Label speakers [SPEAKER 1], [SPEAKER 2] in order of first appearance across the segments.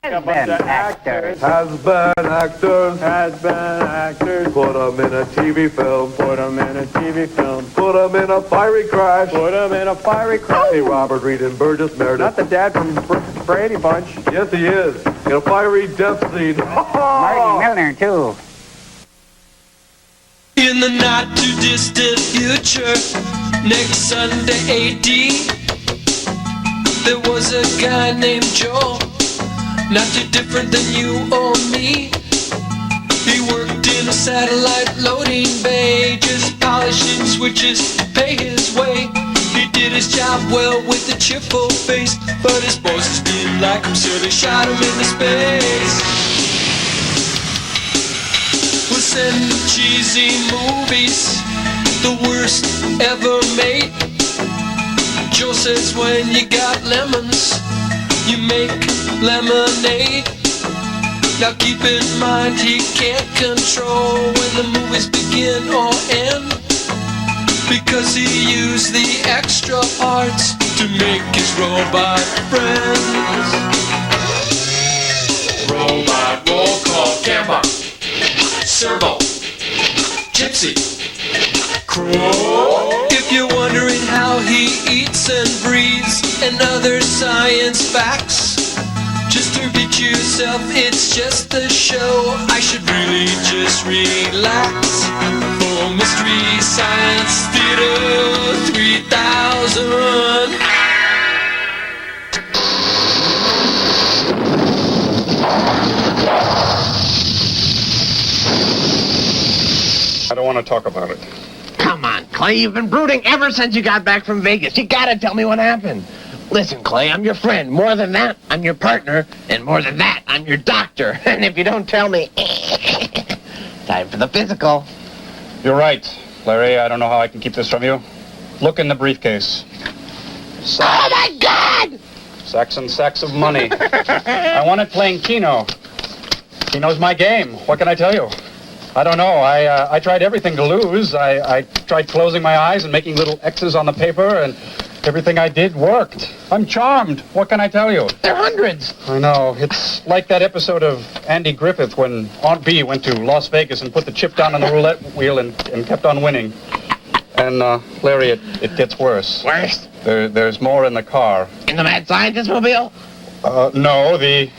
[SPEAKER 1] Has been actors.
[SPEAKER 2] Has been actors.
[SPEAKER 1] Has been actors.
[SPEAKER 2] Put them in a TV film.
[SPEAKER 1] Put them in a TV film.
[SPEAKER 2] Put them in a fiery crash.
[SPEAKER 1] Put them in a fiery crash.
[SPEAKER 2] Hey, Robert Reed and Burgess Meredith.
[SPEAKER 1] Not the dad from Brady Bunch.
[SPEAKER 2] Yes, he is. In a fiery death scene.
[SPEAKER 3] Marty Milner, too.
[SPEAKER 4] In the not-too-distant future, next Sunday AD, there was a guy named Joe, not too different than you or me. He worked in a satellite loading bay, just polishing switches to pay his way. He did his job well with a cheerful face, but his bosses didn't like him, so they shot him into space. We'll send cheesy movies, the worst ever made. Joe says when you got lemons, you make lemonade. Now keep in mind he can't control when the movies begin or end, because he used the extra parts to make his robot friends. Robot roll call, camper, servo, gypsy, crow. If you're wondering how he eats and breathes and other science facts, just repeat yourself, it's just a show. I should really just relax. For Mystery Science Theater 3000.
[SPEAKER 5] I don't want to talk about it.
[SPEAKER 6] Come on, Clay, you've been brooding ever since you got back from Vegas. You gotta tell me what happened. Listen, Clay, I'm your friend. More than that, I'm your partner. And more than that, I'm your doctor. And if you don't tell me, time for the physical.
[SPEAKER 5] You're right, Larry. I don't know how I can keep this from you. Look in the briefcase.
[SPEAKER 6] Oh, my God!
[SPEAKER 5] Sacks and sacks of money. I wanted playing Keno. Keno's my game. What can I tell you? I don't know. I tried everything to lose. I tried closing my eyes and making little X's on the paper, and everything I did worked. I'm charmed. What can I tell you?
[SPEAKER 6] They're hundreds.
[SPEAKER 5] I know. It's like that episode of Andy Griffith when Aunt Bee went to Las Vegas and put the chip down on the roulette wheel and kept on winning. And, Larry, it gets worse.
[SPEAKER 6] Worse?
[SPEAKER 5] There's more in the car.
[SPEAKER 6] In the Mad Scientist mobile?
[SPEAKER 5] No, the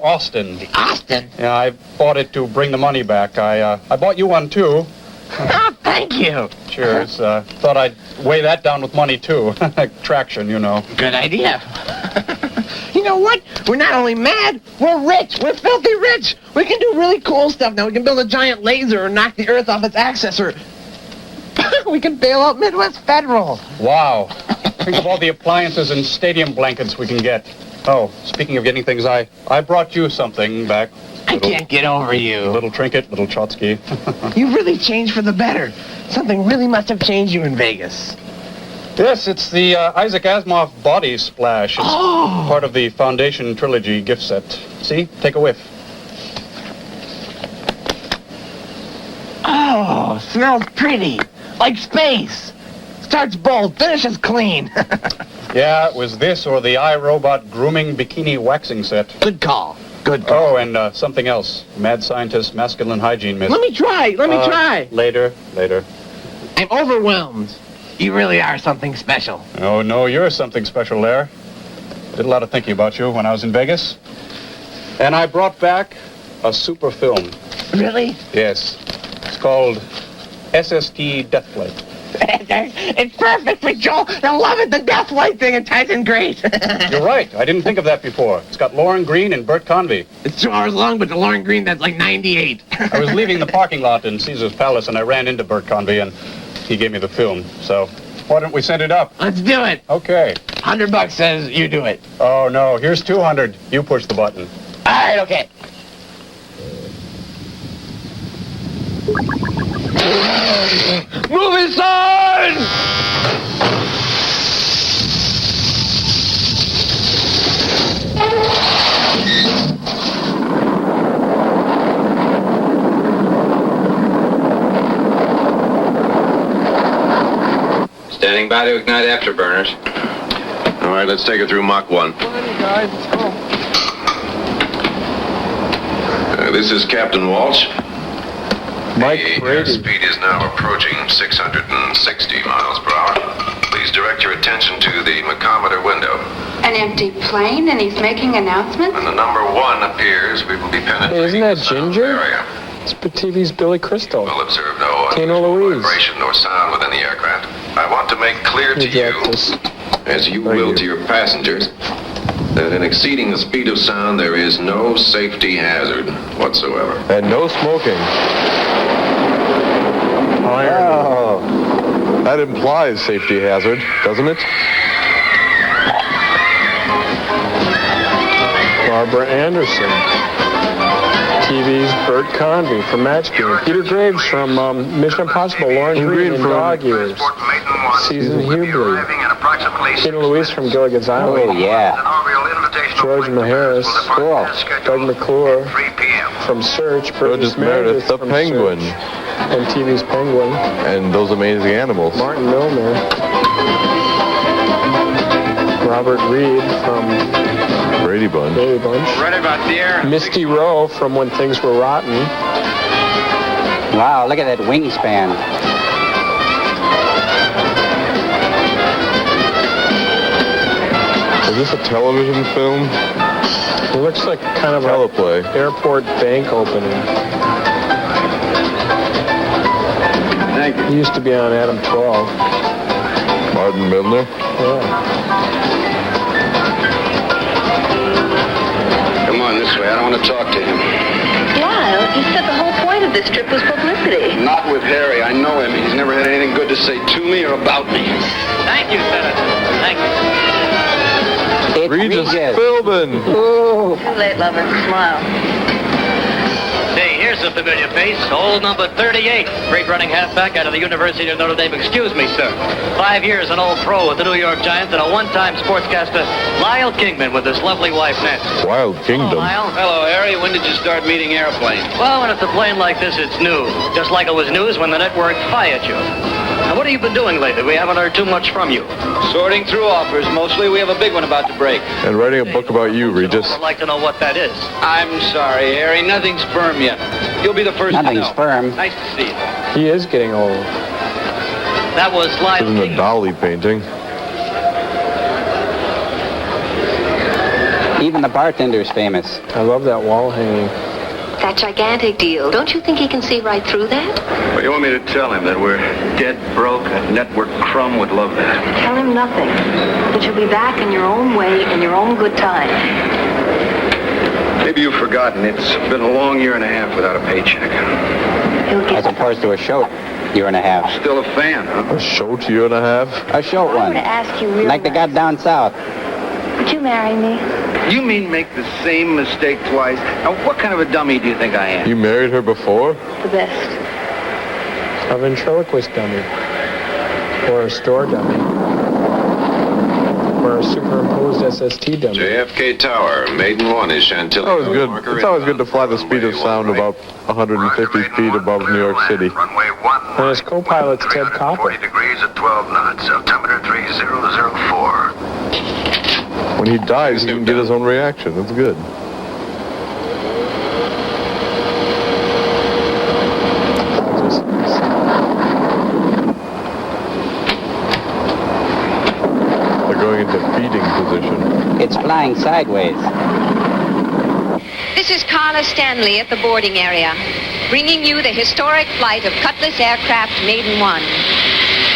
[SPEAKER 5] Austin.
[SPEAKER 6] The Austin?
[SPEAKER 5] Yeah, I bought it to bring the money back. I bought you one, too.
[SPEAKER 6] Oh, thank you.
[SPEAKER 5] Sure, thought I'd weigh that down with money, too. Traction, you know.
[SPEAKER 6] Good idea. You know what? We're not only mad, we're rich. We're filthy rich. We can do really cool stuff now. We can build a giant laser or knock the Earth off its axis, or we can bail out Midwest Federal.
[SPEAKER 5] Wow. Think of all the appliances and stadium blankets we can get. Oh, speaking of getting things, I brought you something back.
[SPEAKER 6] I can't get over you.
[SPEAKER 5] Little trinket, little Chotsky.
[SPEAKER 6] You've really changed for the better. Something really must have changed you in Vegas.
[SPEAKER 5] Yes, it's the Isaac Asimov body splash. It's part of the Foundation Trilogy gift set. See? Take a whiff.
[SPEAKER 6] Oh, smells pretty. Like space. Starts bold, finishes clean.
[SPEAKER 5] Yeah, it was this or the iRobot grooming bikini waxing set.
[SPEAKER 6] Good call. Good call.
[SPEAKER 5] Oh, and something else. Mad scientist, masculine hygiene mist.
[SPEAKER 6] Let me try.
[SPEAKER 5] Later.
[SPEAKER 6] I'm overwhelmed. You really are something special.
[SPEAKER 5] Oh, no, you're something special, Lair. Did a lot of thinking about you when I was in Vegas. And I brought back a super film.
[SPEAKER 6] Really?
[SPEAKER 5] Yes. It's called SST Deathflight.
[SPEAKER 6] It's perfect for Joel. I love it. The death light thing, it ties in great.
[SPEAKER 5] You're right. I didn't think of that before. It's got Lauren Green and Bert Convy.
[SPEAKER 6] It's 2 hours long, but the Lauren Green, that's like 98.
[SPEAKER 5] I was leaving the parking lot in Caesar's Palace, and I ran into Bert Convy, and he gave me the film. So why don't we send it up?
[SPEAKER 6] Let's do it.
[SPEAKER 5] Okay.
[SPEAKER 6] $100 says you do it.
[SPEAKER 5] Oh, no. Here's 200. You push the button.
[SPEAKER 6] All right, okay. Movie sign!
[SPEAKER 7] Standing by to ignite afterburners.
[SPEAKER 8] All right, let's take it through Mach 1.
[SPEAKER 1] Come on, you guys, let's go.
[SPEAKER 8] This is Captain Walsh.
[SPEAKER 1] Mike
[SPEAKER 8] The
[SPEAKER 1] Brady.
[SPEAKER 8] airspeed is now approaching 660 miles per hour. Please direct your attention to the machometer window.
[SPEAKER 9] An empty plane, and he's making announcements?
[SPEAKER 8] When the number 1 appears, we will be penetrating
[SPEAKER 1] Hey, isn't that
[SPEAKER 8] the sound
[SPEAKER 1] Ginger?
[SPEAKER 8] area.
[SPEAKER 1] It's TV's Billy Crystal.
[SPEAKER 8] We'll observe no
[SPEAKER 1] Tino
[SPEAKER 8] unusual
[SPEAKER 1] Louise.
[SPEAKER 8] vibration nor sound within the aircraft. I want to make clear to you, as you will to your passengers, that in exceeding the speed of sound, there is no safety hazard whatsoever.
[SPEAKER 2] And no smoking.
[SPEAKER 1] Oh.
[SPEAKER 2] That implies safety hazard, doesn't it?
[SPEAKER 1] Barbara Anderson. TV's Bert Convy from Match Game. Peter Graves from Mission Impossible. Lawrence Reed from Dog Years. Susan Hubley. Tina Louise from Gilligan's Island.
[SPEAKER 3] Oh, yeah.
[SPEAKER 1] George Maharis.
[SPEAKER 3] Cool.
[SPEAKER 1] Doug McClure from Search.
[SPEAKER 2] Burgess Meredith, the
[SPEAKER 1] from
[SPEAKER 2] Penguin.
[SPEAKER 1] Search, and TV's Penguin.
[SPEAKER 2] And those amazing animals.
[SPEAKER 1] Martin Milner. Robert Reed from
[SPEAKER 2] Brady Bunch.
[SPEAKER 1] Brady Bunch.
[SPEAKER 5] Right about there.
[SPEAKER 1] Misty Rowe from When Things Were Rotten.
[SPEAKER 3] Wow, look at that wingspan.
[SPEAKER 2] Is this a television film?
[SPEAKER 1] It looks like kind of
[SPEAKER 2] Teleplay.
[SPEAKER 1] an airport bank opening.
[SPEAKER 5] Thank you.
[SPEAKER 1] He used to be on Adam 12.
[SPEAKER 2] Martin Milner.
[SPEAKER 1] Yeah.
[SPEAKER 8] Come on this way. I don't want to talk to him.
[SPEAKER 9] Lyle, you said the whole point of this trip was publicity.
[SPEAKER 8] Not with Harry. I know him. He's never had anything good to say to me or about me.
[SPEAKER 6] Thank you, Senator. Thank you.
[SPEAKER 3] It's
[SPEAKER 2] Regis
[SPEAKER 3] Regis.
[SPEAKER 2] Philbin.
[SPEAKER 3] Ooh.
[SPEAKER 9] Too late, lover. Smile.
[SPEAKER 6] Hey, here's a familiar face. Old number 38. Great running halfback out of the University of Notre Dame. Excuse me, sir. 5 years an old pro with the New York Giants and a one-time sportscaster, Lyle Kingman, with his lovely wife, Nancy.
[SPEAKER 2] Wild Kingdom.
[SPEAKER 6] Lyle.
[SPEAKER 7] Hello, Harry. When did you start meeting airplanes?
[SPEAKER 6] Well, when it's a plane like this, it's new. Just like it was news when the network fired you. Now, what have you been doing lately? We haven't heard too much from you.
[SPEAKER 7] Sorting through offers. Mostly, we have a big one about to break.
[SPEAKER 2] And writing a book about you, Regis.
[SPEAKER 6] I'd like to know what that is.
[SPEAKER 7] I'm sorry, Harry. Nothing's firm yet. You'll be the first to
[SPEAKER 3] Nothing's
[SPEAKER 7] know.
[SPEAKER 3] firm.
[SPEAKER 7] Nice to see you.
[SPEAKER 1] He is getting old.
[SPEAKER 6] That was Lyle
[SPEAKER 2] This isn't a
[SPEAKER 6] Kingman.
[SPEAKER 2] Dolly painting.
[SPEAKER 3] Even the bartender's famous.
[SPEAKER 1] I love that wall hanging.
[SPEAKER 9] That gigantic deal. Don't you think he can see right through that?
[SPEAKER 7] Well, you want me to tell him that we're dead broke, a network crumb would love that.
[SPEAKER 9] Tell him nothing. That you'll be back in your own way, in your own good time.
[SPEAKER 7] Maybe you've forgotten. It's been a long year and a half without a paycheck.
[SPEAKER 9] He'll
[SPEAKER 3] As
[SPEAKER 9] get...
[SPEAKER 3] opposed to a short year and a half.
[SPEAKER 7] Still a fan, huh?
[SPEAKER 2] A short year and a half.
[SPEAKER 3] A short
[SPEAKER 9] I
[SPEAKER 3] one.
[SPEAKER 9] want to ask you real
[SPEAKER 3] Like they got
[SPEAKER 9] nice.
[SPEAKER 3] down south.
[SPEAKER 9] Would you marry me?
[SPEAKER 7] You mean make the same mistake twice? Now, what kind of a dummy do you think I am?
[SPEAKER 2] You married her before?
[SPEAKER 9] The best.
[SPEAKER 1] A ventriloquist dummy. Or a store dummy. Or a superimposed SST dummy.
[SPEAKER 8] JFK Tower, Maiden 1 is Chantilly.
[SPEAKER 2] It's always good. It's always good to fly the speed of sound about 150 feet above New York City.
[SPEAKER 8] Runway 1.
[SPEAKER 1] And his co-pilot's Ted Copper.
[SPEAKER 8] 40 degrees at 12 knots. Altimeter 3004.
[SPEAKER 2] When he dies, he can get his own reaction. That's good. They're going into feeding position.
[SPEAKER 3] It's flying sideways.
[SPEAKER 10] This is Carla Stanley at the boarding area, bringing you the historic flight of Cutlass Aircraft Maiden 1.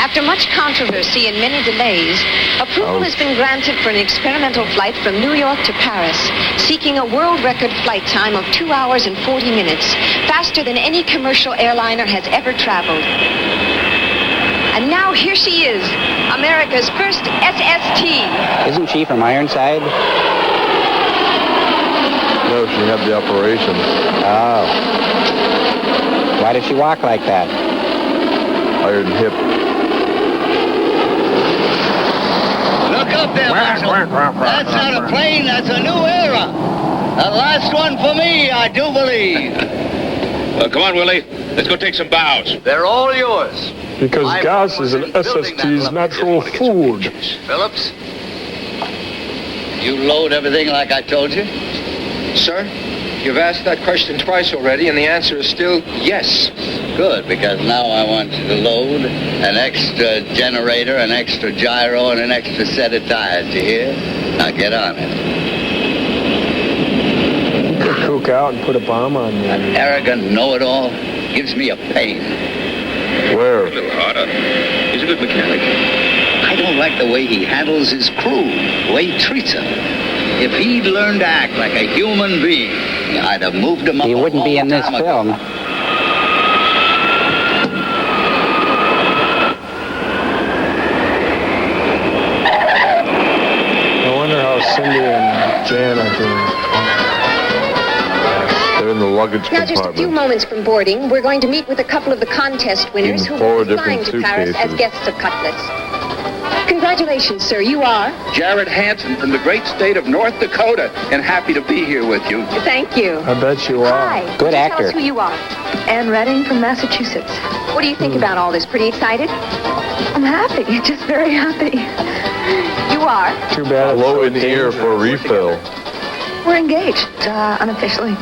[SPEAKER 10] After much controversy and many delays, approval has been granted for an experimental flight from New York to Paris, seeking a world record flight time of 2 hours and 40 minutes, faster than any commercial airliner has ever traveled. And now here she is, America's first SST.
[SPEAKER 3] Isn't she from Ironside?
[SPEAKER 2] No, she had the operation.
[SPEAKER 3] Oh. Why does she walk like that?
[SPEAKER 2] Iron hip.
[SPEAKER 11] Look up there, Marshal. That's not a plane, that's a new era. The last one for me, I do believe.
[SPEAKER 7] Come on, Willie. Let's go take some bows.
[SPEAKER 11] They're all yours.
[SPEAKER 1] Because gas is an SST's natural food.
[SPEAKER 11] Phillips, you load everything like I told you?
[SPEAKER 12] Sir, you've asked that question twice already, and the answer is still yes.
[SPEAKER 11] Good, because now I want to load an extra generator, an extra gyro, and an extra set of tires. You hear? Now get on it.
[SPEAKER 1] You could kook out and put a bomb on there.
[SPEAKER 11] That arrogant know-it-all gives me a pain.
[SPEAKER 2] Where?
[SPEAKER 8] A little harder. He's a good mechanic.
[SPEAKER 11] I don't like the way he handles his crew, the way he treats them. If he'd learned to act like a human being, I'd have moved him up.
[SPEAKER 3] He wouldn't be in this film.
[SPEAKER 1] I wonder how Cindy and Jan are doing.
[SPEAKER 2] They're in the luggage
[SPEAKER 10] Now, just a few
[SPEAKER 2] compartment.
[SPEAKER 10] moments from boarding, we're going to meet with a couple of the contest winners
[SPEAKER 2] In
[SPEAKER 10] who
[SPEAKER 2] four
[SPEAKER 10] will be flying
[SPEAKER 2] different
[SPEAKER 10] to Paris as
[SPEAKER 2] suitcases.
[SPEAKER 10] guests of Cutlets. Congratulations, sir. You are?
[SPEAKER 7] Jared Hansen from the great state of North Dakota, and happy to be here with you.
[SPEAKER 10] Thank you.
[SPEAKER 1] I bet you are.
[SPEAKER 10] Hi.
[SPEAKER 3] Good
[SPEAKER 10] Would you
[SPEAKER 3] actor.
[SPEAKER 10] Tell us who you are.
[SPEAKER 9] Ann Redding from Massachusetts.
[SPEAKER 10] What do you think about all this? Pretty excited?
[SPEAKER 9] I'm happy, just very happy.
[SPEAKER 10] You are?
[SPEAKER 1] Too bad. it's
[SPEAKER 2] Blow
[SPEAKER 1] so
[SPEAKER 2] in the ear for a refill.
[SPEAKER 9] We're engaged, unofficially.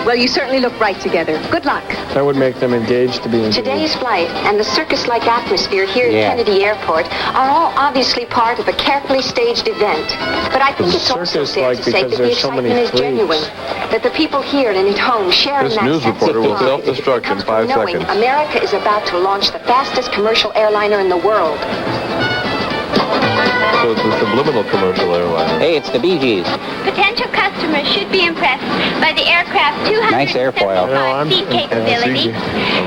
[SPEAKER 10] Well, you certainly look right together. Good luck.
[SPEAKER 1] That would make them engaged to be engaged.
[SPEAKER 10] Today's flight and the circus-like atmosphere here
[SPEAKER 3] Yeah.
[SPEAKER 10] at Kennedy Airport are all obviously part of a carefully staged event. But I think it's also fair
[SPEAKER 1] circus-like
[SPEAKER 10] to say
[SPEAKER 1] because
[SPEAKER 10] that the
[SPEAKER 1] there's so many
[SPEAKER 10] excitement is
[SPEAKER 1] freaks.
[SPEAKER 10] genuine. That the people here and at home share in
[SPEAKER 2] This
[SPEAKER 10] that
[SPEAKER 2] news
[SPEAKER 10] sense
[SPEAKER 2] reporter
[SPEAKER 10] of
[SPEAKER 2] will
[SPEAKER 10] pride
[SPEAKER 2] self-destruct
[SPEAKER 10] that comes
[SPEAKER 2] in 5
[SPEAKER 10] from knowing
[SPEAKER 2] seconds.
[SPEAKER 10] America is about to launch the fastest commercial airliner in the world.
[SPEAKER 2] So it's a subliminal commercial airliner.
[SPEAKER 3] Hey, it's the Bee Gees.
[SPEAKER 13] Potential customers should be impressed by the aircraft's
[SPEAKER 3] Nice airfoil.
[SPEAKER 13] 275 seat capability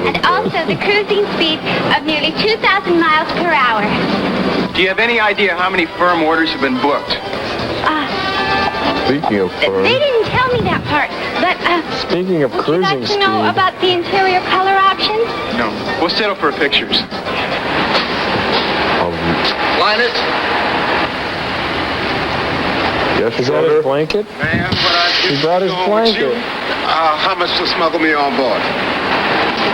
[SPEAKER 13] and also the cruising speed of nearly 2,000 miles per hour.
[SPEAKER 12] Do you have any idea how many firm orders have been booked?
[SPEAKER 2] Speaking of
[SPEAKER 13] They
[SPEAKER 2] firm,
[SPEAKER 13] didn't tell me that part, but
[SPEAKER 1] Speaking of
[SPEAKER 13] would you
[SPEAKER 1] cruising
[SPEAKER 13] like to know
[SPEAKER 1] speed,
[SPEAKER 13] about the interior color options?
[SPEAKER 12] No. We'll settle for pictures.
[SPEAKER 7] Linus?
[SPEAKER 2] yes,
[SPEAKER 1] is that his
[SPEAKER 2] sir.
[SPEAKER 1] blanket?
[SPEAKER 14] Man, what I
[SPEAKER 1] He
[SPEAKER 14] just
[SPEAKER 1] brought his
[SPEAKER 14] going with you.
[SPEAKER 1] blanket.
[SPEAKER 14] How much to smuggle me on board?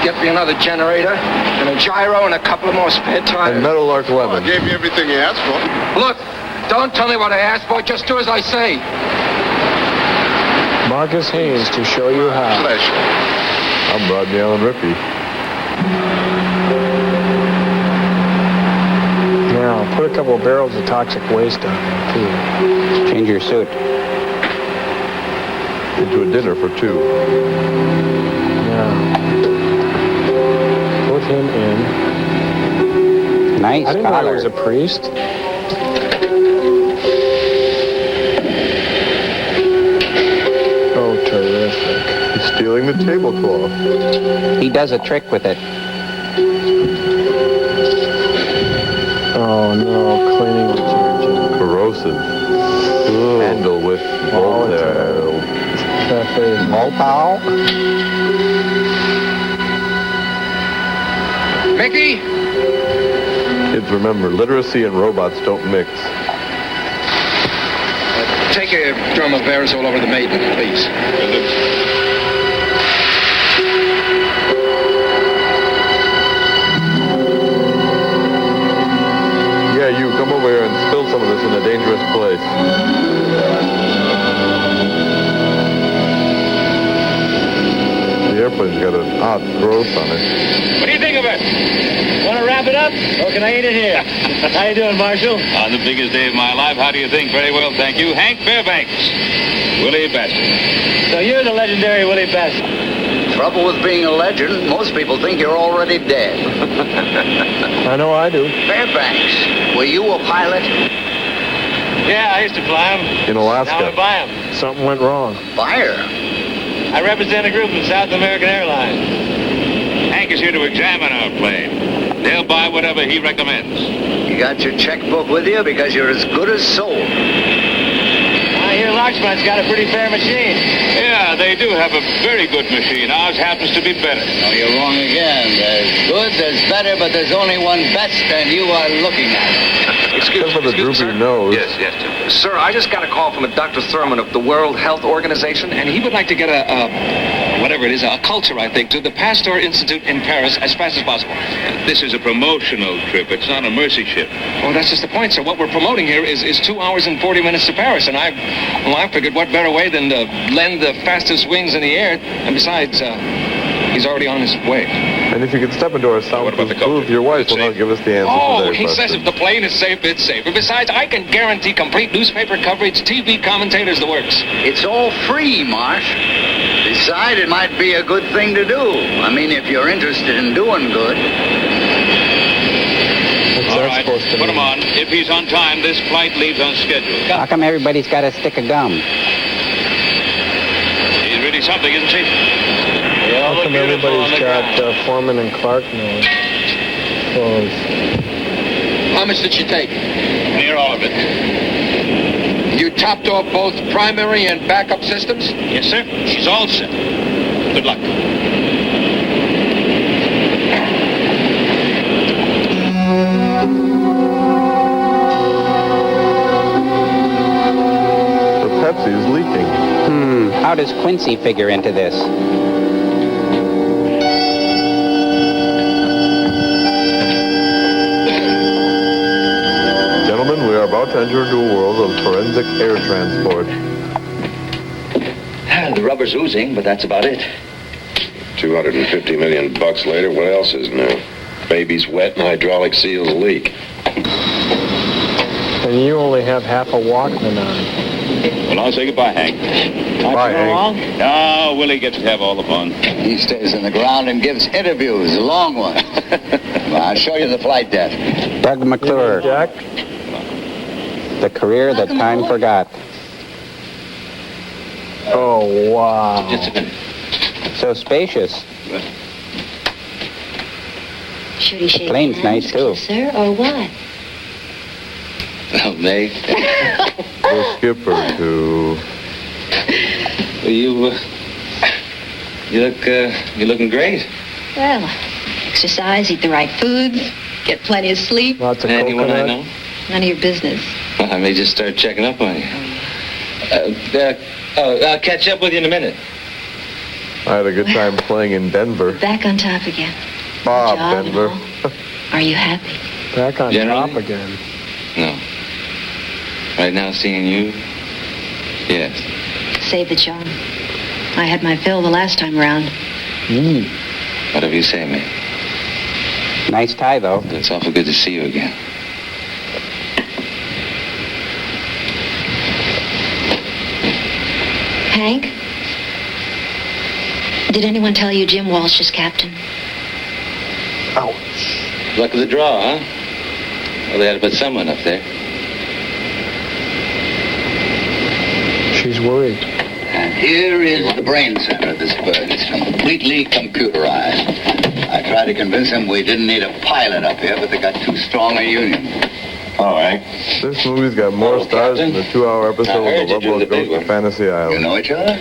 [SPEAKER 12] Get me another generator, and a gyro, and a couple of more spare
[SPEAKER 2] And
[SPEAKER 12] tires.
[SPEAKER 2] Meadowlark
[SPEAKER 14] I
[SPEAKER 2] Lemon.
[SPEAKER 14] gave you everything you asked for.
[SPEAKER 12] Look, don't tell me what I asked for. Just do as I say.
[SPEAKER 1] Marcus Haynes to show you how.
[SPEAKER 14] Pleasure.
[SPEAKER 2] I'm Rodney Allen Rippey.
[SPEAKER 1] Now, put a couple of barrels of toxic waste on there, too.
[SPEAKER 3] Change your suit.
[SPEAKER 2] Into a dinner for 2.
[SPEAKER 1] Now, put him in.
[SPEAKER 3] Nice
[SPEAKER 1] I didn't know he
[SPEAKER 3] collar.
[SPEAKER 1] was a priest. Oh, terrific.
[SPEAKER 2] He's stealing the tablecloth.
[SPEAKER 3] He does a trick with it.
[SPEAKER 1] Oh, no, cleaning detergent.
[SPEAKER 2] Corrosive. Handle with
[SPEAKER 1] Volatile.
[SPEAKER 2] Voltaire.
[SPEAKER 1] Cafe.
[SPEAKER 3] Volpal?
[SPEAKER 12] Mickey?
[SPEAKER 2] Kids, remember, literacy and robots don't mix.
[SPEAKER 12] Take a drum of aerosol over the maiden, please.
[SPEAKER 2] Yeah, you, come over here and spill some of this in a dangerous place. The airplane's got an odd growth on it.
[SPEAKER 15] What do you think of it? Want to wrap it up? Or can I eat it here? How you doing, Marshal?
[SPEAKER 16] On the biggest day of my life, how do you think? Very well, thank you. Hank Fairbanks. Willie Best.
[SPEAKER 15] So you're the legendary Willie Best.
[SPEAKER 11] Trouble with being a legend, most people think you're already dead.
[SPEAKER 1] I know I do.
[SPEAKER 11] Fairbanks, were you a pilot?
[SPEAKER 15] Yeah, I used to fly them.
[SPEAKER 2] In Alaska.
[SPEAKER 15] Now I buy them.
[SPEAKER 1] Something went wrong.
[SPEAKER 11] Fire.
[SPEAKER 15] I represent a group in South American Airlines.
[SPEAKER 16] Hank is here to examine our plane. They'll buy whatever he recommends.
[SPEAKER 11] You got your checkbook with you because you're as good as sold.
[SPEAKER 15] I hear Larchmann's got a pretty fair machine.
[SPEAKER 16] Yeah, they do have a very good machine. Ours happens to be better.
[SPEAKER 11] Oh, you're wrong again. There's good, there's better, but there's only one best, and you are looking at it.
[SPEAKER 2] Except for the droopy nose.
[SPEAKER 12] Yes, yes. Sir, I just got a call from a Dr. Thurman of the World Health Organization, and he would like to get whatever it is, a culture, I think, to the Pasteur Institute in Paris as fast as possible.
[SPEAKER 16] This is a promotional trip. It's not a mercy ship.
[SPEAKER 12] Well, that's just the point, sir. What we're promoting here is 2 hours and 40 minutes to Paris, and I figured what better way than to lend the fastest wings in the air, and besides, he's already on his way.
[SPEAKER 2] And if you could step into our soundproof booth, your wife will not give us the answer to
[SPEAKER 12] Oh,
[SPEAKER 2] their
[SPEAKER 12] he
[SPEAKER 2] question.
[SPEAKER 12] says if the plane is safe, it's safe. And besides, I can guarantee complete newspaper coverage, TV commentators, the works.
[SPEAKER 11] It's all free, Marsh. Besides, it might be a good thing to do. I mean, if you're interested in doing good.
[SPEAKER 16] All right, put him on. If he's on time, this flight leaves on schedule.
[SPEAKER 3] How come everybody's got a stick of gum?
[SPEAKER 16] He's really something, isn't she?
[SPEAKER 1] How come everybody's got Foreman and Clark nose clothes?
[SPEAKER 17] How much did she take?
[SPEAKER 16] Near all of it.
[SPEAKER 17] You topped off both primary and backup systems?
[SPEAKER 16] Yes, sir. She's all set. Good luck.
[SPEAKER 2] The Pepsi's leaking.
[SPEAKER 3] How does Quincy figure into this?
[SPEAKER 2] Gentlemen, we are about to enter into a world of forensic air transport.
[SPEAKER 18] The rubber's oozing, but that's about it.
[SPEAKER 8] $250 million later, what else is new? Baby's wet and hydraulic seals leak.
[SPEAKER 1] And you only have half a Walkman on.
[SPEAKER 16] Well, I'll say goodbye, Hank.
[SPEAKER 2] Bye, Hank.
[SPEAKER 16] No, Willie gets to have all the fun.
[SPEAKER 11] He stays in the ground and gives interviews, long ones. Well, I'll show you the flight deck.
[SPEAKER 3] Doug McClure.
[SPEAKER 1] Jack?
[SPEAKER 3] The career that time forgot.
[SPEAKER 1] Oh, wow.
[SPEAKER 18] Just a minute.
[SPEAKER 3] So spacious.
[SPEAKER 13] Should he shake
[SPEAKER 3] Plane's
[SPEAKER 13] hands,
[SPEAKER 3] nice, too.
[SPEAKER 13] kiss her, or what?
[SPEAKER 18] Well, May.
[SPEAKER 2] The skipper, too.
[SPEAKER 18] You're looking great.
[SPEAKER 13] Well, exercise, eat the right foods, get plenty of sleep.
[SPEAKER 1] Lots of
[SPEAKER 18] Anyone I
[SPEAKER 1] coconut.
[SPEAKER 18] know?
[SPEAKER 13] None of your business.
[SPEAKER 18] Well, I may just start checking up on you. I'll catch up with you in a minute.
[SPEAKER 2] I had a good time playing in Denver.
[SPEAKER 13] Back on top again.
[SPEAKER 2] Bob,
[SPEAKER 13] Job and
[SPEAKER 2] Denver.
[SPEAKER 13] Are you happy?
[SPEAKER 1] Back on
[SPEAKER 18] Generally?
[SPEAKER 1] top again.
[SPEAKER 18] No. Right now, seeing you? Yes.
[SPEAKER 13] Save the charm. I had my fill the last time around.
[SPEAKER 18] Whatever you say, May.
[SPEAKER 3] Nice tie, though.
[SPEAKER 18] It's awful good to see you again.
[SPEAKER 13] Hank? Did anyone tell you Jim Walsh is captain?
[SPEAKER 18] Luck of the draw, huh? Well, they had to put someone up there.
[SPEAKER 1] She's worried.
[SPEAKER 11] And here is the brain center of this bird. It's completely computerized. I tried to convince them we didn't need a pilot up here, but they got too strong a union.
[SPEAKER 18] All right.
[SPEAKER 2] This movie's got more stars than the 2-hour episode of The Love Boat Goes to Fantasy Island.
[SPEAKER 11] You know each other?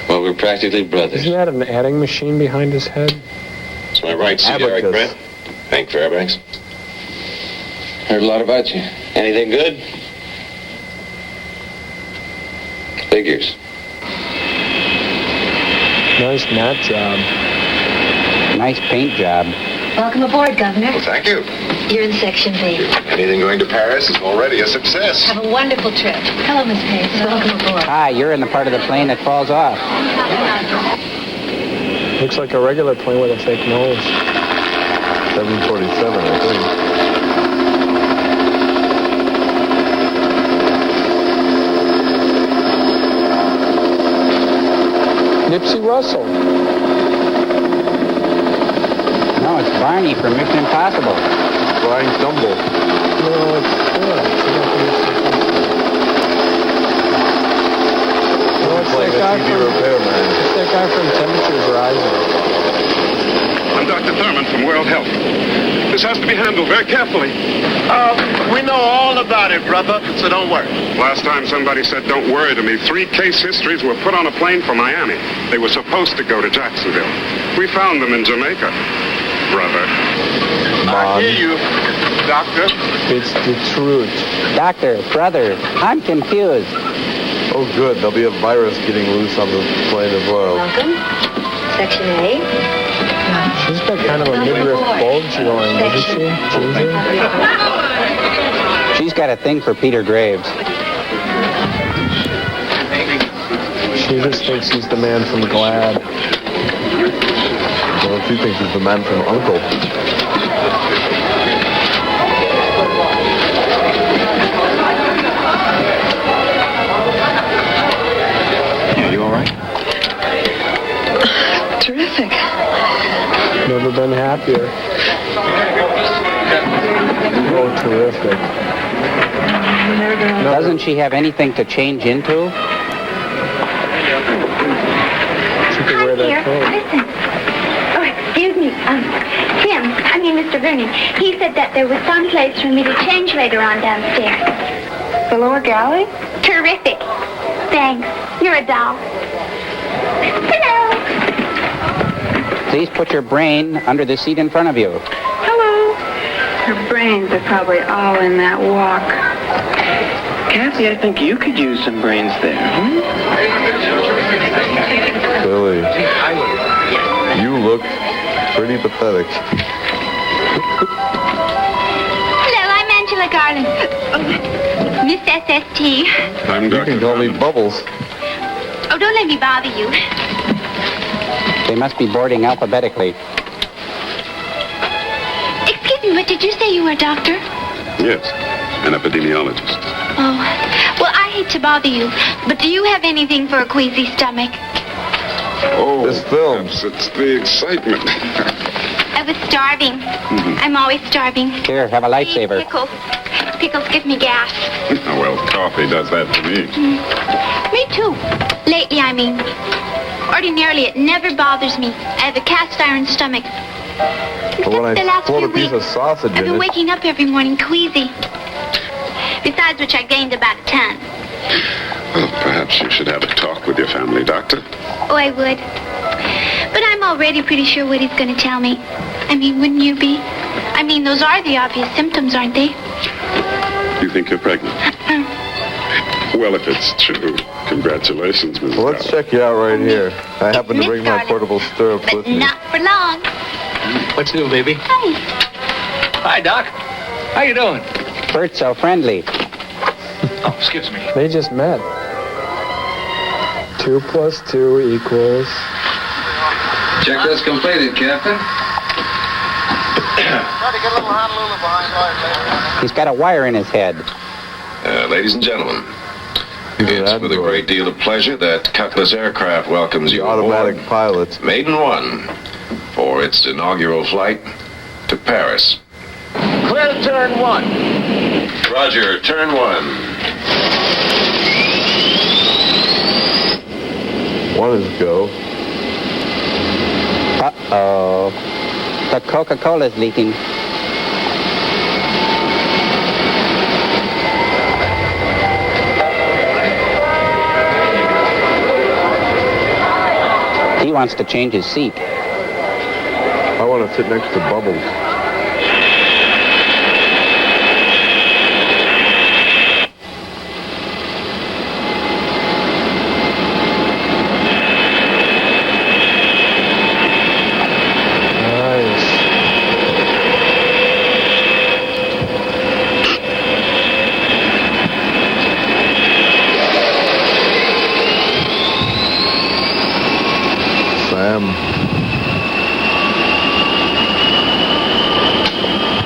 [SPEAKER 18] Well, we're practically brothers.
[SPEAKER 1] Isn't that an adding machine behind his head?
[SPEAKER 8] It's my right seat, Eric
[SPEAKER 2] Abacus.
[SPEAKER 8] Brent. Hank Fairbanks.
[SPEAKER 18] Heard a lot about you. Anything good? Figures.
[SPEAKER 1] Nice mat job.
[SPEAKER 3] Nice paint job.
[SPEAKER 9] Welcome aboard, Governor.
[SPEAKER 14] Well, thank you.
[SPEAKER 9] You're in Section B.
[SPEAKER 14] Anything going to Paris is already a success.
[SPEAKER 9] Have a wonderful trip. Hello, Miss Pace. Welcome aboard.
[SPEAKER 3] Hi, you're in the part of the plane that falls off.
[SPEAKER 1] Looks like a regular plane with a fake nose.
[SPEAKER 2] 747, I think.
[SPEAKER 1] Nipsey Russell.
[SPEAKER 3] No, it's Barney from Mission Impossible.
[SPEAKER 2] Flying Stumble.
[SPEAKER 1] No, it's
[SPEAKER 2] Playing a TV repairman.
[SPEAKER 1] It's that guy from Temperatures Rising.
[SPEAKER 19] I'm Dr. Thurman from World Health. This has to be handled very carefully.
[SPEAKER 14] We know all about it, brother, so don't worry.
[SPEAKER 19] Last time somebody said don't worry to me, 3 case histories were put on a plane for Miami. They were supposed to go to Jacksonville. We found them in Jamaica. Brother.
[SPEAKER 14] I hear you.
[SPEAKER 19] Doctor?
[SPEAKER 1] It's the truth.
[SPEAKER 3] Doctor, brother, I'm confused.
[SPEAKER 2] Oh, good. There'll be a virus getting loose on the plane as well.
[SPEAKER 9] Welcome. Section A.
[SPEAKER 1] She's got kind of a midriff bulge going, doesn't she?
[SPEAKER 3] She's got a thing for Peter Graves.
[SPEAKER 1] She just thinks he's the man from Glad.
[SPEAKER 2] Well, she thinks he's the man from Uncle.
[SPEAKER 12] Are you all right?
[SPEAKER 9] Terrific.
[SPEAKER 1] Never been happier. Oh, terrific.
[SPEAKER 3] Doesn't she have anything to change into?
[SPEAKER 1] She could wear that coat.
[SPEAKER 13] Listen. Oh, excuse me. Mr. Vernon. He said that there was some place for me to change later on downstairs.
[SPEAKER 9] The lower gallery?
[SPEAKER 13] Terrific. Thanks. You're a doll. Hello.
[SPEAKER 3] Please put your brain under the seat in front of you.
[SPEAKER 9] Hello. Her brains are probably all in that walk.
[SPEAKER 6] Kathy, I think you could use some brains there.
[SPEAKER 2] Billy, you look pretty pathetic.
[SPEAKER 13] Hello, I'm Angela Garland. Miss SST.
[SPEAKER 2] You can call me Bubbles.
[SPEAKER 13] Oh, don't let me bother you.
[SPEAKER 3] They must be boarding alphabetically.
[SPEAKER 13] Excuse me, what did you say you were a doctor?
[SPEAKER 19] Yes, an epidemiologist.
[SPEAKER 13] Oh, well, I hate to bother you, but do you have anything for a queasy stomach?
[SPEAKER 19] Oh,
[SPEAKER 2] this film.
[SPEAKER 19] It's the excitement.
[SPEAKER 13] I was starving. I'm always starving.
[SPEAKER 3] Here, have a lightsaber.
[SPEAKER 13] Pickles. Pickles give me gas.
[SPEAKER 19] Well, coffee does that to me.
[SPEAKER 13] Me too. Lately, I mean. Ordinarily, it never bothers me. I have a cast iron stomach.
[SPEAKER 2] But when
[SPEAKER 13] the
[SPEAKER 2] I
[SPEAKER 13] last
[SPEAKER 2] float
[SPEAKER 13] few
[SPEAKER 2] a piece of
[SPEAKER 13] weeks,
[SPEAKER 2] sausage
[SPEAKER 13] I've
[SPEAKER 2] in
[SPEAKER 13] been
[SPEAKER 2] it,
[SPEAKER 13] waking up every morning queasy. Besides which, I gained about 10.
[SPEAKER 19] Well, perhaps you should have a talk with your family doctor.
[SPEAKER 13] Oh, I would. But I'm already pretty sure what he's going to tell me. I mean, wouldn't you be? I mean, those are the obvious symptoms, aren't they?
[SPEAKER 19] You think you're pregnant? Well, if it's true, congratulations, Mrs.
[SPEAKER 2] well, let's check you out right here. I happen to bring my portable stirrups with me.
[SPEAKER 13] Not for long.
[SPEAKER 12] What's new, baby?
[SPEAKER 13] Hi.
[SPEAKER 12] Hi, Doc. How you doing?
[SPEAKER 3] Bert's so friendly.
[SPEAKER 12] Oh, excuse me.
[SPEAKER 1] They just met. 2 + 2 equals...
[SPEAKER 8] Checklist completed, Captain.
[SPEAKER 3] He's got a wire in his head.
[SPEAKER 8] Ladies and gentlemen, it's with a great deal of pleasure that Cutlass Aircraft welcomes you
[SPEAKER 2] Automatic
[SPEAKER 8] aboard
[SPEAKER 2] pilot.
[SPEAKER 8] Maiden One for its inaugural flight to Paris.
[SPEAKER 15] Clear to turn 1.
[SPEAKER 8] Roger, turn 1.
[SPEAKER 2] One is go.
[SPEAKER 3] Uh-oh. The Coca-Cola's leaking. He wants to change his seat.
[SPEAKER 2] I want to sit next to Bubbles.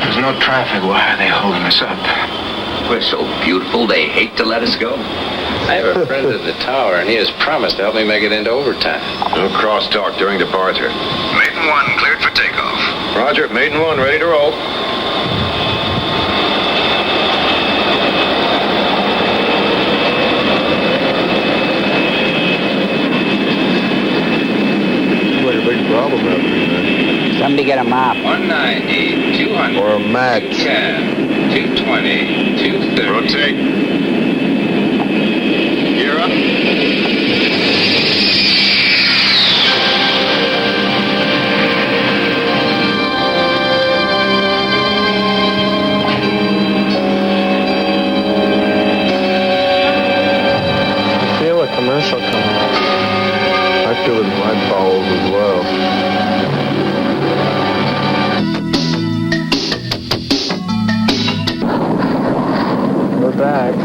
[SPEAKER 12] There's no traffic. Why are they holding us up?
[SPEAKER 18] We're so beautiful, they hate to let us go. I have a friend at the tower, and he has promised to help me make it into overtime.
[SPEAKER 8] No crosstalk during departure.
[SPEAKER 17] Maiden One cleared for takeoff.
[SPEAKER 8] Roger, Maiden One ready to roll.
[SPEAKER 2] Like a big problem happening there.
[SPEAKER 3] Somebody get a mop.
[SPEAKER 18] 190, 200.
[SPEAKER 2] Or a match.
[SPEAKER 18] 220, 230.
[SPEAKER 19] Rotate. Gear up.
[SPEAKER 2] I feel it in my bowels as well.
[SPEAKER 1] We're back.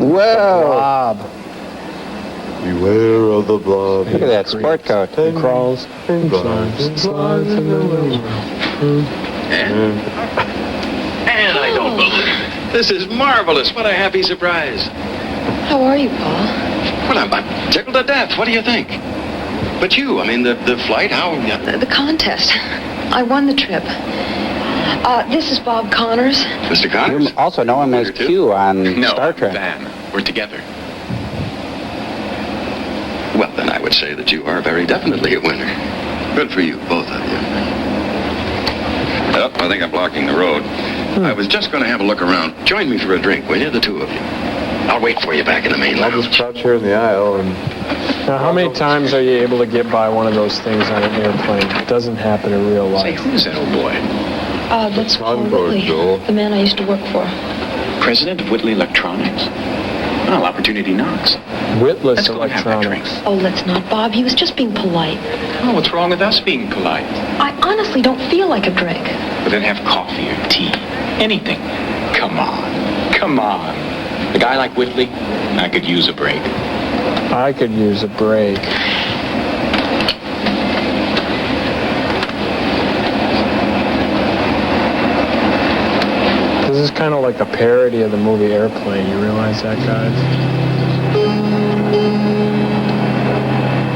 [SPEAKER 3] Whoa!
[SPEAKER 1] Blob.
[SPEAKER 2] Beware of the blob.
[SPEAKER 3] Look at that sport coat.
[SPEAKER 1] It crawls and climbs and slides in the world.
[SPEAKER 8] And I don't believe it. This is marvelous. What a happy surprise.
[SPEAKER 10] How are you, Paul?
[SPEAKER 8] Well, I'm tickled to death. What do you think? But you, I mean, the flight, how...
[SPEAKER 10] The contest. I won the trip. This is Bob Connors.
[SPEAKER 8] Mr. Connors?
[SPEAKER 3] You also know him as Q on
[SPEAKER 8] No,
[SPEAKER 3] Star Trek.
[SPEAKER 8] Van. We're together. Well, then I would say that you are very definitely a winner. Good for you, both of you. Oh, I think I'm blocking the road. I was just going to have a look around. Join me for a drink, will you, the two of you? I'll wait for you back in the main
[SPEAKER 2] I'll
[SPEAKER 8] lounge.
[SPEAKER 2] just crouch here in the aisle and...
[SPEAKER 1] Now, how many times are you able to get by one of those things on an airplane? It doesn't happen in real
[SPEAKER 8] Say,
[SPEAKER 1] life.
[SPEAKER 8] who's that old boy?
[SPEAKER 10] That's Paul
[SPEAKER 2] Concord,
[SPEAKER 10] Whitley,
[SPEAKER 2] Joel.
[SPEAKER 10] the man I used to work for.
[SPEAKER 12] President of Whitley Electronics? Well, opportunity knocks.
[SPEAKER 1] Witless
[SPEAKER 12] Let's go and have that drink.
[SPEAKER 1] electronics.
[SPEAKER 10] Oh, let's not, Bob. He was just being polite.
[SPEAKER 12] Oh, what's wrong with us being polite?
[SPEAKER 10] I honestly don't feel like a drink.
[SPEAKER 12] But then have coffee or tea. Anything. Come on. Come on. A guy like Whitley, I could use a break.
[SPEAKER 1] I could use a break. This is kind of like a parody of the movie Airplane. You realize that, guys?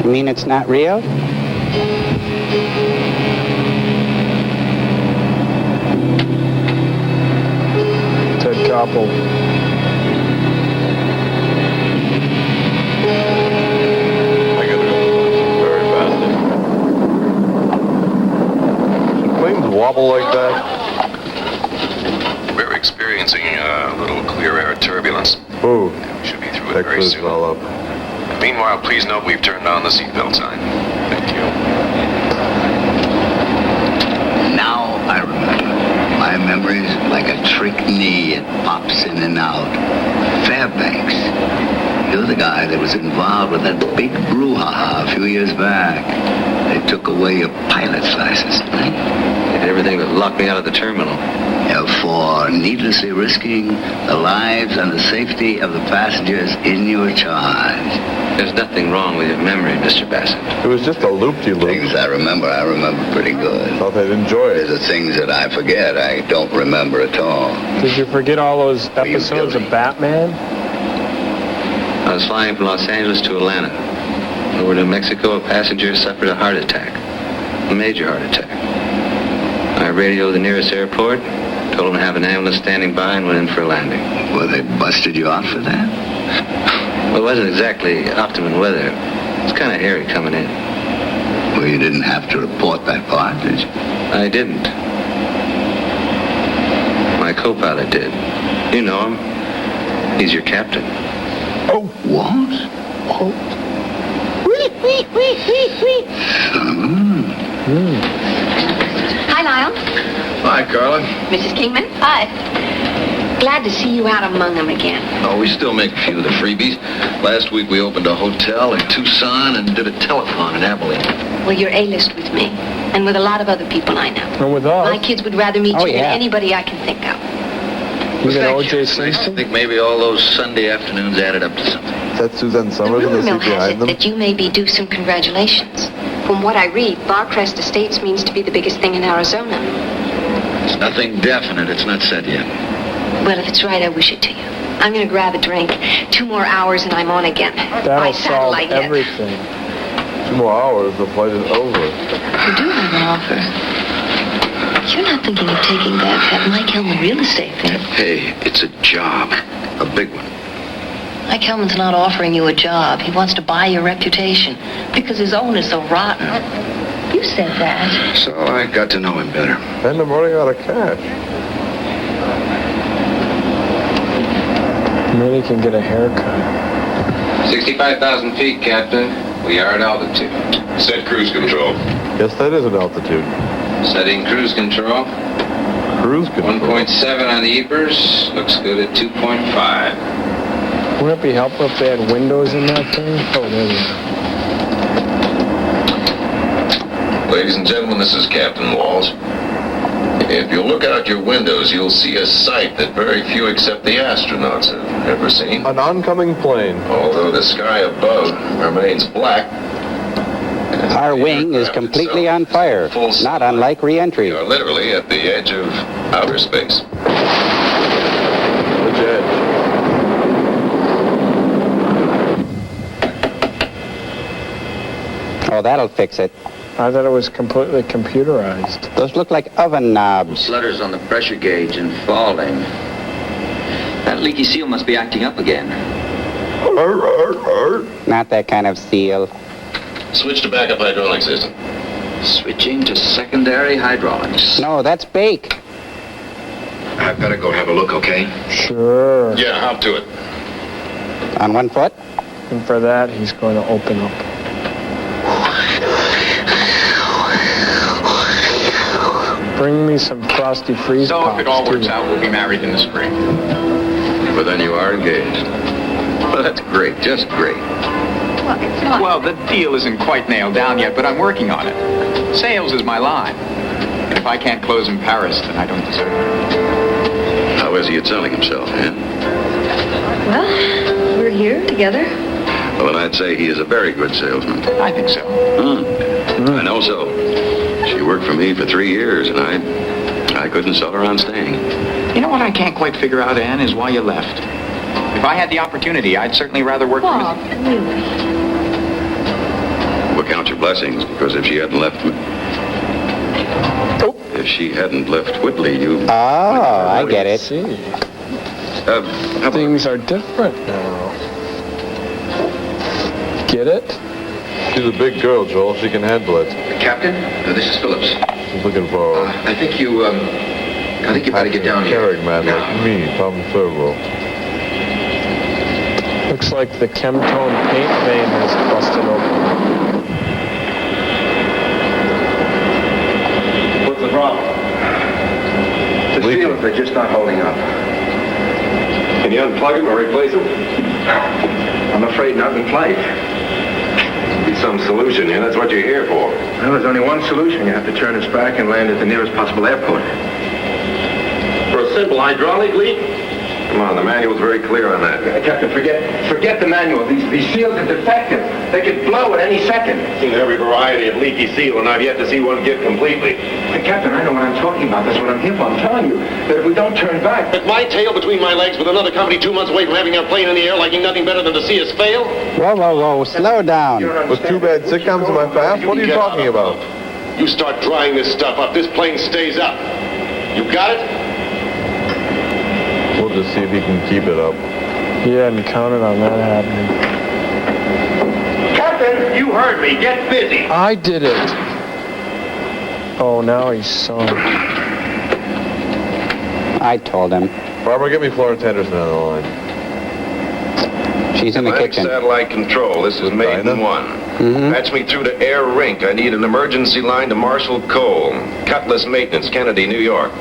[SPEAKER 3] You mean it's not real?
[SPEAKER 1] Ted Koppel.
[SPEAKER 2] I get it very badly. Should planes wobble like that?
[SPEAKER 8] We're experiencing a little clear air turbulence.
[SPEAKER 2] Ooh,
[SPEAKER 8] We should be through it
[SPEAKER 2] that
[SPEAKER 8] very
[SPEAKER 2] clears
[SPEAKER 8] soon.
[SPEAKER 2] well up.
[SPEAKER 8] Meanwhile, please note we've turned on the seatbelt sign. Thank you.
[SPEAKER 11] Now I remember. My memory's like a trick knee. It pops in and out. Fairbanks. You're the guy that was involved with that big brouhaha a few years back. They took away your pilot's license, right?
[SPEAKER 18] Did everything but lock me out of the terminal.
[SPEAKER 11] For needlessly risking the lives and the safety of the passengers in your charge.
[SPEAKER 18] There's nothing wrong with your memory, Mr. Bassett.
[SPEAKER 2] It was just a loop-de-loop.
[SPEAKER 11] Things I remember pretty good.
[SPEAKER 2] Thought they'd enjoy it.
[SPEAKER 11] The things that I forget, I don't remember at all.
[SPEAKER 1] Did you forget all those episodes of Batman?
[SPEAKER 18] I was flying from Los Angeles to Atlanta. Over to Mexico, a passenger suffered a heart attack. A major heart attack. I radioed the nearest airport, told them to have an ambulance standing by, and went in for a landing.
[SPEAKER 11] Well, they busted you out for that?
[SPEAKER 18] Well, it wasn't exactly optimum weather. It's kind of hairy coming in.
[SPEAKER 11] Well, you didn't have to report that part, did you?
[SPEAKER 18] I didn't. My co-pilot did. You know him. He's your captain.
[SPEAKER 11] Oh, what? Oh.
[SPEAKER 10] Hi, Lyle.
[SPEAKER 8] Hi, Carla.
[SPEAKER 10] Mrs. Kingman. Hi. Glad to see you out among them again.
[SPEAKER 8] Oh, we still make a few of the freebies. Last week we opened a hotel in Tucson and did a telethon in Abilene.
[SPEAKER 10] Well, you're A-list with me, and with a lot of other people I know.
[SPEAKER 1] And with us?
[SPEAKER 10] My kids would rather meet you than anybody I can think of.
[SPEAKER 1] Even O.J.
[SPEAKER 8] I
[SPEAKER 1] Simpson?
[SPEAKER 8] think maybe all those Sunday afternoons added up to something.
[SPEAKER 2] Is that Suzanne Summers in the
[SPEAKER 10] Rumor mill
[SPEAKER 2] seat
[SPEAKER 10] has
[SPEAKER 2] behind
[SPEAKER 10] it
[SPEAKER 2] them?
[SPEAKER 10] that you may be due some congratulations. From what I read, Barcrest Estates means to be the biggest thing in Arizona.
[SPEAKER 8] It's nothing definite. It's not said yet.
[SPEAKER 10] Well, if it's right, I wish it to you. I'm going to grab a drink. 2 more hours and I'm on again.
[SPEAKER 1] That'll
[SPEAKER 10] By
[SPEAKER 1] solve
[SPEAKER 10] satellite yet.
[SPEAKER 1] everything.
[SPEAKER 2] 2 more hours, the flight is over.
[SPEAKER 10] You do have an offer. You're not thinking of taking that Mike Hellman real estate thing.
[SPEAKER 8] Hey, it's a job. A big one.
[SPEAKER 10] Mike Hellman's not offering you a job. He wants to buy your reputation because his own is so rotten. You said that.
[SPEAKER 8] So I got to know him better.
[SPEAKER 2] And I'm running out of cash.
[SPEAKER 1] Maybe he can get a haircut.
[SPEAKER 18] 65,000 feet, Captain. We are at altitude.
[SPEAKER 8] Set cruise control.
[SPEAKER 2] Yes, that is an altitude.
[SPEAKER 18] Setting cruise control.
[SPEAKER 2] Cruise control.
[SPEAKER 18] 1.7 on the Eepers. Looks good at 2.5.
[SPEAKER 1] Wouldn't it be helpful if they had windows in that thing? Oh, there we go.
[SPEAKER 8] Ladies and gentlemen, this is Captain Walls. If you look out your windows, you'll see a sight that very few except the astronauts have ever seen.
[SPEAKER 2] An oncoming plane.
[SPEAKER 8] Although the sky above remains black.
[SPEAKER 3] Our wing is completely on fire, not unlike re-entry.
[SPEAKER 8] We are literally at the edge of outer space.
[SPEAKER 2] Which edge?
[SPEAKER 3] Oh, that'll fix it.
[SPEAKER 1] I thought it was completely computerized.
[SPEAKER 3] Those look like oven knobs.
[SPEAKER 20] Flutters on the pressure gauge and falling. That leaky seal must be acting up again.
[SPEAKER 3] Not that kind of seal.
[SPEAKER 8] Switch to backup hydraulic system.
[SPEAKER 20] Switching to secondary hydraulics.
[SPEAKER 3] No, that's bake.
[SPEAKER 17] I've got to go have a look, okay?
[SPEAKER 1] Sure.
[SPEAKER 8] Yeah, hop to it.
[SPEAKER 3] On one foot?
[SPEAKER 1] And for that, he's going to open up. Bring me some Frosty Freeze
[SPEAKER 12] So
[SPEAKER 1] Pops,
[SPEAKER 12] if it all works
[SPEAKER 1] too.
[SPEAKER 12] out, we'll be married in the spring.
[SPEAKER 8] But then you are engaged. Well, that's great, just great.
[SPEAKER 9] Well, it's not.
[SPEAKER 12] Well, the deal isn't quite nailed down yet, but I'm working on it. Sales is my line. And if I can't close in Paris, then I don't deserve it.
[SPEAKER 8] How is he at selling himself, eh?
[SPEAKER 9] Well, we're here together.
[SPEAKER 8] Well, I'd say he is a very good salesman.
[SPEAKER 12] I think so.
[SPEAKER 8] I know so. She worked for me for 3 years, and I couldn't sell her on staying.
[SPEAKER 12] You know what I can't quite figure out, Anne, is why you left. If I had the opportunity, I'd certainly rather work for
[SPEAKER 9] Bob, really.
[SPEAKER 8] Well, count your blessings, because if she hadn't left me... If she hadn't left Whitley, you...
[SPEAKER 3] Oh, I get it.
[SPEAKER 1] Things are different now. Get it?
[SPEAKER 2] She's a big girl, Joel. She can handle it.
[SPEAKER 17] Captain, this is Phillips.
[SPEAKER 2] She's looking for
[SPEAKER 17] I think you better get down here.
[SPEAKER 2] caring man like me, Tom Servo.
[SPEAKER 1] Looks like the Chemtone paint vein has busted open.
[SPEAKER 17] What's the problem? The seals are just not holding up.
[SPEAKER 8] Can you unplug him or replace him?
[SPEAKER 17] I'm afraid not in flight.
[SPEAKER 8] Be some solution here. That's what you're here for.
[SPEAKER 17] Well, there's only one solution. You have to turn us back and land at the nearest possible airport.
[SPEAKER 8] For a simple hydraulic leak? Come on, the manual's very clear on that.
[SPEAKER 17] Captain, forget the manual. These seals are defective. They could blow at any second.
[SPEAKER 8] I've seen every variety of leaky seal, and I've yet to see one give completely.
[SPEAKER 17] Hey, Captain, I know what I'm talking about. That's what I'm here for. I'm telling you that if we don't turn back...
[SPEAKER 8] With my tail between my legs with another company 2 months away from having our plane in the air, liking nothing better than to see us fail?
[SPEAKER 3] Whoa, whoa, whoa, slow down.
[SPEAKER 2] With 2 bad sitcoms in my past? What are you talking about?
[SPEAKER 8] You start drying this stuff up, this plane stays up. You got it?
[SPEAKER 2] We'll just see if he can keep it up.
[SPEAKER 1] He hadn't counted on that happening.
[SPEAKER 17] Captain, you heard me. Get busy.
[SPEAKER 1] I did it. Oh, now he's sunk.
[SPEAKER 3] I told him.
[SPEAKER 2] Barbara, get me Florence Henderson on the line.
[SPEAKER 3] She's in the kitchen.
[SPEAKER 8] Satellite control. This is Maiden 1. Patch me through to Air Rink. I need an emergency line to Marshall Cole. Cutlass Maintenance, Kennedy, New York.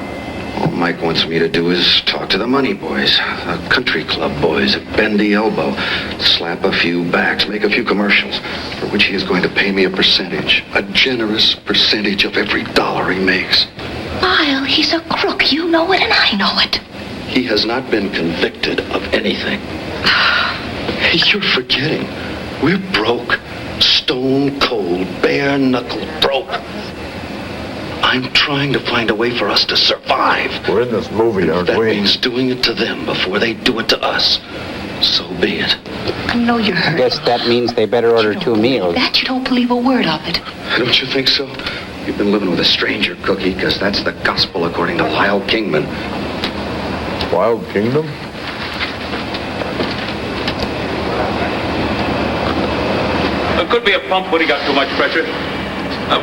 [SPEAKER 11] All Mike wants me to do is talk to the money boys, the country club boys that bend the elbow, slap a few backs, make a few commercials, for which he is going to pay me a percentage, a generous percentage of every dollar he makes.
[SPEAKER 13] Lyle, he's a crook. You know it and I know it.
[SPEAKER 11] He has not been convicted of anything. You're forgetting. We're broke. Stone cold, bare knuckle broke. I'm trying to find a way for us to survive.
[SPEAKER 2] We're in this movie, aren't
[SPEAKER 11] That
[SPEAKER 2] we?
[SPEAKER 11] means doing it to them before they do it to us. So be it.
[SPEAKER 13] I know you're
[SPEAKER 3] I
[SPEAKER 13] hurt.
[SPEAKER 3] guess that means they better order 2 meals.
[SPEAKER 13] That you don't believe a word of it.
[SPEAKER 11] Don't you think so? You've been living with a stranger, Cookie, because that's the gospel according to Lyle Kingman.
[SPEAKER 2] Wild Kingdom?
[SPEAKER 16] It could be a pump when he got too much pressure.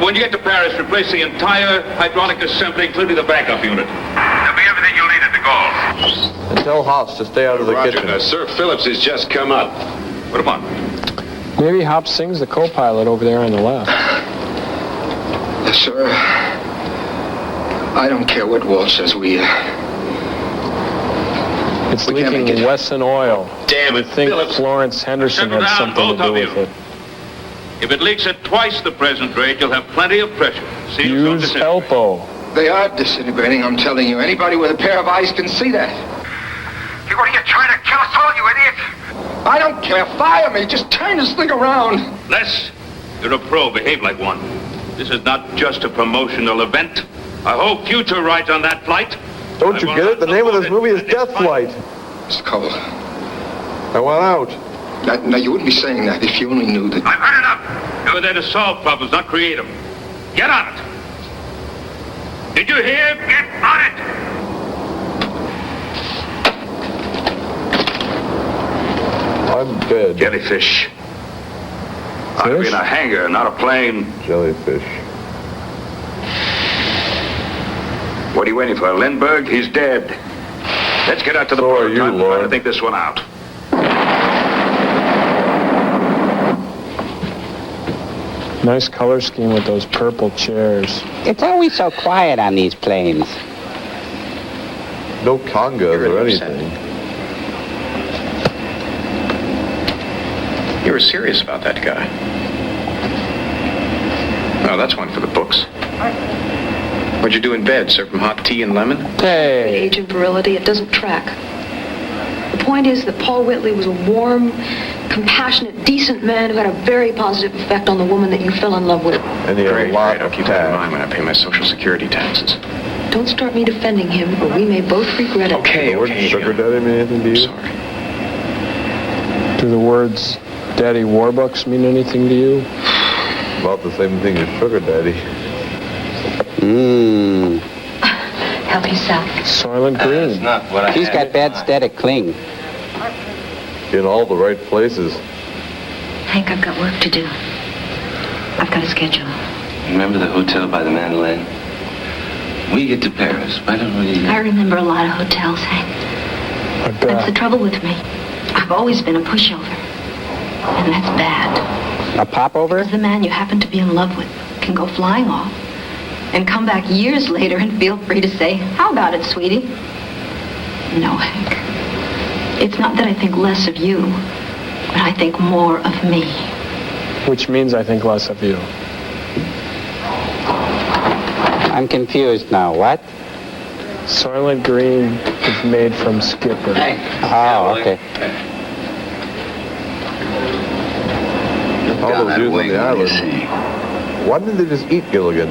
[SPEAKER 16] When you get to Paris, replace the entire hydraulic assembly, including the backup unit.
[SPEAKER 8] There'll be everything you'll need at the Gulf.
[SPEAKER 2] And tell Haas to stay out of the
[SPEAKER 8] Roger,
[SPEAKER 2] kitchen.
[SPEAKER 8] Sir Phillips has just come up.
[SPEAKER 16] What about?
[SPEAKER 1] Maybe Hop Singh's the co-pilot over there on the left.
[SPEAKER 17] Yes, sir. I don't care what Walsh says. We
[SPEAKER 1] It's leaking Wesson oil.
[SPEAKER 16] Damn it,
[SPEAKER 1] I think
[SPEAKER 16] Phillips.
[SPEAKER 1] Florence Henderson
[SPEAKER 16] Settle
[SPEAKER 1] had
[SPEAKER 16] down,
[SPEAKER 1] something to
[SPEAKER 16] both
[SPEAKER 1] do
[SPEAKER 16] of
[SPEAKER 1] with
[SPEAKER 16] you.
[SPEAKER 1] it.
[SPEAKER 16] If it leaks at twice the present rate, you'll have plenty of pressure. Seals don't
[SPEAKER 1] Use
[SPEAKER 16] disintegrate.
[SPEAKER 1] Elpo.
[SPEAKER 17] They are disintegrating, I'm telling you. Anybody with a pair of eyes can see that.
[SPEAKER 14] You what are you trying to kill us all, you idiot?
[SPEAKER 17] I don't care. Fire me. Just turn this thing around.
[SPEAKER 16] Les, you're a pro. Behave like one. This is not just a promotional event. I hope future rides on that flight.
[SPEAKER 2] Don't you get it? The name of this movie is Death Flight.
[SPEAKER 17] Mr. Cole.
[SPEAKER 2] I want out.
[SPEAKER 17] Now, you wouldn't be saying that if you only knew that...
[SPEAKER 16] I've heard enough. You're there to solve problems, not create them. Get on it. Did you hear? Get on it.
[SPEAKER 2] I'm dead.
[SPEAKER 16] Jellyfish. I'll be in a hangar, not a plane.
[SPEAKER 2] Jellyfish.
[SPEAKER 16] What are you waiting for? Lindbergh? He's dead. Let's get out to the
[SPEAKER 2] So
[SPEAKER 16] port.
[SPEAKER 2] are you,
[SPEAKER 16] Time to
[SPEAKER 2] Lord.
[SPEAKER 16] try to think this one out.
[SPEAKER 1] Nice color scheme with those purple chairs.
[SPEAKER 3] It's always so quiet on these planes.
[SPEAKER 2] No congas or anything.
[SPEAKER 18] You were serious about that guy. Oh, that's one for the books. What'd you do in bed? Serve him hot tea and lemon?
[SPEAKER 1] Hey.
[SPEAKER 9] Age and virility, it doesn't track. The point is that Paul Whitley was a warm, compassionate, decent man who had a very positive effect on the woman that you fell in love with.
[SPEAKER 2] And he had a lot
[SPEAKER 18] I'll
[SPEAKER 2] of
[SPEAKER 18] keep that in
[SPEAKER 2] tact.
[SPEAKER 18] mind when I pay my Social Security taxes.
[SPEAKER 9] Don't start me defending him, or we may both regret it.
[SPEAKER 18] Okay,
[SPEAKER 2] The word
[SPEAKER 18] okay.
[SPEAKER 2] sugar daddy mean anything to you?
[SPEAKER 18] Sorry.
[SPEAKER 1] Do the words Daddy Warbucks mean anything to you?
[SPEAKER 2] About the same thing as sugar daddy.
[SPEAKER 3] Mmm.
[SPEAKER 9] Help yourself.
[SPEAKER 1] Soylent Green.
[SPEAKER 18] Not what
[SPEAKER 3] He's got bad static cling.
[SPEAKER 2] In all the right places.
[SPEAKER 9] Hank, I've got work to do. I've got a schedule.
[SPEAKER 18] Remember the hotel by the Mandolin? We get to Paris. Why don't we...
[SPEAKER 9] I remember a lot of hotels, Hank.
[SPEAKER 1] I
[SPEAKER 9] That's the
[SPEAKER 1] bet.
[SPEAKER 9] trouble with me. I've always been a pushover. And that's bad.
[SPEAKER 3] A popover?
[SPEAKER 9] Because the man you happen to be in love with can go flying off and come back years later and feel free to say, "How about it, sweetie?" No, Hank. It's not that I think less of you, but I think more of me.
[SPEAKER 1] Which means I think less of you.
[SPEAKER 3] I'm confused now. What?
[SPEAKER 1] Soylent Green is made from Skipper.
[SPEAKER 3] Oh, okay.
[SPEAKER 2] All those dudes on the island. Why didn't they just eat Gilligan?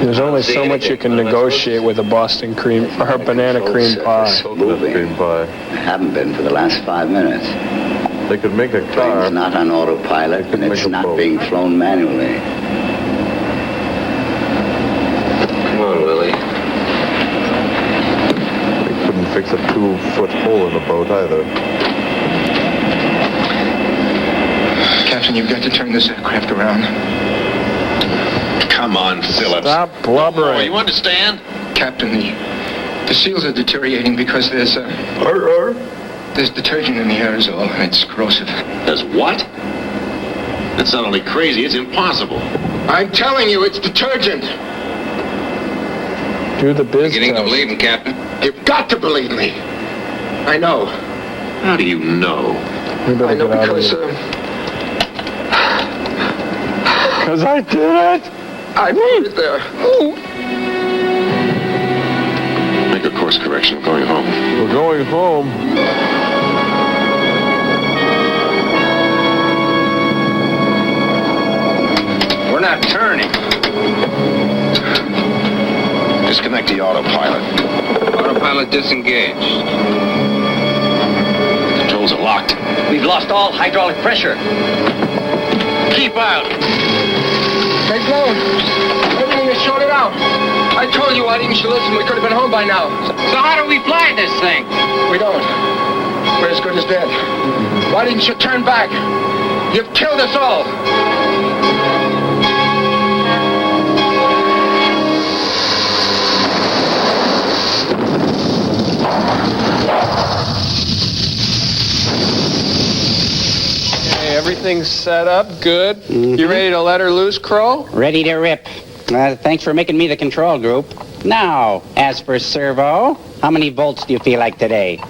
[SPEAKER 1] There's only so much you can negotiate with a Boston cream or a banana cream pie.
[SPEAKER 2] Coconut cream pie.
[SPEAKER 11] Haven't been for the last 5 minutes.
[SPEAKER 2] They could make a car.
[SPEAKER 11] Plane's not on autopilot, and it's not being flown manually.
[SPEAKER 18] Come on, Willie.
[SPEAKER 2] They couldn't fix a 2-foot hole in the boat either.
[SPEAKER 17] Captain, you've got to turn this aircraft around.
[SPEAKER 14] Come on, Phillips.
[SPEAKER 1] Stop blubbering.
[SPEAKER 14] Oh, you understand?
[SPEAKER 17] Captain, the seals are deteriorating because there's detergent in the aerosol, and it's corrosive.
[SPEAKER 14] There's what? That's not only crazy, it's impossible.
[SPEAKER 17] I'm telling you, it's detergent.
[SPEAKER 1] Do the biz
[SPEAKER 17] Beginning to
[SPEAKER 1] test.
[SPEAKER 17] believe him, Captain. You've got to believe me. I know.
[SPEAKER 14] How do you know?
[SPEAKER 1] We better
[SPEAKER 17] I know
[SPEAKER 1] get out of
[SPEAKER 17] because,
[SPEAKER 1] here. Because I did it.
[SPEAKER 17] I put it there.
[SPEAKER 14] Make a course correction. Going home.
[SPEAKER 2] We're going home.
[SPEAKER 17] We're not turning.
[SPEAKER 14] Disconnect the autopilot.
[SPEAKER 17] Autopilot disengaged.
[SPEAKER 14] Controls are locked.
[SPEAKER 15] We've lost all hydraulic pressure.
[SPEAKER 14] Keep out.
[SPEAKER 17] They've blown. Everything is shorted out. I told you why didn't you listen? We could have been home by now.
[SPEAKER 15] So how do we fly this thing?
[SPEAKER 17] We don't. We're as good as dead. Why didn't you turn back? You've killed us all.
[SPEAKER 1] Hey, everything's set up. Good. You ready to let her loose, Crow?
[SPEAKER 3] Ready to rip. Thanks for making me the control group. Now, as for servo, how many volts do you feel like today?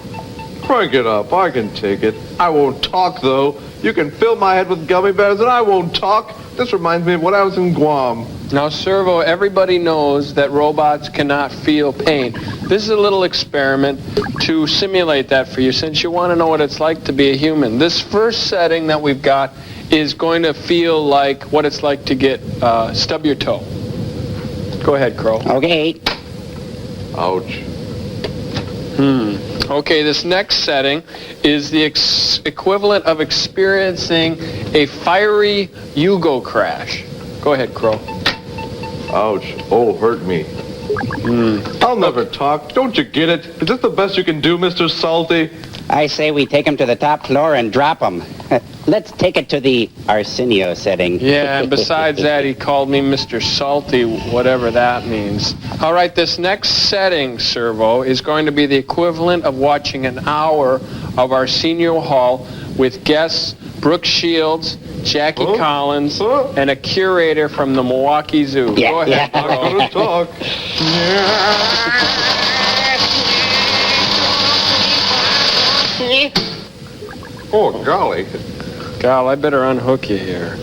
[SPEAKER 2] Crank it up. I can take it. I won't talk, though. You can fill my head with gummy bears, and I won't talk. This reminds me of when I was in Guam.
[SPEAKER 1] Now, Servo, everybody knows that robots cannot feel pain. This is a little experiment to simulate that for you, since you want to know what it's like to be a human. This first setting that we've got is going to feel like what it's like to get stub your toe. Go ahead, Crow.
[SPEAKER 3] Okay.
[SPEAKER 2] Ouch.
[SPEAKER 1] Okay, this next setting is the equivalent of experiencing a fiery Yugo crash. Go ahead, Crow.
[SPEAKER 2] Ouch. Oh, hurt me. I'll never talk. Don't you get it? Is this the best you can do, Mr. Salty?
[SPEAKER 3] I say we take him to the top floor and drop him. Let's take it to the Arsenio setting.
[SPEAKER 1] Yeah, and besides that, he called me Mr. Salty, whatever that means. All right, this next setting, Servo, is going to be the equivalent of watching an hour of Arsenio Hall with guests Brooke Shields, Jackie Collins, and a curator from the Milwaukee Zoo.
[SPEAKER 3] Yeah,
[SPEAKER 1] Go ahead,
[SPEAKER 2] I'm gonna talk. Oh, golly.
[SPEAKER 1] Gal, I better unhook you here.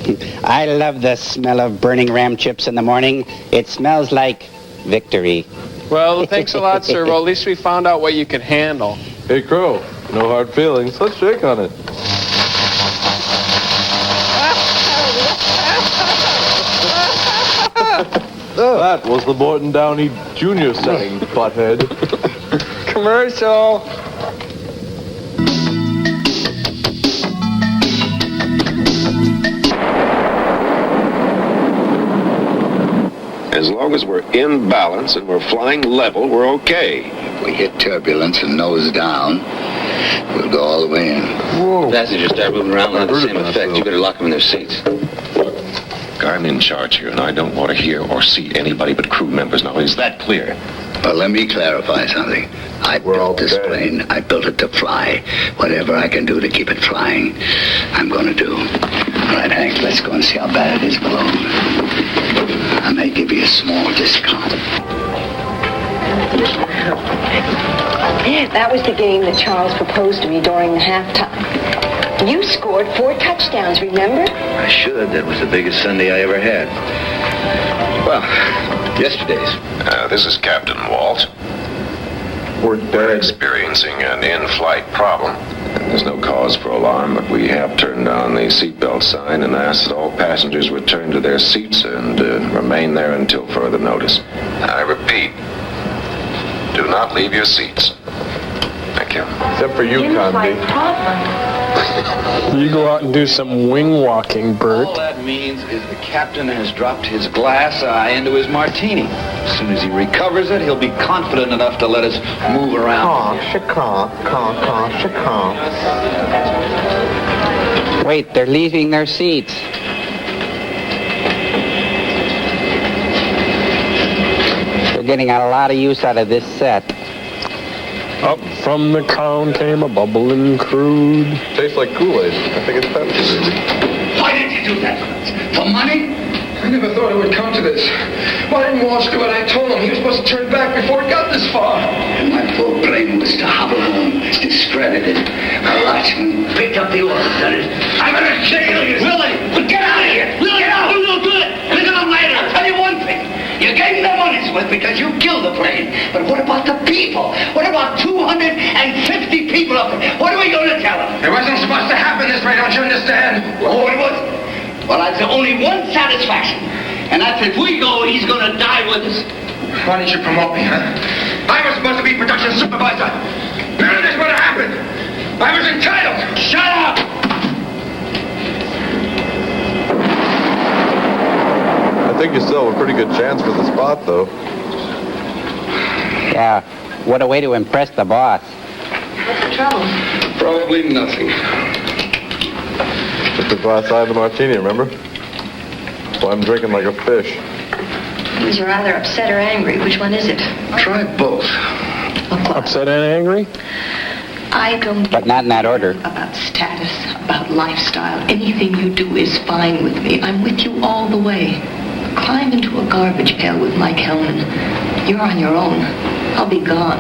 [SPEAKER 3] I love the smell of burning ram chips in the morning. It smells like victory.
[SPEAKER 1] Well, thanks a lot, Servo. At least we found out what you can handle.
[SPEAKER 2] Hey, Crow. No hard feelings. Let's shake on it. That was the Morton Downey Jr. setting, butthead.
[SPEAKER 1] Commercial.
[SPEAKER 8] As long as we're in balance and we're flying level, we're okay.
[SPEAKER 11] If we hit turbulence and nose down, we'll go all the way in.
[SPEAKER 18] Whoa. Passengers start moving around, will have the same effect. You better lock them in their seats.
[SPEAKER 8] I'm in charge here, and I don't want to hear or see anybody but crew members. Now, is that clear?
[SPEAKER 11] Well, let me clarify something. I built this plane. I built it to fly. Whatever I can do to keep it flying, I'm going to do. All right, Hank, let's go and see how bad it is below. I may give you a small discount.
[SPEAKER 21] That was the game that Charles proposed to me during the halftime. You scored 4 touchdowns, remember?
[SPEAKER 18] I should. That was the biggest Sunday I ever had. Well, yesterday's.
[SPEAKER 8] This is Captain Walt. We're experiencing an in-flight problem. There's no cause for alarm, but we have turned on the seatbelt sign and asked that all passengers return to their seats and remain there until further notice. I repeat, do not leave your seats. Thank you.
[SPEAKER 2] Except for you, Condi.
[SPEAKER 1] You go out and do some wing walking, Bert.
[SPEAKER 18] All that means is the captain has dropped his glass eye into his martini. As soon as he recovers it, he'll be confident enough to let us move around.
[SPEAKER 3] Wait, they're leaving their seats. They're getting a lot of use out of this set.
[SPEAKER 1] Up from the crown came a bubbling crude.
[SPEAKER 2] Tastes like Kool-Aid. I think it's Pepsi.
[SPEAKER 17] Why did you do that? For money? I never thought it would come to this. Why didn't Walsh do what I told him? He was supposed to turn back before it got this far.
[SPEAKER 11] My poor brain was to hobble home, discredited. A watchman picked up the orders, done it. I'm gonna jail you! Willie! Well, get out of here! Willie, get out! We'll do it! We'll do it later! I'll tell you one thing. You gave me the money's worth because you killed the plane. But what about the people? What about 250 people up there? What are we going to tell them?
[SPEAKER 17] It wasn't supposed to happen this way, don't you understand?
[SPEAKER 11] Oh, it wasn't. Well, that's only one satisfaction. And that's if we go, he's going to die with us.
[SPEAKER 17] Why didn't you promote me, huh? I was supposed to be production supervisor. None of this would have happened. I was entitled.
[SPEAKER 11] Shut up!
[SPEAKER 2] I think you still have a pretty good chance for the spot, though.
[SPEAKER 3] Yeah, what a way to impress the boss.
[SPEAKER 21] What's the trouble?
[SPEAKER 17] Probably nothing.
[SPEAKER 2] Just the glass eye of the martini, remember? So I'm drinking like a fish.
[SPEAKER 9] He's rather upset or angry. Which one is it?
[SPEAKER 17] Try both.
[SPEAKER 1] Upset and angry?
[SPEAKER 9] I don't
[SPEAKER 3] But not in that order.
[SPEAKER 9] about status, about lifestyle. Anything you do is fine with me. I'm with you all the way.
[SPEAKER 21] climb into a garbage pail with Mike Hellman. You're on your own. I'll be gone.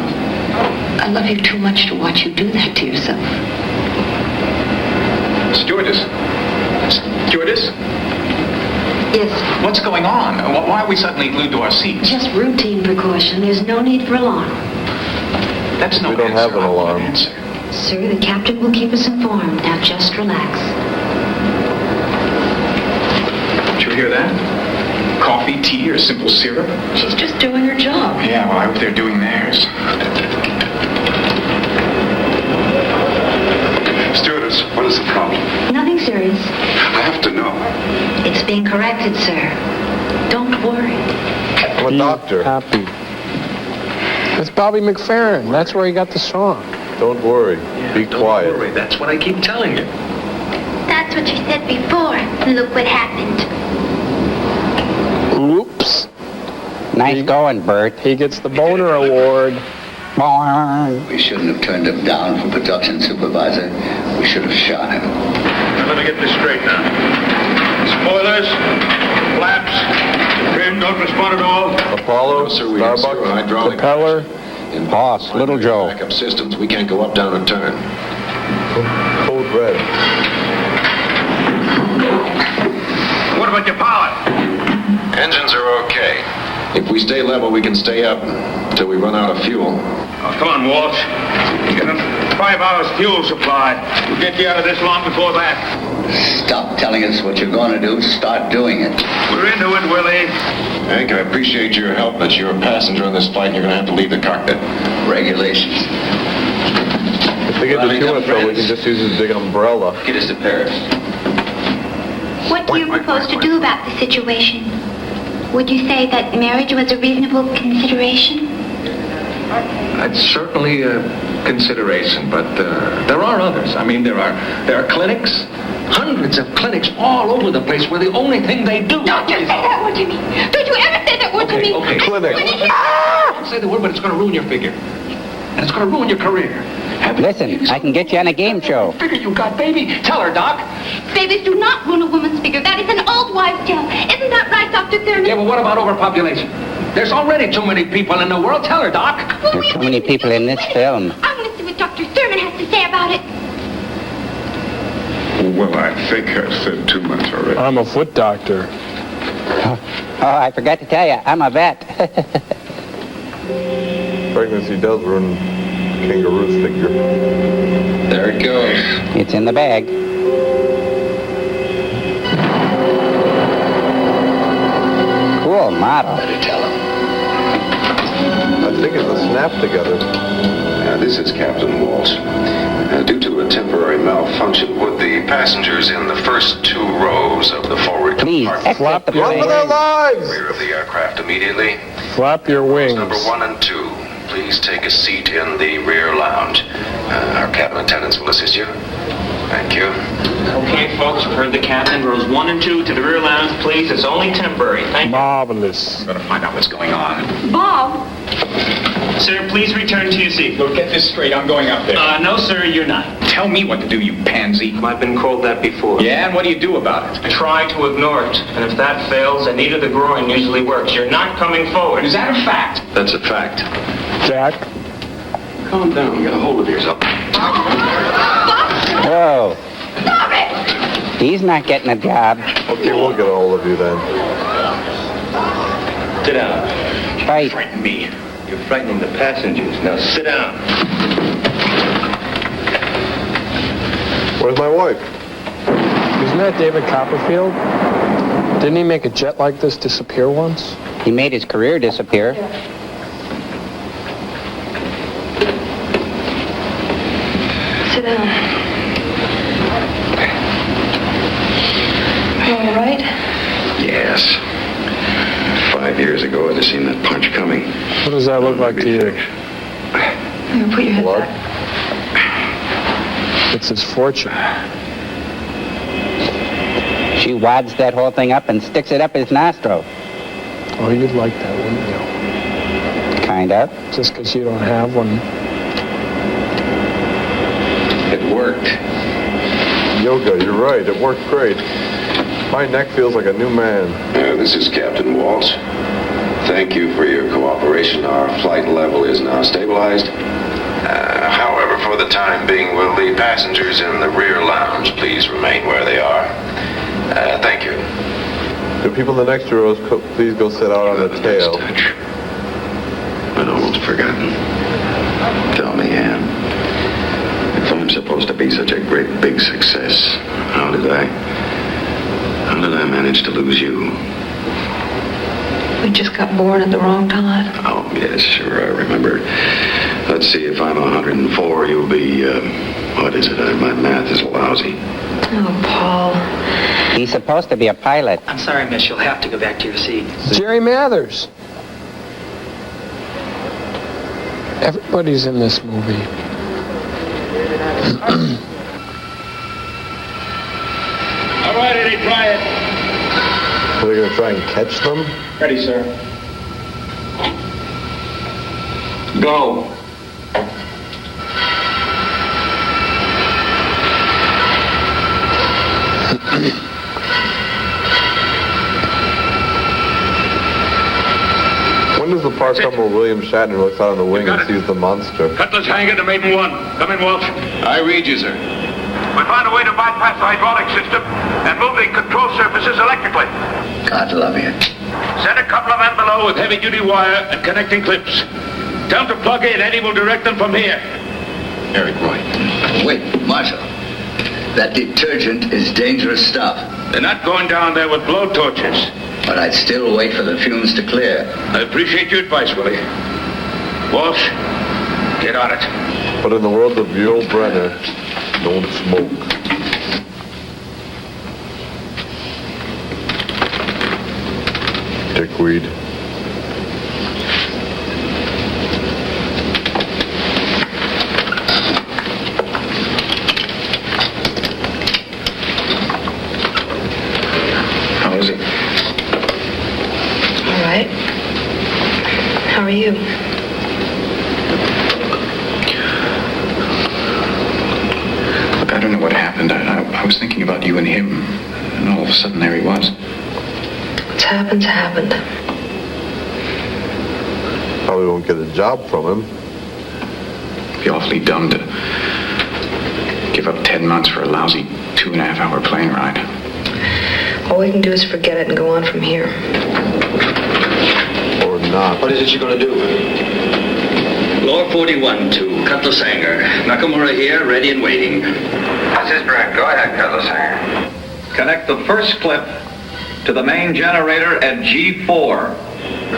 [SPEAKER 21] I love you too much to watch you do that to yourself.
[SPEAKER 4] Stewardess? Stewardess?
[SPEAKER 9] Yes.
[SPEAKER 4] What's going on? Why are we suddenly glued to our seats?
[SPEAKER 9] Just routine precaution. There's no need for alarm.
[SPEAKER 4] That's no
[SPEAKER 2] We don't have an alarm.
[SPEAKER 9] Sir, the captain will keep us informed. Now just relax.
[SPEAKER 4] Did you hear that? Coffee, tea, or simple syrup?
[SPEAKER 21] She's just doing her job.
[SPEAKER 4] Yeah, well, I hope they're doing theirs.
[SPEAKER 19] Stewardess, what is the problem?
[SPEAKER 9] Nothing serious.
[SPEAKER 19] I have to know.
[SPEAKER 9] It's being corrected, sir. Don't worry.
[SPEAKER 2] I'm a doctor.
[SPEAKER 1] Happy. It's Bobby McFerrin. That's where he got the song.
[SPEAKER 2] Don't worry. Be quiet.
[SPEAKER 4] Don't worry, that's what I keep telling you.
[SPEAKER 13] That's what you said before. Look what happened.
[SPEAKER 1] Oops.
[SPEAKER 3] Nice going, Bert.
[SPEAKER 1] He gets the Boner Award.
[SPEAKER 11] We shouldn't have turned him down for production supervisor. We should have shot him.
[SPEAKER 16] Now, let me get this straight now. Spoilers, flaps, trim don't respond at all.
[SPEAKER 2] Apollo,
[SPEAKER 8] Sir, we have zero
[SPEAKER 2] Starbucks,
[SPEAKER 8] hydraulic
[SPEAKER 1] Propeller.
[SPEAKER 3] Boss, Little Joe.
[SPEAKER 8] backup systems. We can't go up, down, or turn.
[SPEAKER 2] Code red.
[SPEAKER 16] What about your power?
[SPEAKER 8] Engines are okay. If we stay level, we can stay up until we run out of fuel.
[SPEAKER 16] Oh, come on, Walsh. Get them 5 hours fuel supply. We'll get you out of this long before that.
[SPEAKER 11] Stop telling us what you're going to do. Start doing it.
[SPEAKER 16] We're into it, Willie.
[SPEAKER 8] Hank, I appreciate your help, but you're a passenger on this flight and you're going to have to leave the cockpit.
[SPEAKER 11] Regulations.
[SPEAKER 2] If they get too much trouble, we can just use this big umbrella.
[SPEAKER 20] Get us to Paris.
[SPEAKER 13] What do you propose to do about the situation? Would you say that marriage was a reasonable consideration?
[SPEAKER 4] That's certainly a consideration, but there are others. I mean, there are clinics, hundreds of clinics all over the place where the only thing they do...
[SPEAKER 13] Don't you say that word to me! Don't you ever say that word to me!
[SPEAKER 4] Okay.
[SPEAKER 2] Clinic.
[SPEAKER 4] Don't say the word, but it's going to ruin your figure. And it's going to ruin your career.
[SPEAKER 3] Listen, I can get you on a game show.
[SPEAKER 4] Figure you got, baby. Tell her, Doc.
[SPEAKER 13] Babies do not ruin a woman's figure. That is an old wives' tale. Isn't that right, Dr. Thurman?
[SPEAKER 4] Yeah, but what about overpopulation? There's already too many people in the world. Tell her, Doc.
[SPEAKER 3] There's too many people in this film.
[SPEAKER 13] I want to see what Dr. Thurman has to say about it.
[SPEAKER 19] Well, I think I've said too much already.
[SPEAKER 1] I'm a foot doctor.
[SPEAKER 3] Oh, I forgot to tell you, I'm a vet.
[SPEAKER 2] Pregnancy does ruin kangaroo's figure.
[SPEAKER 20] There it goes.
[SPEAKER 3] It's in the bag. Cool model.
[SPEAKER 11] Better tell him.
[SPEAKER 2] I think it's a snap together.
[SPEAKER 8] This is Captain Walsh. Due to a temporary malfunction, would the passengers in the first 2 rows of the forward compartment
[SPEAKER 1] Flap your
[SPEAKER 2] Run for their lives!
[SPEAKER 8] rear of the aircraft immediately?
[SPEAKER 1] Flap your wings.
[SPEAKER 8] Number 1 and 2, please take a seat in the rear lounge. Our cabin attendants will assist you. Thank you.
[SPEAKER 12] Okay, folks, I've heard the captain. Rows 1 and 2 to the rear lounge, please. It's only temporary. Thank you.
[SPEAKER 1] Marvelous.
[SPEAKER 4] I'm going to find out what's going on.
[SPEAKER 13] Bob!
[SPEAKER 12] Sir, please return to your seat.
[SPEAKER 4] Look, get this straight. I'm going up there.
[SPEAKER 12] No, sir, you're not.
[SPEAKER 4] Tell me what to do, you pansy.
[SPEAKER 12] I've been called that before.
[SPEAKER 4] Yeah, and what do you do about it?
[SPEAKER 12] I try to ignore it, and if that fails, a knee to the groin usually works. You're not coming forward.
[SPEAKER 4] Is that a fact?
[SPEAKER 8] That's a fact.
[SPEAKER 1] Jack.
[SPEAKER 8] Calm down. Get a hold of yourself.
[SPEAKER 3] Whoa.
[SPEAKER 13] Stop it!
[SPEAKER 3] He's not getting a job.
[SPEAKER 2] Okay, we'll get a hold of you then.
[SPEAKER 20] Sit down.
[SPEAKER 3] Fight.
[SPEAKER 4] Frighten me.
[SPEAKER 20] You're frightening the passengers. Now sit down.
[SPEAKER 2] Where's my wife?
[SPEAKER 1] Isn't that David Copperfield? Didn't he make a jet like this disappear once?
[SPEAKER 3] He made his career disappear.
[SPEAKER 21] Sit down. All right?
[SPEAKER 8] Yes. 5 years ago, I'd have seen that punch coming.
[SPEAKER 1] What does that look like to you?
[SPEAKER 21] Here, put your head back.
[SPEAKER 1] It's his fortune.
[SPEAKER 3] She wads that whole thing up and sticks it up his nostril.
[SPEAKER 1] Oh, you'd like that, wouldn't you?
[SPEAKER 3] Kind of.
[SPEAKER 1] Just because you don't have one.
[SPEAKER 8] It worked.
[SPEAKER 2] Yoga, you're right. It worked great. My neck feels like a new man.
[SPEAKER 8] This is Captain Walsh. Thank you for your cooperation. Our flight level is now stabilized. However, for the time being, we'll leave passengers in the rear lounge. Please remain where they are. Thank you.
[SPEAKER 2] The people in the next rows, please go sit out on the tail.
[SPEAKER 14] I'd almost forgotten. Tell me, Ann, if I'm supposed to be such a great big success, how did I manage to lose you?
[SPEAKER 21] We just got born at the wrong time.
[SPEAKER 14] Oh, yes, sure, I remember. Let's see, if I'm 104, you'll be, what is it? My math is lousy.
[SPEAKER 21] Oh, Paul.
[SPEAKER 3] He's supposed to be a pilot.
[SPEAKER 5] I'm sorry, miss. You'll have to go back to your seat.
[SPEAKER 1] Jerry Mathers. Everybody's in this movie.
[SPEAKER 16] All right, Eddie, try it.
[SPEAKER 2] Are they going to try and catch them?
[SPEAKER 16] Ready, sir. Go.
[SPEAKER 2] When does the part come where William Shatner looks out on the wing and sees the monster?
[SPEAKER 16] Cutlass hangar to Maiden 1. Come in, Walsh.
[SPEAKER 8] I read you, sir.
[SPEAKER 16] We found a way to bypass the hydraulic system and move the control surfaces electrically.
[SPEAKER 11] God love you.
[SPEAKER 16] Send a couple of men below with heavy-duty wire and connecting clips. Tell them to plug in. Eddie will direct them from here.
[SPEAKER 14] Eric, Roy.
[SPEAKER 11] Wait, Marshal. That detergent is dangerous stuff.
[SPEAKER 16] They're not going down there with blow torches.
[SPEAKER 11] But I'd still wait for the fumes to clear.
[SPEAKER 16] I appreciate your advice, Willie. Walsh, get on it.
[SPEAKER 2] But in the world of Yul Brynner, don't smoke. Dickweed.
[SPEAKER 5] How is it?
[SPEAKER 21] All right. How are you?
[SPEAKER 5] Look, I don't know what happened. I was thinking about you and him, and all of a sudden there he was.
[SPEAKER 21] What's happened's happened.
[SPEAKER 2] Probably won't get a job from him.
[SPEAKER 5] It'd be awfully dumb to give up 10 months for a lousy 2.5-hour plane ride.
[SPEAKER 21] All we can do is forget it and go on from here.
[SPEAKER 2] Or not.
[SPEAKER 14] What is it you're going to do?
[SPEAKER 20] Floor 41 to Cutlass Hangar. Nakamura here, ready and waiting.
[SPEAKER 4] This is Brett. Go ahead, Cutlass Hangar. Connect the first clip to the main generator at G4.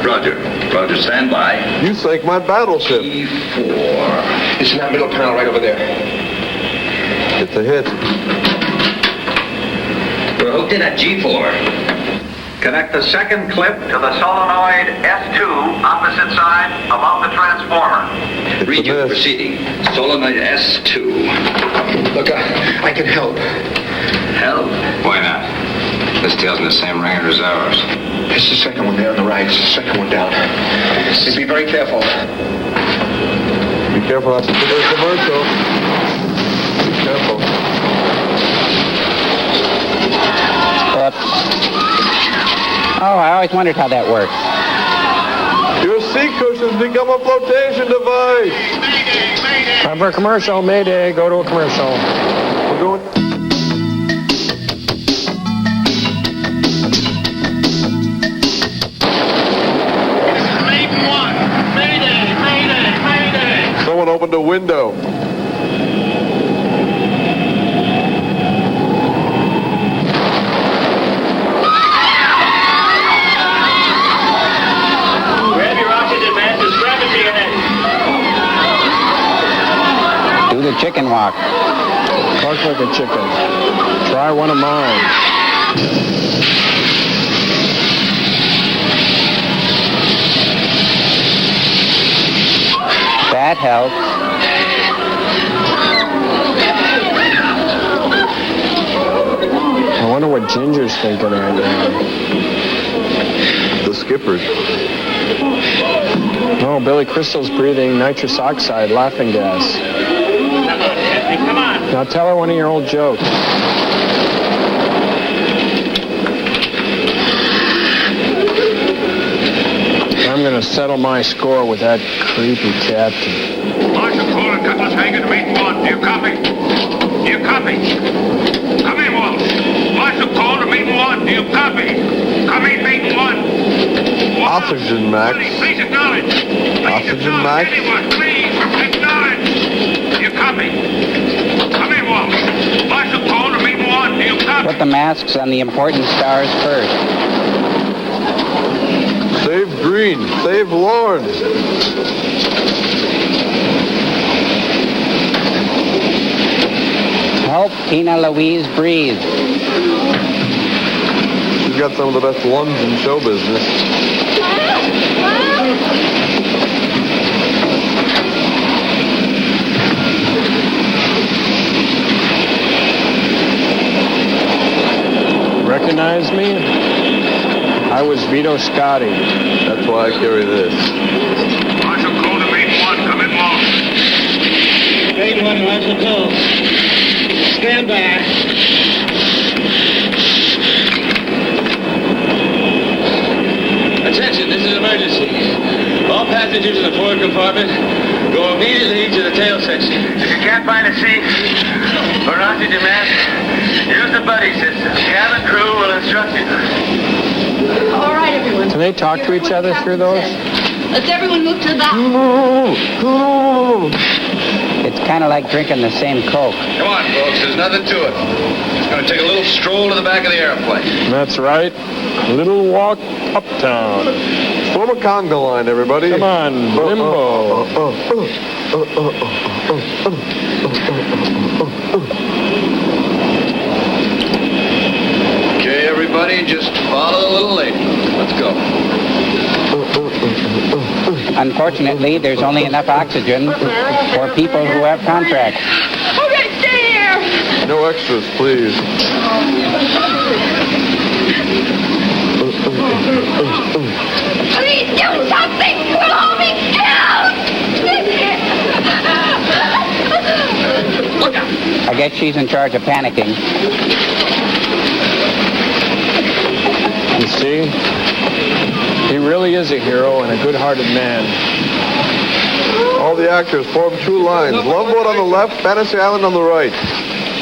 [SPEAKER 20] Roger. Roger, stand by.
[SPEAKER 2] You sank my battleship.
[SPEAKER 20] G4.
[SPEAKER 17] It's in that middle panel right over there.
[SPEAKER 2] It's a hit.
[SPEAKER 20] We're hooked in at G4.
[SPEAKER 4] Connect the second clip to the solenoid S2, opposite side, above the transformer.
[SPEAKER 20] Read you proceeding. Solenoid S2.
[SPEAKER 17] Look, I can help.
[SPEAKER 20] Help?
[SPEAKER 8] Why not? This tail's in the same ringer as ours.
[SPEAKER 17] It's the second one there on the right. It's the second one down. Just be very careful.
[SPEAKER 2] Be careful not to do a commercial. Be careful.
[SPEAKER 3] Oh, I always wondered how that works.
[SPEAKER 2] Your seat cushions become a flotation device.
[SPEAKER 1] Time for a commercial. Mayday. Go to a commercial.
[SPEAKER 2] We're going...
[SPEAKER 16] Maiden 1. Mayday, mayday, mayday.
[SPEAKER 2] Someone opened a window.
[SPEAKER 3] Do the chicken walk.
[SPEAKER 1] Talk like a chicken. Try one of mine.
[SPEAKER 3] That helps.
[SPEAKER 1] I wonder what Ginger's thinking right now.
[SPEAKER 2] The skipper.
[SPEAKER 1] Oh, Billy Crystal's breathing nitrous oxide laughing gas.
[SPEAKER 16] Come on.
[SPEAKER 1] Now tell her one of your old jokes. going to settle my score with that creepy captain.
[SPEAKER 16] Marshal Cole and Cutlass Hanger to meet one. Do you copy? Do you copy? Come in, Walsh. Marshal Cole to meet one. Do you copy? Come in, meet one.
[SPEAKER 2] Oxygen max.
[SPEAKER 16] Please acknowledge.
[SPEAKER 2] Oxygen max.
[SPEAKER 16] Anyone, please acknowledge. Do you copy? Come in, Walsh. Marshal Cole to meet one. Do you copy?
[SPEAKER 3] Put the masks on the important stars first.
[SPEAKER 2] Save Green. Save Lord.
[SPEAKER 3] Help Tina Louise breathe.
[SPEAKER 2] She's got some of the best lungs in show business.
[SPEAKER 1] Recognize me? I was Vito Scotti.
[SPEAKER 2] That's why I carry this.
[SPEAKER 16] Marshal Cole to meet one. Come in, Walsh.
[SPEAKER 15] Main one, Marshal Cole. Stand by. Attention, this is an emergency. All passengers in the forward compartment go immediately to the tail section. If you can't find a seat or oxygen mask, use the buddy system. Cabin crew will instruct you.
[SPEAKER 9] All right, everyone.
[SPEAKER 1] Can they talk to each other through those?
[SPEAKER 9] Let's everyone move to the back.
[SPEAKER 3] It's kind of like drinking the same Coke.
[SPEAKER 8] Come on, folks. There's nothing to it. It's going to take a little stroll to the back of the airplane.
[SPEAKER 1] That's right. A little walk uptown.
[SPEAKER 2] Form a conga line, everybody.
[SPEAKER 1] Come on, limbo.
[SPEAKER 8] Okay, everybody, just follow the little lady. Let's go.
[SPEAKER 3] Unfortunately, there's only enough oxygen for people who have contracts.
[SPEAKER 9] Okay, stay here.
[SPEAKER 2] No extras, please.
[SPEAKER 9] Please do something. We'll all be killed.
[SPEAKER 3] I guess she's in charge of panicking.
[SPEAKER 1] You see? He really is a hero and a good-hearted man.
[SPEAKER 2] All the actors form two lines. Loveboat on the left, Fantasy Island on the right.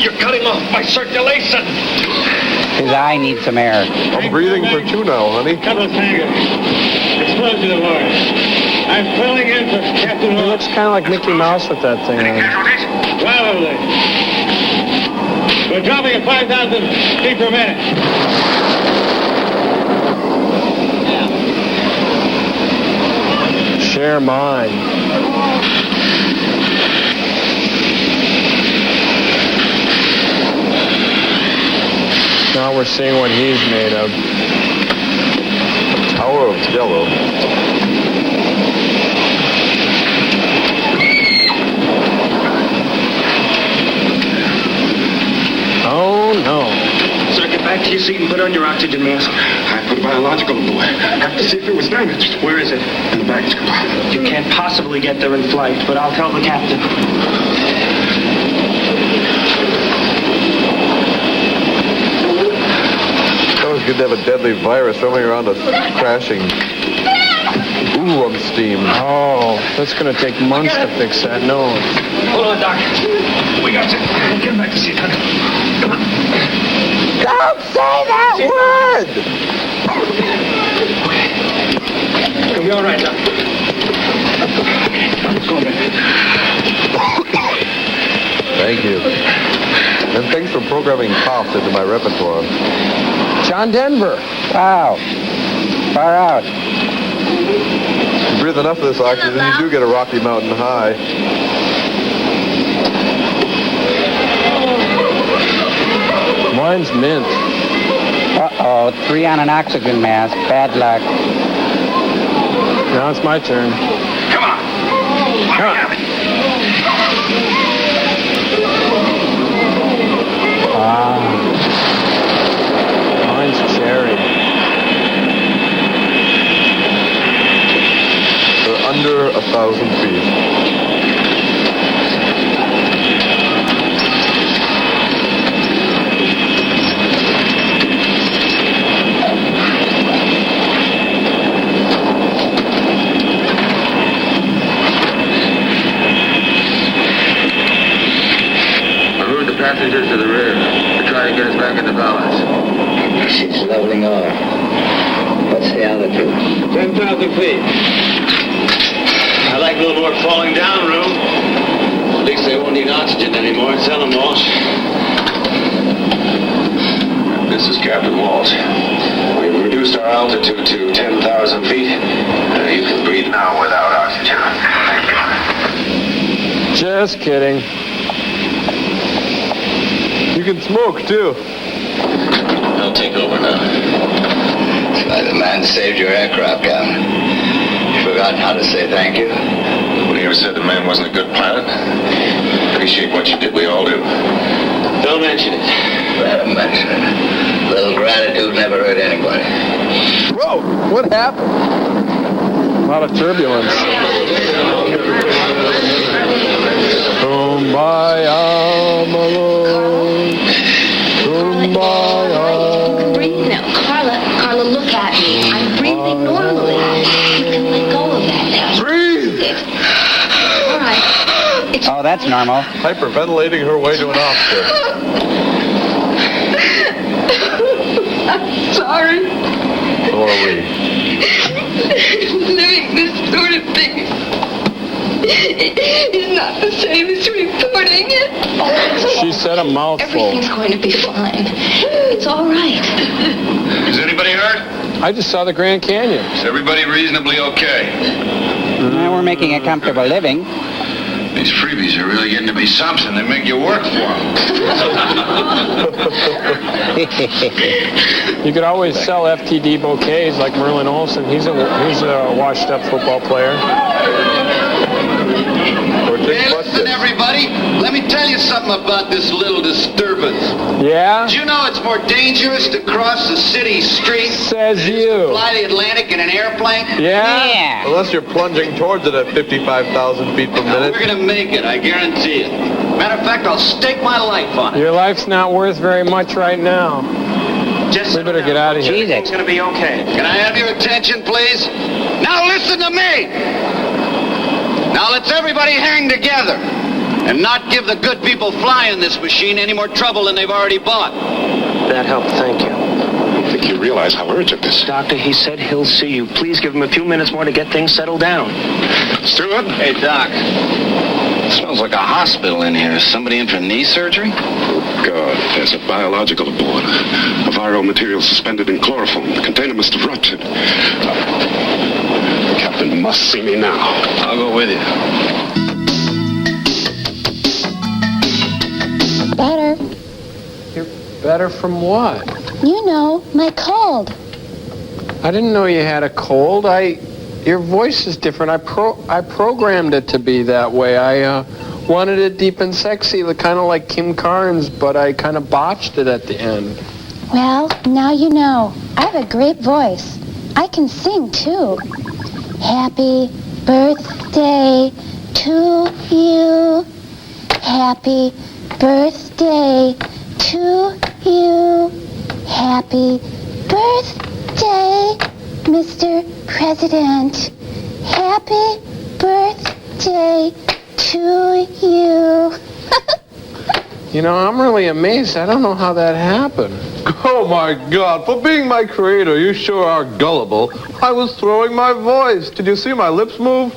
[SPEAKER 16] You're cutting off my circulation.
[SPEAKER 3] His eye needs some air.
[SPEAKER 2] I'm breathing for two now, honey.
[SPEAKER 15] Cutlass Hanger. Explosion of oil. I'm filling in for Captain
[SPEAKER 1] He
[SPEAKER 15] Walsh.
[SPEAKER 1] looks kind of like Mickey Mouse with that thing on.
[SPEAKER 15] Probably. We're dropping at 5,000 feet per minute.
[SPEAKER 1] Share mine. Now we're seeing what he's made of.
[SPEAKER 2] Tower of Jello.
[SPEAKER 1] Oh, no.
[SPEAKER 14] Sir, get back to your seat and put on your oxygen mask. I put a biological aboard. Have to see if it was damaged. Where is it? In the baggage compartment.
[SPEAKER 15] You can't possibly get there in flight, but I'll tell the captain.
[SPEAKER 2] That was good to have a deadly virus roaming around us, crashing. Ooh, I'm steamed.
[SPEAKER 1] Oh, that's going to take months to fix that nose.
[SPEAKER 16] Hold on, Doc. We got you. Get back to seat, honey. Come on.
[SPEAKER 2] Don't say that word!
[SPEAKER 16] It'll be all right, Doc. Let's go, man.
[SPEAKER 2] Thank you. And thanks for programming coughs into my repertoire.
[SPEAKER 1] John Denver.
[SPEAKER 3] Wow. Far out.
[SPEAKER 2] You breathe enough of this oxygen, you do get a Rocky Mountain high.
[SPEAKER 1] Mine's mint.
[SPEAKER 3] Uh-oh, 3 on an oxygen mask. Bad luck.
[SPEAKER 1] Now it's my turn.
[SPEAKER 16] Come on. Come on.
[SPEAKER 1] Mine's cherry.
[SPEAKER 2] They're under 1,000 feet.
[SPEAKER 14] passengers to the rear. They're trying to get us back into balance.
[SPEAKER 11] She's leveling off. What's the altitude?
[SPEAKER 14] 10,000 feet. I like a little more falling down room. At least they won't need oxygen anymore. Tell them, Walsh. This is Captain Walsh. We've reduced our altitude to 10,000 feet. You can breathe now without oxygen. Thank you.
[SPEAKER 1] Just kidding.
[SPEAKER 2] You can smoke, too.
[SPEAKER 14] I'll take over now.
[SPEAKER 11] That's why the man saved your aircraft, Captain. You forgotten how to say thank you?
[SPEAKER 14] Nobody ever said the man wasn't a good pilot. Appreciate what you did. We all do. Don't mention it.
[SPEAKER 11] Don't mention it. Little gratitude never hurt anybody.
[SPEAKER 2] Whoa, what happened?
[SPEAKER 1] A lot of turbulence. Kumbaya, my lord. Kumbaya.
[SPEAKER 21] Breathe now. Carla, look at me. I'm breathing normally. You can let go of that now.
[SPEAKER 2] Breathe!
[SPEAKER 21] All right.
[SPEAKER 3] Oh, that's normal.
[SPEAKER 2] Hyperventilating her way to an Oscar.
[SPEAKER 21] I'm sorry.
[SPEAKER 2] So are we.
[SPEAKER 21] Living this sort of thing is not the same as reporting it.
[SPEAKER 1] She said a mouthful.
[SPEAKER 21] Everything's going to be fine. It's all right.
[SPEAKER 14] Is anybody hurt?
[SPEAKER 1] I just saw the Grand Canyon.
[SPEAKER 14] Is everybody reasonably okay?
[SPEAKER 3] We're making a comfortable living.
[SPEAKER 14] These freebies are really getting to be something. They make you work for them.
[SPEAKER 1] You could always sell FTD bouquets like Merlin Olsen. He's a washed-up football player.
[SPEAKER 11] Hey, listen, everybody. Let me tell you something about this little disturbance.
[SPEAKER 1] Yeah?
[SPEAKER 11] Did you know it's more dangerous to cross the city street
[SPEAKER 1] Says
[SPEAKER 11] than
[SPEAKER 1] you.
[SPEAKER 11] to fly the Atlantic in an airplane?
[SPEAKER 1] Yeah?
[SPEAKER 2] Unless you're plunging towards it at 55,000 feet per minute.
[SPEAKER 11] We're going to make it, I guarantee it. Matter of fact, I'll stake my life on it.
[SPEAKER 1] Your life's not worth very much right now. We better get out of here.
[SPEAKER 11] It's going to be okay. Can I have your attention, please? Now listen to me! Now let's everybody hang together and not give the good people flying this machine any more trouble than they've already bought.
[SPEAKER 12] That helped, thank you.
[SPEAKER 19] I don't think you realize how urgent this is.
[SPEAKER 12] Doctor, he said he'll see you. Please give him a few minutes more to get things settled down.
[SPEAKER 19] Stewart?
[SPEAKER 11] Hey, Doc. Smells like a hospital in here. Is somebody in for knee surgery?
[SPEAKER 19] God, there's a biological aboard. A viral material suspended in chloroform. The container must have ruptured. The captain must see me now.
[SPEAKER 11] I'll go with you.
[SPEAKER 13] Better.
[SPEAKER 1] You're better from what?
[SPEAKER 13] You know, my cold.
[SPEAKER 1] I didn't know you had a cold. Your voice is different. I programmed it to be that way. I wanted it deep and sexy, kind of like Kim Carnes, but I kind of botched it at the end.
[SPEAKER 13] Well, now you know. I have a great voice. I can sing, too. Happy birthday to you. Happy birthday to you. Happy birthday, Mr. President. Happy birthday to you.
[SPEAKER 1] You know, I'm really amazed. I don't know how that happened.
[SPEAKER 2] Oh, my God. For being my creator, you sure are gullible. I was throwing my voice. Did you see my lips move?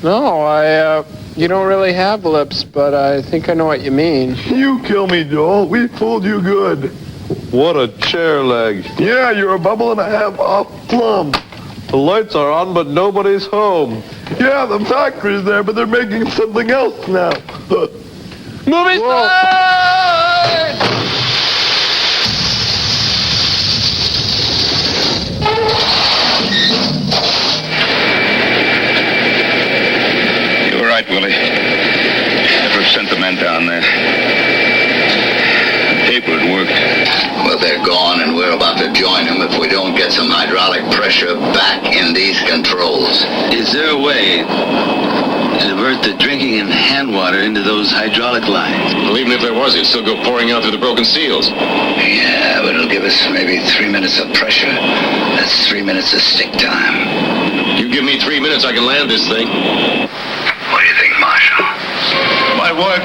[SPEAKER 1] No, you don't really have lips, but I think I know what you mean.
[SPEAKER 2] You kill me, Joel. We fooled you good. What a chair leg. Yeah, you're a bubble and a half off plum. The lights are on, but nobody's home. Yeah, the factory's there, but they're making something else now.
[SPEAKER 1] Movie side!
[SPEAKER 14] You were right, Willie. Never sent the men down there. The paper had worked.
[SPEAKER 11] Well, they're gone, and we're about to join them if we don't get some hydraulic pressure back in these controls.
[SPEAKER 14] Is there a way to divert the drinking and hand water into those hydraulic lines? Well, even if there was, it'd still go pouring out through the broken seals.
[SPEAKER 11] Yeah, but it'll give us maybe 3 minutes of pressure. That's 3 minutes of stick time.
[SPEAKER 14] You give me 3 minutes, I can land this thing.
[SPEAKER 11] What do you think, Marshal?
[SPEAKER 14] Might work.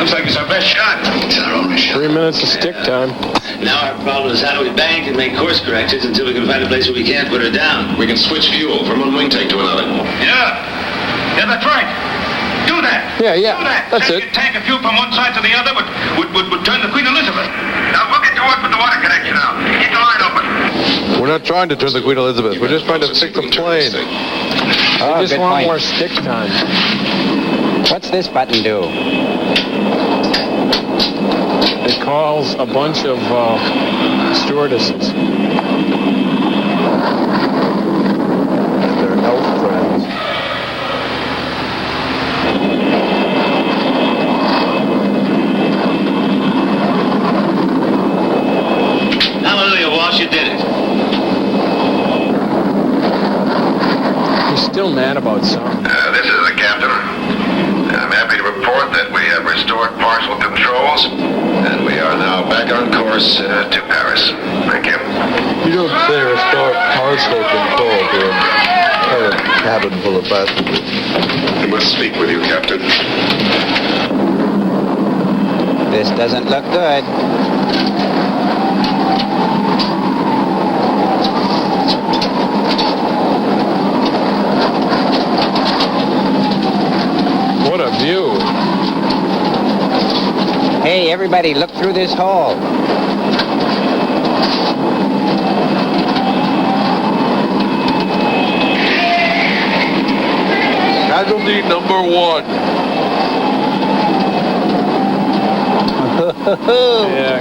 [SPEAKER 14] looks like it's our best shot.
[SPEAKER 11] It's our only shot.
[SPEAKER 1] 3 minutes of stick time.
[SPEAKER 15] Now our problem is how do we bank and make course corrections until we can find a place where we can't put her down.
[SPEAKER 8] We can switch fuel from one wing tank to another.
[SPEAKER 16] Yeah, that's right. Do that.
[SPEAKER 1] Yeah,
[SPEAKER 16] Do that.
[SPEAKER 1] that's
[SPEAKER 16] Take
[SPEAKER 1] it.
[SPEAKER 16] a tank of fuel from one side to the other would turn the Queen Elizabeth. Now we'll get to work with the water connection now. Keep the line open.
[SPEAKER 2] We're not trying to turn the Queen Elizabeth. We're just trying to fix the plane.
[SPEAKER 1] I just
[SPEAKER 3] good
[SPEAKER 1] want
[SPEAKER 3] point.
[SPEAKER 1] more stick time.
[SPEAKER 3] What's this button do?
[SPEAKER 1] It calls a bunch of stewardesses.
[SPEAKER 2] They're elf friends.
[SPEAKER 15] Hallelujah, Walsh, you did it.
[SPEAKER 1] He's still mad about something.
[SPEAKER 8] This is the captain. I'm happy to report that we have restored partial controls, and we are now back on course to Paris. Thank you.
[SPEAKER 2] You don't say restore partial control to a cabin full of passengers.
[SPEAKER 8] I must speak with you, Captain.
[SPEAKER 3] This doesn't look good.
[SPEAKER 1] What a view.
[SPEAKER 3] Hey, everybody, look through this hole.
[SPEAKER 2] Casualty number 1.
[SPEAKER 1] Yeah.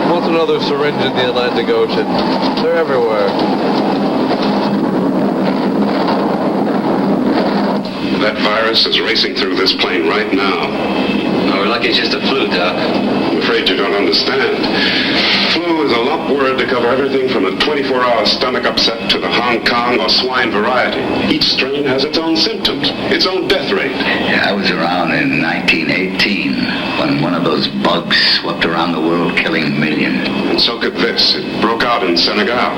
[SPEAKER 2] What's another syringe in the Atlantic Ocean? They're everywhere.
[SPEAKER 19] That virus is racing through this plane right now.
[SPEAKER 15] Oh, we're lucky it's just a flu, Doc.
[SPEAKER 19] I'm afraid you don't understand. Flu is a lump word to cover everything from a 24-hour stomach upset to the Hong Kong or swine variety. Each strain has its own symptoms, its own death rate.
[SPEAKER 11] Yeah, I was around in 1918 when one of those bugs swept around the world killing millions.
[SPEAKER 19] And so could this. It broke out in Senegal.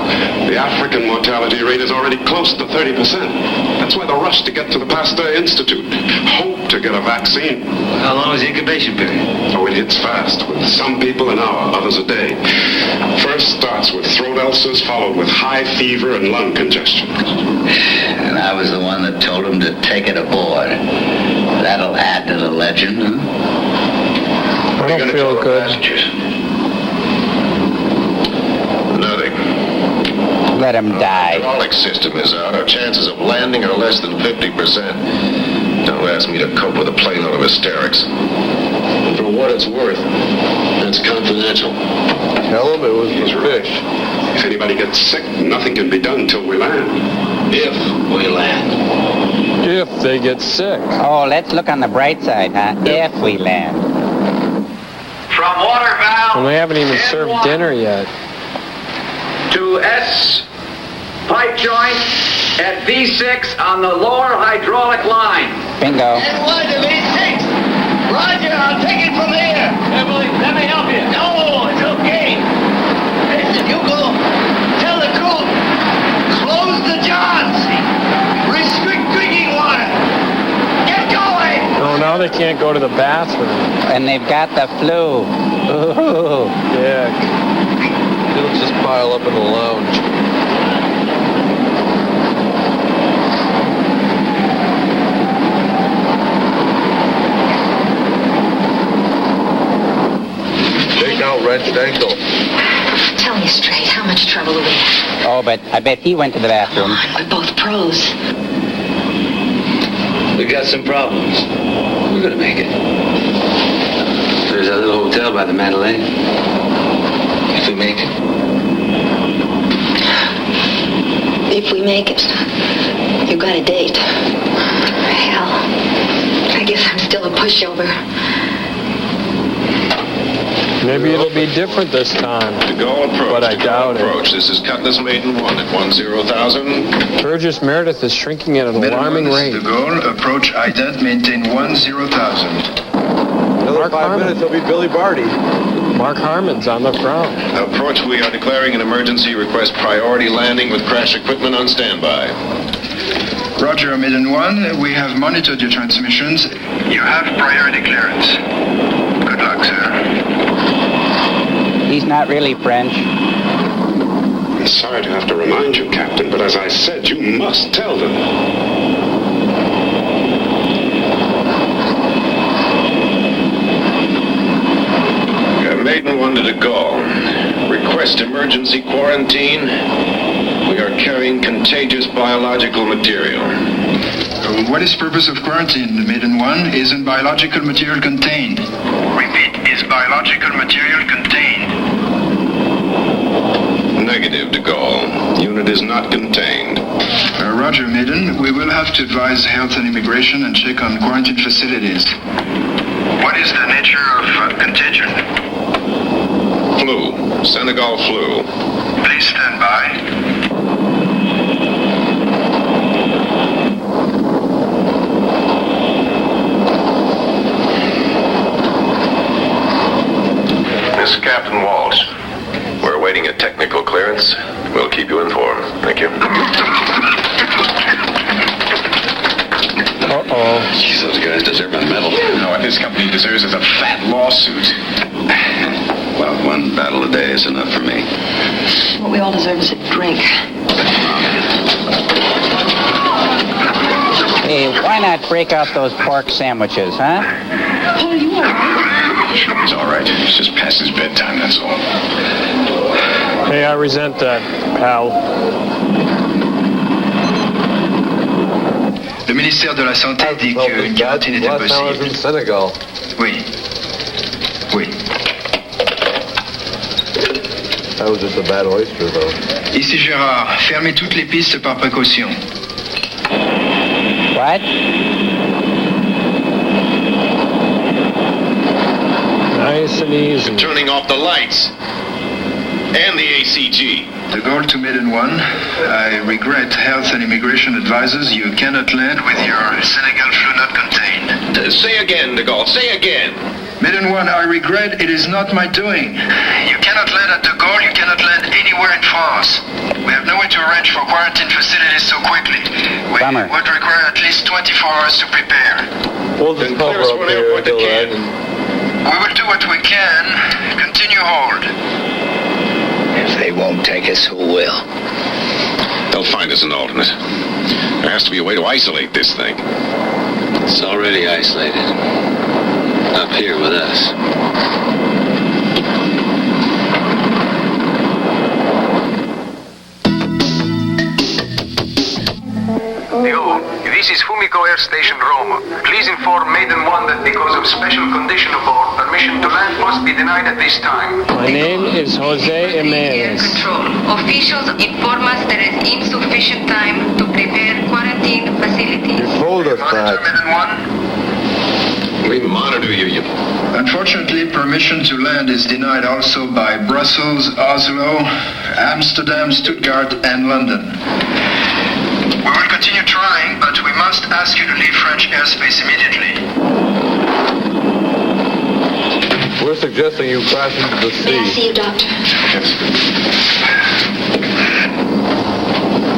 [SPEAKER 19] The African mortality rate is already close to 30%. That's why the rush to get to the Pasteur Institute. Hope to get a vaccine.
[SPEAKER 15] How long is the incubation period?
[SPEAKER 19] Oh, it hits fast, with some people an hour, others a day. First starts with throat ulcers, followed with high fever and lung congestion.
[SPEAKER 11] And I was the one that told him to take it aboard. That'll add to the legend, huh?
[SPEAKER 1] I don't feel good.
[SPEAKER 8] Nothing.
[SPEAKER 3] Let him die.
[SPEAKER 8] The hydraulic system is out. Our chances of landing are less than 50%. Don't ask me to cope with a plane load of hysterics.
[SPEAKER 5] And for what it's worth, that's confidential.
[SPEAKER 2] Tell him it was the fish.
[SPEAKER 19] If anybody gets sick, nothing can be done till we land.
[SPEAKER 15] If we land.
[SPEAKER 1] If they get sick.
[SPEAKER 3] Oh, let's look on the bright side, huh? If we land.
[SPEAKER 16] From water valve.
[SPEAKER 1] And we haven't even served
[SPEAKER 16] N1
[SPEAKER 1] dinner yet.
[SPEAKER 16] to S pipe joint at V6 on the lower hydraulic line.
[SPEAKER 3] Bingo.
[SPEAKER 15] N1 to V6. Roger, I'll take it from here. Emily, let me help you. No, it's okay. Listen, you go tell the crew, close the johns. Restrict drinking water. Get going.
[SPEAKER 1] Oh, now they can't go to the bathroom.
[SPEAKER 3] And they've got the flu. Ooh.
[SPEAKER 1] Yeah.
[SPEAKER 2] He'll just pile up in the lounge. Take out wrenched ankle.
[SPEAKER 9] Tell me straight, how much trouble do we have?
[SPEAKER 3] Oh, but I bet he went to the bathroom.
[SPEAKER 9] We're both pros.
[SPEAKER 15] We got some problems. We're gonna make it. There's that little hotel by the Mandalay. If we make it.
[SPEAKER 9] If we make it, you've got a date. Hell, I guess I'm still a pushover.
[SPEAKER 1] Maybe it'll be different this time.
[SPEAKER 8] To go approach.
[SPEAKER 1] But I doubt it.
[SPEAKER 8] Approach. This is Cutlass Maiden 1 at 10,000.
[SPEAKER 1] Burgess Meredith is shrinking at an alarming rate.
[SPEAKER 7] The goal, approach ident, maintain 10,000.
[SPEAKER 2] Another 5 minutes, he'll be Billy Barty.
[SPEAKER 1] Mark Harmon's on the ground.
[SPEAKER 8] Approach, we are declaring an emergency. Request priority landing with crash equipment on standby.
[SPEAKER 17] Roger, Maiden 1. We have monitored your transmissions. You have priority clearance. Good luck, sir.
[SPEAKER 3] He's not really French.
[SPEAKER 19] I'm sorry to have to remind you, Captain, but as I said, you must tell them.
[SPEAKER 8] Maiden 1 to De Gaulle. Request emergency quarantine. We are carrying contagious biological material.
[SPEAKER 17] What is purpose of quarantine, Maiden 1? Isn't biological material contained? Repeat, is biological material contained?
[SPEAKER 8] Negative, De Gaulle. Unit is not contained.
[SPEAKER 17] Roger, Maiden. We will have to advise Health and Immigration and check on quarantine facilities. What is the nature of contagion?
[SPEAKER 8] Flu. Senegal flu.
[SPEAKER 17] Please stand by.
[SPEAKER 8] This is Captain Walsh. We're awaiting a technical clearance. We'll keep you informed. Thank you.
[SPEAKER 1] Uh-oh.
[SPEAKER 5] Jeez, those guys deserve a medal.
[SPEAKER 8] No, what this company deserves is a fat lawsuit.
[SPEAKER 5] Well, one battle a day is enough for me.
[SPEAKER 9] What we all deserve is a drink.
[SPEAKER 3] Hey, why not break out those pork sandwiches, huh?
[SPEAKER 9] Paul, you all right?
[SPEAKER 8] It's all right. It's just past his bedtime, that's all.
[SPEAKER 1] Hey, I resent that, pal.
[SPEAKER 17] Le ministère de la Santé dit qu'une quarantaine est impossible.
[SPEAKER 2] In Senegal.
[SPEAKER 17] Oui. Oui.
[SPEAKER 2] That was just a bad oyster, though.
[SPEAKER 17] Ici Gérard, fermez toutes les pistes par précaution.
[SPEAKER 3] What?
[SPEAKER 1] Nice and easy.
[SPEAKER 8] Turning off the lights. And the ACG.
[SPEAKER 17] De Gaulle to Maiden 1. I regret Health and Immigration advises you cannot land with your Senegal flu not contained.
[SPEAKER 8] Say again, De Gaulle. Say again.
[SPEAKER 17] Maiden 1, I regret it is not my doing. You cannot land at De Gaulle, you cannot land anywhere in France. We have no way to arrange for quarantine facilities so quickly. We would require at least 24 hours to prepare.
[SPEAKER 2] We'll just cover up here until then.
[SPEAKER 17] We will do what we can. Continue hold.
[SPEAKER 11] If they won't take us, who will?
[SPEAKER 8] They'll find us an alternate. There has to be a way to isolate this thing.
[SPEAKER 18] It's already isolated. Up here with us.
[SPEAKER 14] Hello, this is Fumiko Air Station Rome. Please inform Maiden 1 that because of special condition aboard, permission to land must be denied at this time.
[SPEAKER 1] My name is Jose Jimenez.
[SPEAKER 10] Control. Officials inform us there is insufficient time to prepare quarantine facilities.
[SPEAKER 2] You told us that.
[SPEAKER 8] We monitor you.
[SPEAKER 17] Unfortunately, permission to land is denied also by Brussels, Oslo, Amsterdam, Stuttgart, and London. We will continue trying, but we must ask you to leave French airspace immediately.
[SPEAKER 2] We're suggesting you crash into the sea.
[SPEAKER 13] May I see you, Doctor?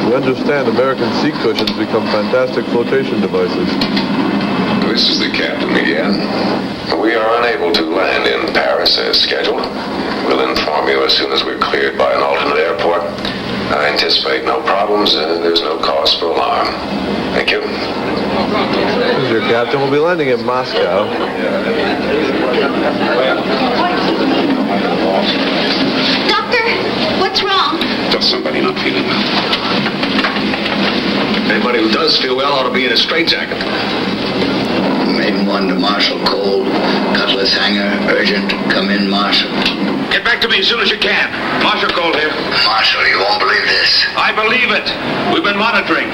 [SPEAKER 2] We understand American sea cushions become fantastic flotation devices.
[SPEAKER 8] This is the captain again. We are unable to land in Paris as scheduled. We'll inform you as soon as we're cleared by an alternate airport. I anticipate no problems. There's no cause for alarm. Thank you.
[SPEAKER 2] This is your captain. We'll be landing in Moscow.
[SPEAKER 13] Doctor, what's wrong?
[SPEAKER 19] Does somebody not feeling well?
[SPEAKER 8] Anybody who does feel well ought to be in a straitjacket.
[SPEAKER 11] Maiden 1 to Marshal Cole. Cutlass hangar. Urgent. Come in, Marshal.
[SPEAKER 16] Get back to me as soon as you can. Marshal Cole here.
[SPEAKER 11] Marshal, you won't believe this.
[SPEAKER 16] I believe it. We've been monitoring.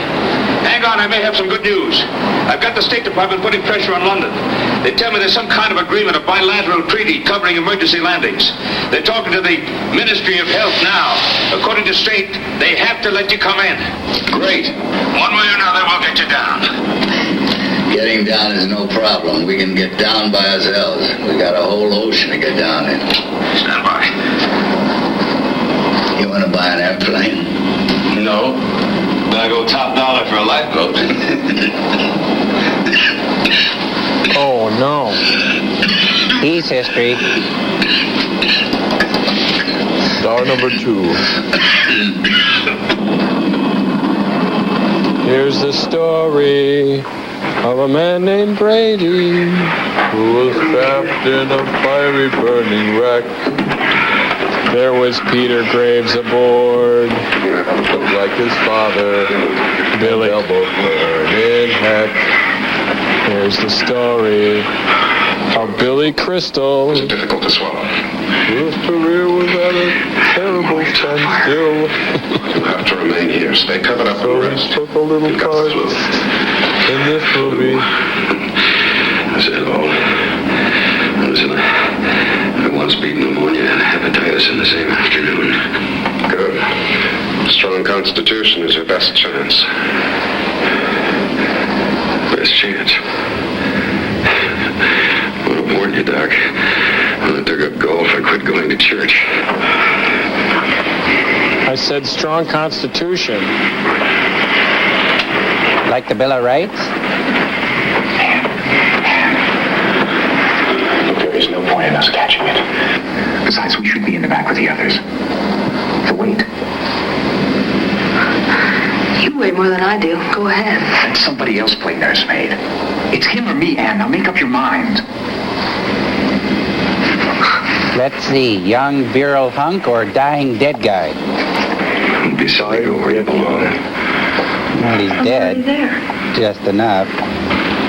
[SPEAKER 16] Hang on, I may have some good news. I've got the State Department putting pressure on London. They tell me there's some kind of agreement, a bilateral treaty covering emergency landings. They're talking to the Ministry of Health now. According to State, they have to let you come in.
[SPEAKER 8] Great.
[SPEAKER 17] One way or another, we'll get you down.
[SPEAKER 11] Getting down is no problem. We can get down by ourselves. We got a whole ocean to get down in.
[SPEAKER 14] Stand by.
[SPEAKER 11] You want to buy an airplane?
[SPEAKER 14] No. But I go top dollar for a lifeboat.
[SPEAKER 1] Oh, no.
[SPEAKER 3] Peace history.
[SPEAKER 2] Star number 2.
[SPEAKER 1] Here's the story of a man named Brady
[SPEAKER 2] who was trapped in a fiery burning wreck.
[SPEAKER 1] There was Peter Graves aboard.
[SPEAKER 2] Looked like his father.
[SPEAKER 1] Billy.
[SPEAKER 2] They'll both burn in heck.
[SPEAKER 1] Here's the story of Billy Crystal.
[SPEAKER 14] It's difficult to swallow.
[SPEAKER 2] His career was at a terrible standstill.
[SPEAKER 14] You'll have to remain here. Stay covered up
[SPEAKER 2] So
[SPEAKER 14] and
[SPEAKER 2] he
[SPEAKER 14] rest.
[SPEAKER 2] took a little part in this movie.
[SPEAKER 14] That's it all. Listen, I once beat pneumonia and hepatitis in the same afternoon. Good. Strong constitution is your best chance. Best chance. I want to warn you, Doc. When I took up golf, I quit going to church.
[SPEAKER 1] I said strong constitution.
[SPEAKER 3] Like the Bill of Rights?
[SPEAKER 5] There is no point in us catching it. Besides, we should be in the back with the others. So wait.
[SPEAKER 21] You weigh more than I do. Go ahead.
[SPEAKER 5] Let somebody else play nursemaid. It's him or me, Anne. Now make up your mind.
[SPEAKER 3] Let's see, young virile hunk or dying dead guy?
[SPEAKER 14] Be sorry, go where you belong.
[SPEAKER 3] Well, he's
[SPEAKER 21] I'm
[SPEAKER 3] dead.
[SPEAKER 21] already there.
[SPEAKER 3] Just enough.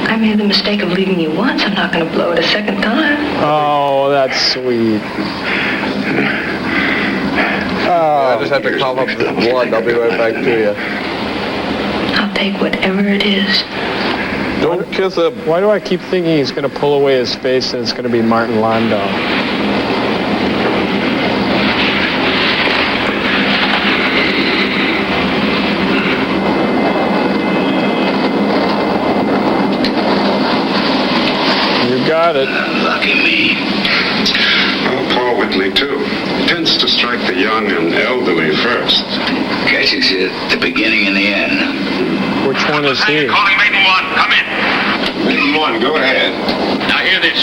[SPEAKER 21] I made the mistake of leaving you once. I'm not going to blow it a second time.
[SPEAKER 1] Oh, that's sweet.
[SPEAKER 2] I just have to cough up some blood. I'll be right back to you.
[SPEAKER 21] I'll take whatever it is.
[SPEAKER 2] Don't kiss him.
[SPEAKER 1] Why do I keep thinking he's going to pull away his face and it's going to be Martin Landau? Got it.
[SPEAKER 11] Lucky me.
[SPEAKER 14] Oh, Paul Whitley, too. Tends to strike the young and elderly first.
[SPEAKER 11] Catches you at the beginning and the end.
[SPEAKER 1] Which one is he?
[SPEAKER 16] Calling Maiden 1. Come in.
[SPEAKER 14] Maiden 1, go ahead.
[SPEAKER 16] Now hear this.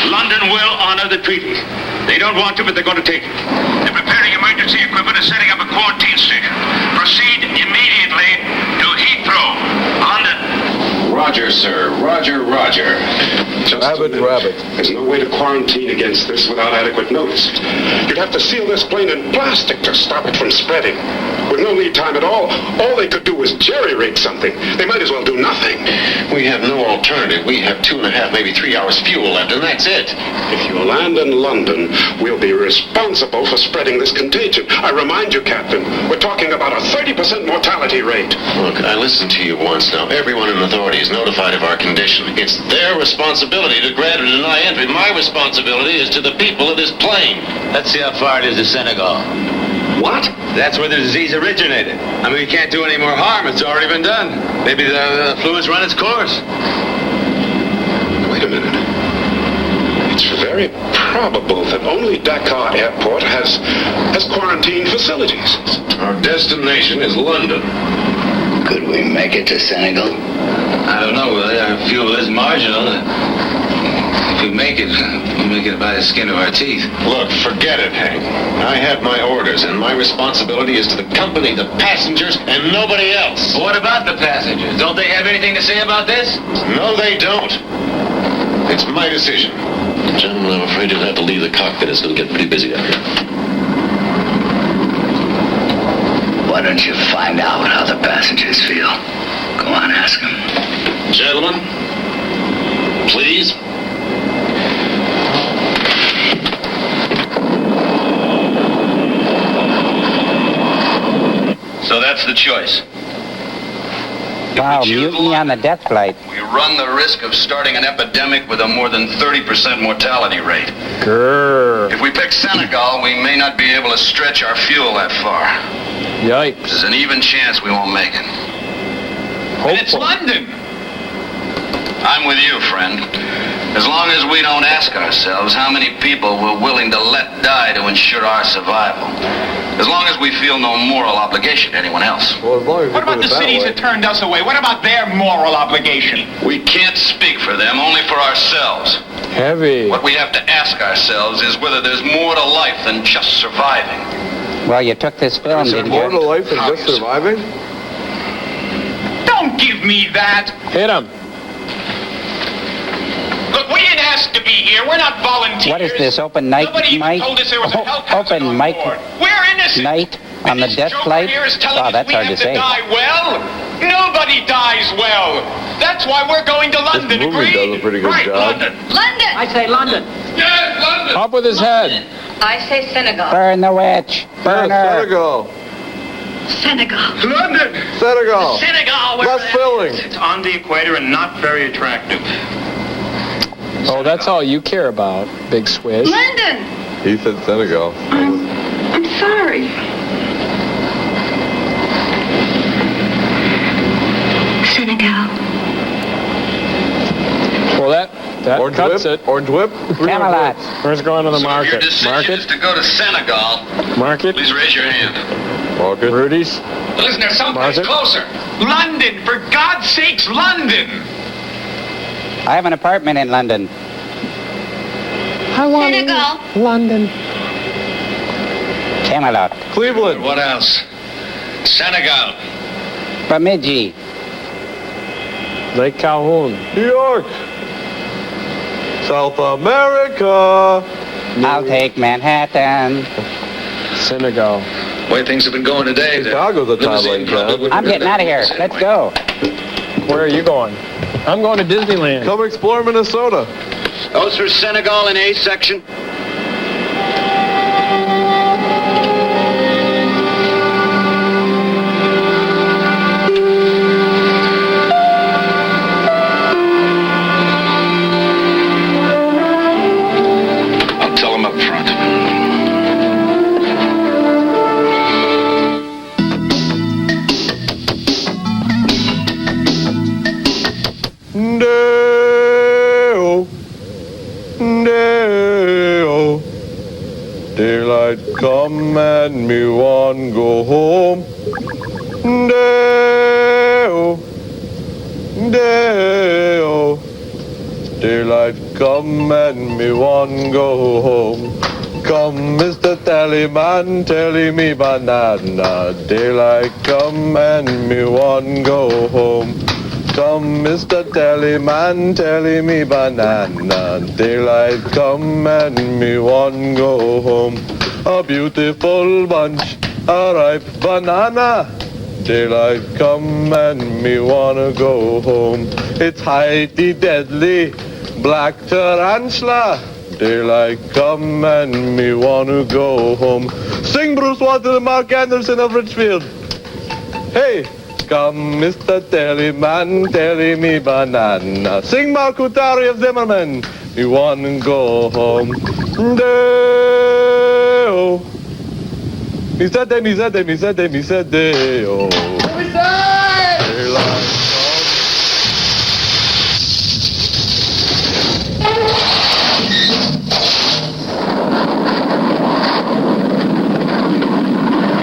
[SPEAKER 16] London will honor the treaty. They don't want to, but they're going to take it. They're preparing emergency equipment and setting up a quarantine station. Proceed immediately to Heathrow, London.
[SPEAKER 14] Roger, sir. Roger, Roger.
[SPEAKER 2] Rabbit.
[SPEAKER 14] There's no way to quarantine against this without adequate notice. You'd have to seal this plane in plastic to stop it from spreading. With no lead time at all they could do was jerry-rig something. They might as well do nothing.
[SPEAKER 8] We have no alternative. We have 2.5, maybe 3 hours fuel left, and that's it.
[SPEAKER 14] If you land in London, we'll be responsible for spreading this contagion. I remind you, Captain, we're talking about a 30% mortality rate.
[SPEAKER 8] Look, I listened to you once now. Everyone in authority is notified of our condition. It's their responsibility to grant or deny entry. My responsibility is to the people of this plane.
[SPEAKER 15] Let's see how far it is to Senegal.
[SPEAKER 14] What?
[SPEAKER 15] That's where the disease originated. I mean, we can't do any more harm. It's already been done. Maybe the flu has run its course.
[SPEAKER 14] Wait a minute. It's very probable that only Dakar Airport has quarantine facilities.
[SPEAKER 8] Our destination is London.
[SPEAKER 11] Could we make it to Senegal?
[SPEAKER 15] I don't know. Our fuel is marginal. If we make it, we'll make it by the skin of our teeth.
[SPEAKER 8] Look, forget it, Hank. I have my orders, and my responsibility is to the company, the passengers, and nobody else.
[SPEAKER 15] What about the passengers? Don't they have anything to say about this?
[SPEAKER 8] No, they don't. It's my decision. Gentlemen, I'm afraid you'll have to leave the cockpit. It's going to get pretty busy out here.
[SPEAKER 11] Why don't you find out how the passengers feel? Go on, ask them.
[SPEAKER 8] Gentlemen, please.
[SPEAKER 15] So that's the choice.
[SPEAKER 3] Wow, mutiny on the death flight.
[SPEAKER 7] We run the risk of starting an epidemic with a more than 30% mortality rate.
[SPEAKER 1] Grrr.
[SPEAKER 7] If we pick Senegal, we may not be able to stretch our fuel that far.
[SPEAKER 1] Yikes.
[SPEAKER 7] There's an even chance we won't make it.
[SPEAKER 15] And it's London.
[SPEAKER 7] I'm with you, friend. As long as we don't ask ourselves how many people we're willing to let die to ensure our survival. As long as we feel no moral obligation to anyone else.
[SPEAKER 2] Well, as long as
[SPEAKER 15] What about the cities that turned us away? What about their moral obligation?
[SPEAKER 7] We can't speak for them, only for ourselves.
[SPEAKER 1] Heavy.
[SPEAKER 7] What we have to ask ourselves is whether there's more to life than just surviving.
[SPEAKER 3] Well, you took this film,
[SPEAKER 2] Is there
[SPEAKER 3] didn't
[SPEAKER 2] more to
[SPEAKER 3] you?
[SPEAKER 2] life than just surviving?
[SPEAKER 15] Don't give me that.
[SPEAKER 1] Hit him.
[SPEAKER 15] Look, we didn't ask to be here. We're not volunteers.
[SPEAKER 3] What is this, open night,
[SPEAKER 15] Nobody even
[SPEAKER 3] Mike?
[SPEAKER 15] told us there was a helicopter
[SPEAKER 3] Open
[SPEAKER 15] on
[SPEAKER 3] mic
[SPEAKER 15] board. We're innocent.
[SPEAKER 3] night on the death flight?
[SPEAKER 15] Here is telling
[SPEAKER 3] Oh,
[SPEAKER 15] us
[SPEAKER 3] that's
[SPEAKER 15] we
[SPEAKER 3] hard
[SPEAKER 15] have
[SPEAKER 3] to say.
[SPEAKER 15] die well. Nobody dies well. That's why we're going to London.
[SPEAKER 2] This movie
[SPEAKER 15] Agreed?
[SPEAKER 2] does a pretty good
[SPEAKER 15] Right,
[SPEAKER 2] job.
[SPEAKER 15] London.
[SPEAKER 10] London!
[SPEAKER 21] I say London.
[SPEAKER 15] Yes, London.
[SPEAKER 1] Up with his head.
[SPEAKER 21] I say Senegal.
[SPEAKER 3] Burn the witch. Burn her.
[SPEAKER 2] Senegal.
[SPEAKER 21] Senegal.
[SPEAKER 15] London.
[SPEAKER 2] Senegal.
[SPEAKER 15] Senegal.
[SPEAKER 2] Less filling.
[SPEAKER 15] It's on the equator and not very attractive.
[SPEAKER 1] Oh, that's all you care about, Big Swish.
[SPEAKER 21] London.
[SPEAKER 2] He said Senegal.
[SPEAKER 21] I'm sorry. Senegal.
[SPEAKER 1] Well, that
[SPEAKER 2] Orange
[SPEAKER 1] cuts
[SPEAKER 2] whip?
[SPEAKER 1] it.
[SPEAKER 2] Orange whip?
[SPEAKER 3] Camelot.
[SPEAKER 1] Where's going to the
[SPEAKER 7] So if your
[SPEAKER 1] market?
[SPEAKER 7] decision is
[SPEAKER 1] Market?
[SPEAKER 7] to go to Senegal,
[SPEAKER 1] Market?
[SPEAKER 7] please raise your hand.
[SPEAKER 2] Market.
[SPEAKER 1] Rudy's?
[SPEAKER 15] Listen, there's someplace
[SPEAKER 1] Market?
[SPEAKER 15] closer. London, for God's sakes, London.
[SPEAKER 3] I have an apartment in London.
[SPEAKER 1] I want
[SPEAKER 13] Senegal.
[SPEAKER 1] London.
[SPEAKER 3] Camelot.
[SPEAKER 2] Cleveland.
[SPEAKER 16] What else? Senegal.
[SPEAKER 3] Bemidji.
[SPEAKER 1] Lake Calhoun.
[SPEAKER 2] New York. South America.
[SPEAKER 3] I'll take Manhattan.
[SPEAKER 1] Senegal.
[SPEAKER 16] The way things have been going today,
[SPEAKER 2] Chicago's a town like that.
[SPEAKER 3] I'm getting out of here. Let's go.
[SPEAKER 1] Where are you going? I'm going to Disneyland.
[SPEAKER 2] Come explore Minnesota.
[SPEAKER 7] Goes through Senegal in A section.
[SPEAKER 16] I'll tell him up front.
[SPEAKER 2] Day-o. Day-o. Daylight come and me want go home. Day-o. Day-o. Daylight come and me want go home. Come, Mr. Tallyman, telly me banana. Daylight come and me want go home. Come, Mr. Tallyman, telly me banana. Daylight come and me want go home. A beautiful bunch, a ripe banana. Daylight come and me wanna go home. It's Heidi Deadly, black tarantula. Daylight come and me wanna go home. Sing Bruce Walter, Mark Anderson of Richfield. Hey, come Mr. Tellyman, telly me banana. Sing Mark Utari of Zimmerman. Me wanna go home. Day-o. Me said they, me said they, me said they, me said they, oh. Daylight.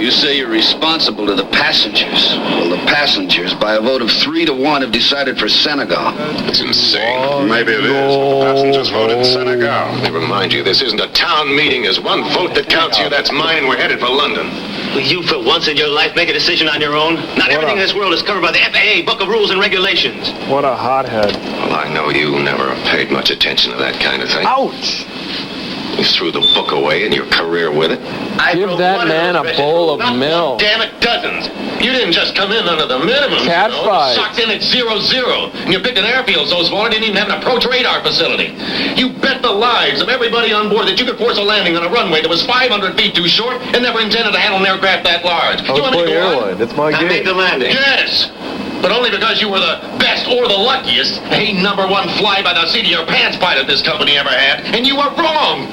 [SPEAKER 7] You say you're responsible to the passengers. Well, the passengers, by a vote of 3-1, have decided for Senegal.
[SPEAKER 14] It's insane. Maybe it is, but the passengers voted Senegal. Let me remind you, this isn't a town meeting. There's one vote that counts here. That's mine, and we're headed for London.
[SPEAKER 15] Will you, for once in your life, make a decision on your own? Not everything in this world is covered by the FAA Book of Rules and Regulations.
[SPEAKER 1] What a hothead.
[SPEAKER 14] Well, I know you never paid much attention to that kind of thing.
[SPEAKER 1] Ouch!
[SPEAKER 14] You threw the book away and your career with it.
[SPEAKER 1] Give that man a bowl of milk.
[SPEAKER 15] Damn it, dozens. You didn't just come in under the minimum.
[SPEAKER 1] Cat fight.
[SPEAKER 15] You socked in at 0-0. And you picked an airfield so small it didn't even have an approach radar facility. You bet the lives of everybody on board that you could force a landing on a runway that was 500 feet too short and never intended to handle an aircraft that large.
[SPEAKER 2] I was playing airline. It's my
[SPEAKER 15] I
[SPEAKER 2] game.
[SPEAKER 15] made the landing. Yes. But only because you were the best or the luckiest, a #1 fly-by-the-seat of your pants pilot this company ever had, and you were wrong.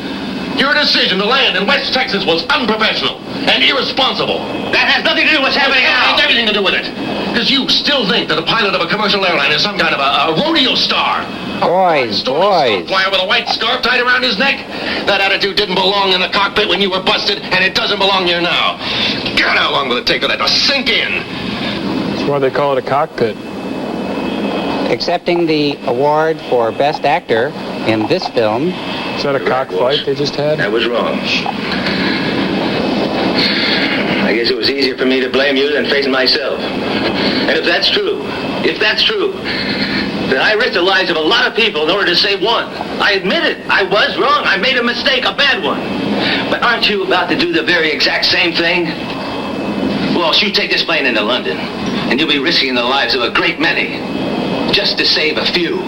[SPEAKER 15] Your decision to land in West Texas was unprofessional.
[SPEAKER 16] and irresponsible.
[SPEAKER 15] That has nothing to do with what's happening
[SPEAKER 16] It
[SPEAKER 15] now.
[SPEAKER 16] has everything to do with it. Because you still think that a pilot of a commercial airline is some kind of a rodeo star.
[SPEAKER 3] Boys.
[SPEAKER 16] Flyer with a white scarf tied around his neck? That attitude didn't belong in the cockpit when you were busted, and it doesn't belong here now. God, how long will it take for that to sink in?
[SPEAKER 1] That's why they call it a cockpit.
[SPEAKER 3] Accepting the award for Best Actor in this film.
[SPEAKER 1] Is that a cockfight they just had?
[SPEAKER 15] That was wrong. I guess it was easier for me to blame you than face myself. And if that's true, then I risked the lives of a lot of people in order to save one. I admit it. I was wrong. I made a mistake, a bad one. But aren't you about to do the very exact same thing? Well, you take this plane into London, and you'll be risking the lives of a great many, just to save a few.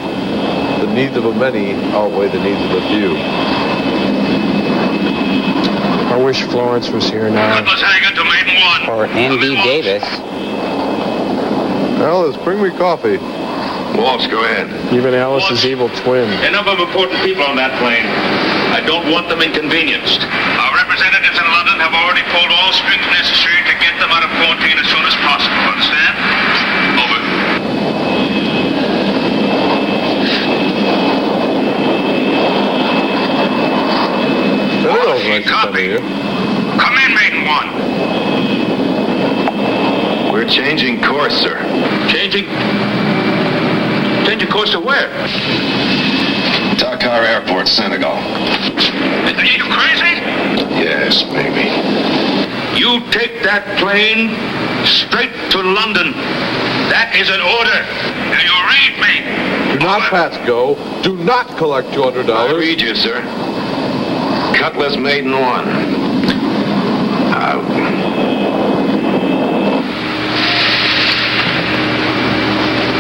[SPEAKER 2] The needs of a many outweigh the needs of a few.
[SPEAKER 1] I wish Florence was here now.
[SPEAKER 3] Or Andy Davis.
[SPEAKER 2] Alice, bring me coffee.
[SPEAKER 14] Walsh, go ahead.
[SPEAKER 1] Even Alice's evil twin.
[SPEAKER 16] Enough of important people on that plane. I don't want them inconvenienced.
[SPEAKER 14] Our representatives in London have already pulled all strings necessary to get them out of quarantine as soon as possible. Understand? Over.
[SPEAKER 2] Copy.
[SPEAKER 14] Come in, Maiden One.
[SPEAKER 8] We're changing course, sir.
[SPEAKER 16] Changing course to where?
[SPEAKER 8] Dakar Airport, Senegal.
[SPEAKER 14] Are you crazy?
[SPEAKER 8] Yes, maybe.
[SPEAKER 16] You take that plane straight to London. That is an order.
[SPEAKER 14] Do you read me?
[SPEAKER 2] Do not pass go. Do not collect $200.
[SPEAKER 8] I read you, sir. Cutlass Maiden One. Out.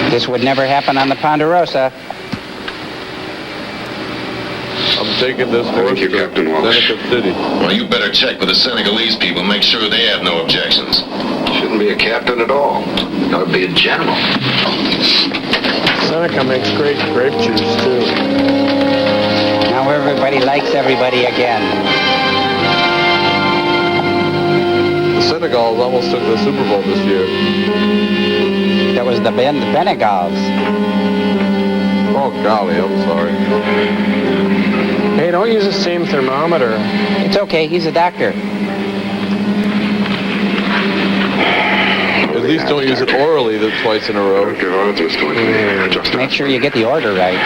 [SPEAKER 3] This would never happen on the Ponderosa.
[SPEAKER 2] I'm taking this horse
[SPEAKER 14] Thank you, Captain Walsh.
[SPEAKER 2] Seneca City.
[SPEAKER 8] Well, you better check with the Senegalese people. Make sure they have no objections.
[SPEAKER 14] Shouldn't be a captain at all. Ought to be a general.
[SPEAKER 1] Seneca makes great grape juice, too.
[SPEAKER 3] Now everybody likes everybody again.
[SPEAKER 2] The Senegals almost took the Super Bowl this year.
[SPEAKER 3] That was the Benegals.
[SPEAKER 2] Oh, golly, I'm sorry.
[SPEAKER 1] Hey, don't use the same thermometer.
[SPEAKER 3] It's okay, he's a doctor.
[SPEAKER 2] At least don't use it orally twice in a row.
[SPEAKER 3] Make sure you get the order right.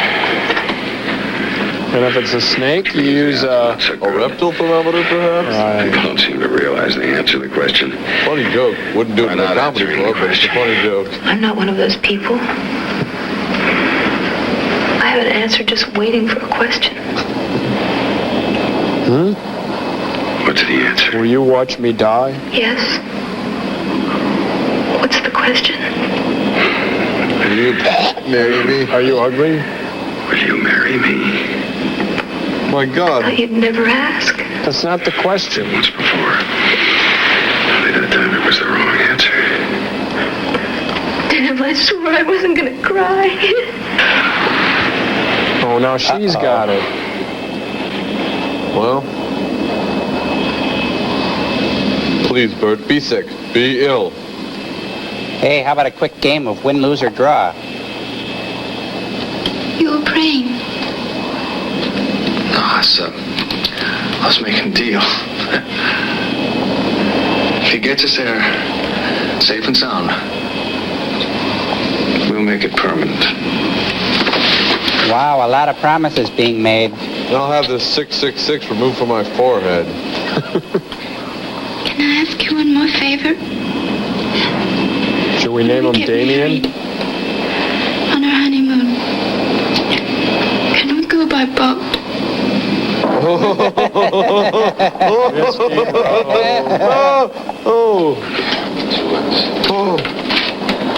[SPEAKER 1] And if it's a snake, you use a
[SPEAKER 2] reptile thermometer, perhaps?
[SPEAKER 14] I don't seem to realize the answer to the question.
[SPEAKER 2] Funny joke. Wouldn't do it in a comedy club, but it's a funny joke.
[SPEAKER 21] I'm not one of those people. I have an answer just waiting for a question.
[SPEAKER 14] What's the answer?
[SPEAKER 1] Will you watch me die?
[SPEAKER 21] Yes. What's the question?
[SPEAKER 2] Will you marry me?
[SPEAKER 1] Are you ugly?
[SPEAKER 14] Will you marry me?
[SPEAKER 2] My God.
[SPEAKER 21] I thought you'd never ask.
[SPEAKER 1] That's not the question.
[SPEAKER 14] Once before. Only that time it was the wrong answer.
[SPEAKER 21] Damn, I swore I wasn't gonna cry.
[SPEAKER 1] Oh, now she's got it.
[SPEAKER 2] Well, please, Bert, be sick. Be ill.
[SPEAKER 3] Hey, how about a quick game of win, lose, or draw?
[SPEAKER 21] You were praying.
[SPEAKER 14] No, I was making a deal. If he gets us there, safe and sound, we'll make it permanent.
[SPEAKER 3] Wow, a lot of promises being made.
[SPEAKER 2] I'll have this 666 removed from my forehead.
[SPEAKER 13] Can I ask you one more favor?
[SPEAKER 1] Should we name him Damien?
[SPEAKER 13] On our honeymoon, can we go by boat?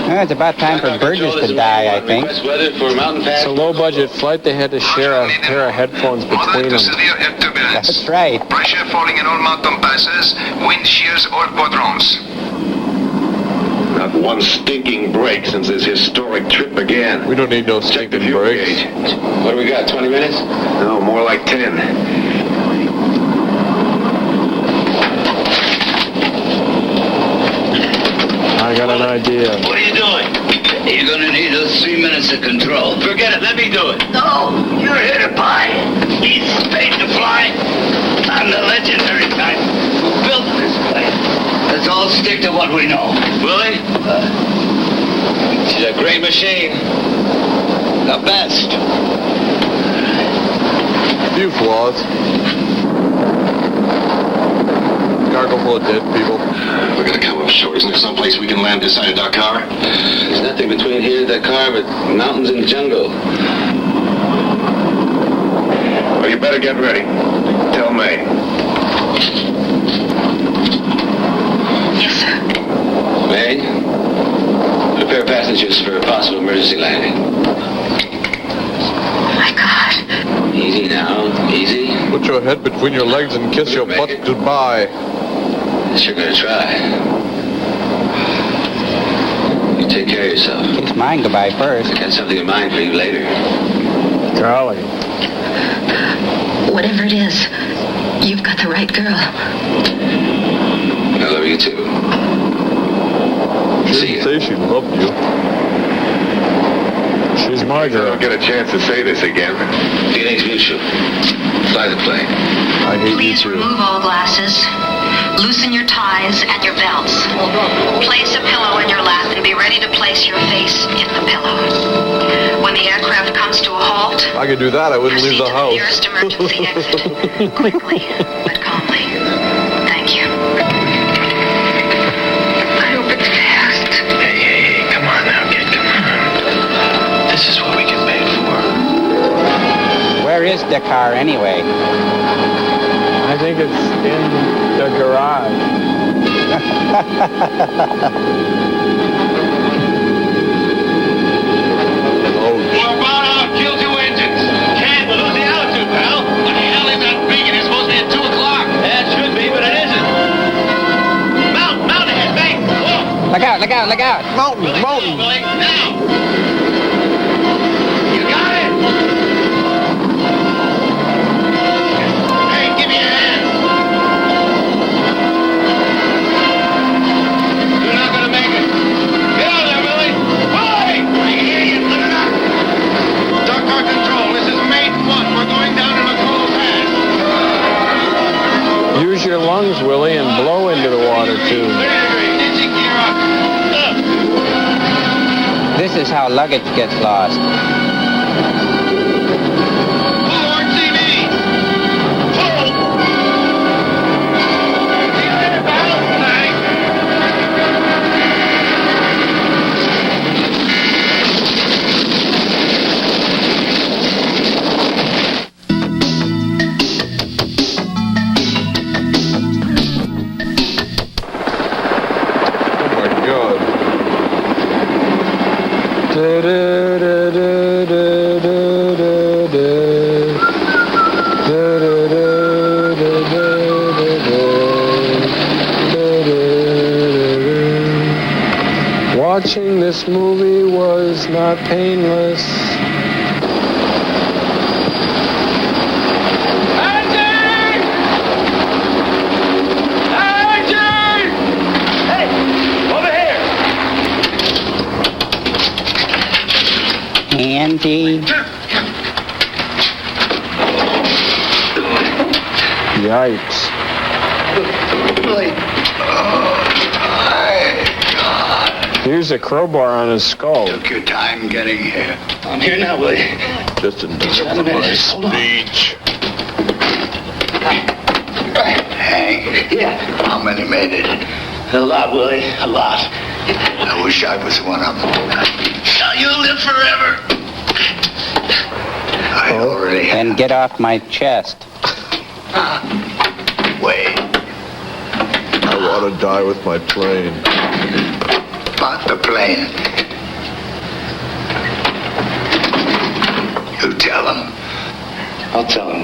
[SPEAKER 3] It's about time for Burgess to die, I think.
[SPEAKER 1] It's a low-budget flight. They had to share a pair of headphones between them.
[SPEAKER 3] That's right.
[SPEAKER 14] Pressure falling in all mountain passes. Wind shears all quadrants.
[SPEAKER 8] Not one stinking break since this historic trip began.
[SPEAKER 2] We don't need no stinking breaks.
[SPEAKER 8] What do we got, 20 minutes? No, more like 10.
[SPEAKER 1] I got an idea.
[SPEAKER 7] What are you doing? You're gonna need those 3 minutes of control. Forget it. Let me do it. No, you're here to buy. He's paid to fly. I'm the legendary type who built this plane. Let's all stick to what we know. Willie? She's a great machine. The best.
[SPEAKER 2] Few flaws. Cargo full of dead people.
[SPEAKER 14] We're gonna come up short. Isn't there someplace we can land this side of Dakar?
[SPEAKER 18] There's nothing between here and Dakar but mountains and jungle.
[SPEAKER 14] Well, you better get ready. Tell May.
[SPEAKER 21] Yes, sir.
[SPEAKER 18] May, prepare passengers for a possible emergency landing.
[SPEAKER 21] Oh, my God.
[SPEAKER 18] Easy now, easy.
[SPEAKER 2] Put your head between your legs and kiss your butt goodbye.
[SPEAKER 18] Sure gonna try. You take care of yourself.
[SPEAKER 3] Kiss mine goodbye first.
[SPEAKER 18] I got something in mind for you later.
[SPEAKER 1] Golly.
[SPEAKER 21] Whatever it is, you've got the right girl.
[SPEAKER 18] I love you too.
[SPEAKER 2] She didn't say she loved you.
[SPEAKER 1] She's my girl.
[SPEAKER 14] I don't get a chance to say this again.
[SPEAKER 18] Feelings mutual. Fly the plane.
[SPEAKER 2] I hate
[SPEAKER 9] Please
[SPEAKER 2] you too.
[SPEAKER 9] remove all glasses. Loosen your ties and your belts. Place a pillow in your lap and be ready to place your face in the pillow. When the aircraft comes to a halt,
[SPEAKER 2] I could do that. I wouldn't leave the house.
[SPEAKER 9] nearest emergency exit. Quickly, but calmly. Thank you. I hope it's fast.
[SPEAKER 14] Hey, come on now, kid, come on. This is what we get paid for.
[SPEAKER 3] Where is Dakar anyway?
[SPEAKER 1] I think it's in the garage.
[SPEAKER 16] We're about out. Kill 2 engines. Can't lose the altitude, pal. What the hell is that big? It's supposed to be at 2 o'clock. Yeah, it should be, but it isn't. Mount ahead, bang. Whoa.
[SPEAKER 3] Look out, look out, look out.
[SPEAKER 2] Mountain, mountain.
[SPEAKER 16] Willie, now. You got it. Hey, give me a hand. You're not gonna make it. Get out there, Willie. Willie! I hear you. Put it up. Dakar Control, this is Mate 1. We're going down to McCool Pass.
[SPEAKER 1] Use your lungs, Willie, and blow into the water, too.
[SPEAKER 16] 30 degrees. Engine gear up.
[SPEAKER 3] This is how luggage gets lost.
[SPEAKER 16] Forward TV. Hold. See you later, pal. Thanks.
[SPEAKER 2] Oh my God.
[SPEAKER 1] Watching this movie was not painless.
[SPEAKER 16] Hey, over here.
[SPEAKER 3] Andy.
[SPEAKER 1] Yikes. Here's a crowbar on his skull.
[SPEAKER 11] Took your time getting here.
[SPEAKER 20] I'm here now, Willie.
[SPEAKER 2] Just in time for my speech.
[SPEAKER 11] Hank.
[SPEAKER 20] Yeah.
[SPEAKER 11] How many made it?
[SPEAKER 20] A lot, Willie. A lot.
[SPEAKER 11] I wish I was one of them.
[SPEAKER 20] You'll live forever.
[SPEAKER 11] I already have.
[SPEAKER 3] And get off my chest.
[SPEAKER 11] Wait.
[SPEAKER 2] I want to die with my plane.
[SPEAKER 11] About the plane. You tell him.
[SPEAKER 20] I'll tell him.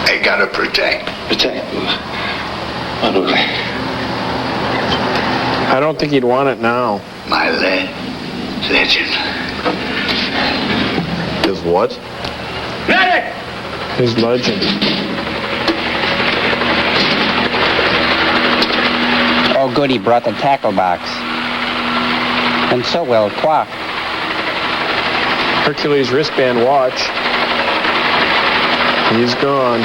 [SPEAKER 11] They gotta protect.
[SPEAKER 20] Protect. What, Willie?
[SPEAKER 1] I don't think he'd want it now.
[SPEAKER 11] My legend.
[SPEAKER 2] Is what?
[SPEAKER 16] Medic!
[SPEAKER 1] His legend.
[SPEAKER 3] Oh, good, he brought the tackle box. And so well coiffed.
[SPEAKER 1] Hercules wristband watch. He's gone.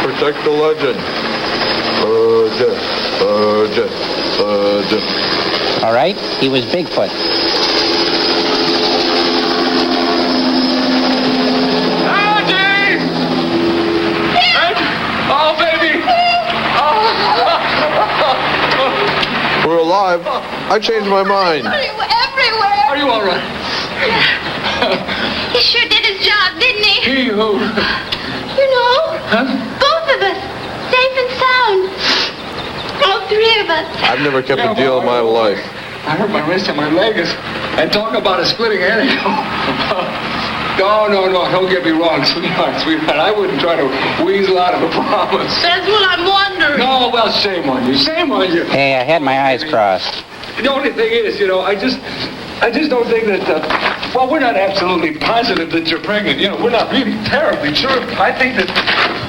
[SPEAKER 2] Protect the legend.
[SPEAKER 3] All right, he was Bigfoot.
[SPEAKER 12] Oh, baby!
[SPEAKER 2] We're alive. I changed my mind.
[SPEAKER 13] Everywhere.
[SPEAKER 12] Are you all right?
[SPEAKER 13] He sure did his job, didn't he?
[SPEAKER 12] He who?
[SPEAKER 13] You know, both of us, safe and sound. All three of us.
[SPEAKER 2] I've never kept a deal in my life.
[SPEAKER 12] I hurt my wrist and my leg and talk about a splitting headache. No, don't get me wrong, sweetheart. I wouldn't try to weasel out of a promise.
[SPEAKER 13] That's what I'm wondering.
[SPEAKER 12] No, well, shame on you.
[SPEAKER 3] Hey, I had my eyes crossed.
[SPEAKER 12] The only thing is, I just don't think that, well, we're not absolutely positive that you're pregnant. We're not really terribly sure. I think that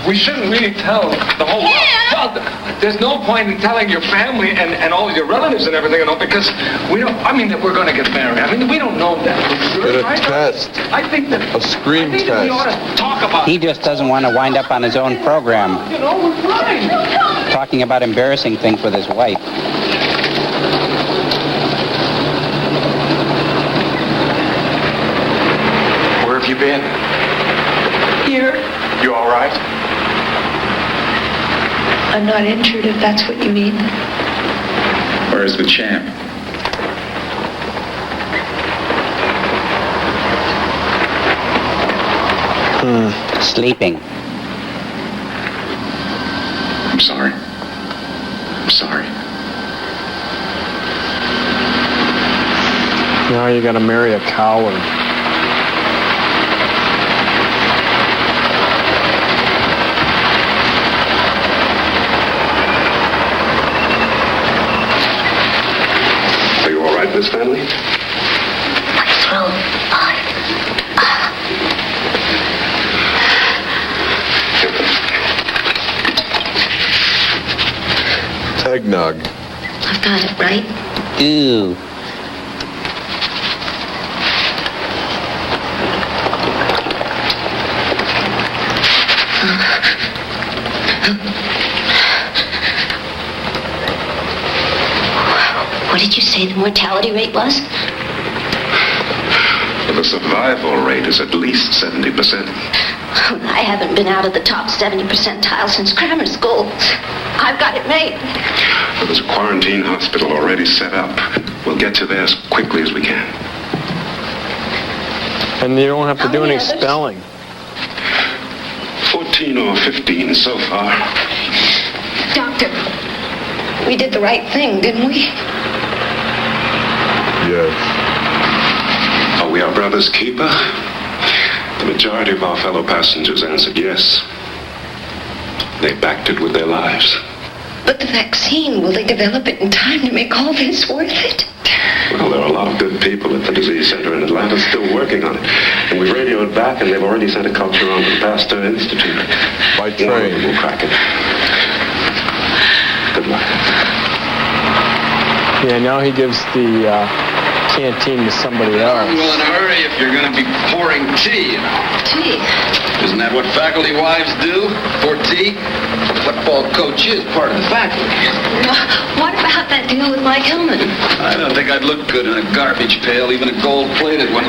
[SPEAKER 12] we shouldn't really tell the whole world. Well, there's no point in telling your family and all your relatives and everything, because that we're going to get married. We don't know that.
[SPEAKER 2] Get a test.
[SPEAKER 12] I think that
[SPEAKER 2] a screen test.
[SPEAKER 12] We ought to talk about
[SPEAKER 3] He just doesn't want to wind up on his own program.
[SPEAKER 12] We're fine.
[SPEAKER 3] Talking about embarrassing things with his wife.
[SPEAKER 5] Where have you been?
[SPEAKER 21] Here.
[SPEAKER 5] You all right?
[SPEAKER 21] I'm not injured, if that's what you mean.
[SPEAKER 5] Where's the champ?
[SPEAKER 3] Sleeping.
[SPEAKER 5] I'm sorry.
[SPEAKER 1] Now you gotta marry a coward.
[SPEAKER 19] Are you all right, Miss Stanley?
[SPEAKER 21] My throat.
[SPEAKER 2] Eggnog.
[SPEAKER 21] I've got it, right?
[SPEAKER 3] Ooh.
[SPEAKER 21] What did you say the mortality rate was?
[SPEAKER 19] Well, the survival rate is at least 70%.
[SPEAKER 21] I haven't been out of the top 70 percentile since grammar school. I've got it made.
[SPEAKER 19] Well, there's a quarantine hospital already set up. We'll get you there as quickly as we can.
[SPEAKER 1] And you don't have to do any
[SPEAKER 21] others?
[SPEAKER 1] spelling.
[SPEAKER 19] 14 or 15 so far.
[SPEAKER 21] Doctor, we did the right thing, didn't we?
[SPEAKER 2] Yes.
[SPEAKER 19] Are we our brother's keeper? The majority of our fellow passengers answered yes. They backed it with their lives.
[SPEAKER 21] But the vaccine, will they develop it in time to make all this worth it?
[SPEAKER 19] Well, there are a lot of good people at the disease center in Atlanta still working on it. And we radioed back, and they've already sent a culture on to the Pasteur Institute.
[SPEAKER 2] By train.
[SPEAKER 19] We'll crack it. Good luck.
[SPEAKER 1] Yeah, now he gives the canteen to somebody else.
[SPEAKER 7] Well, in a hurry if you're going to be pouring tea,
[SPEAKER 21] Tea?
[SPEAKER 7] Isn't that what faculty wives do? Pour tea? The football coach is part of the faculty.
[SPEAKER 21] What about that deal with Mike Hillman?
[SPEAKER 7] I don't think I'd look good in a garbage pail, even a gold-plated one.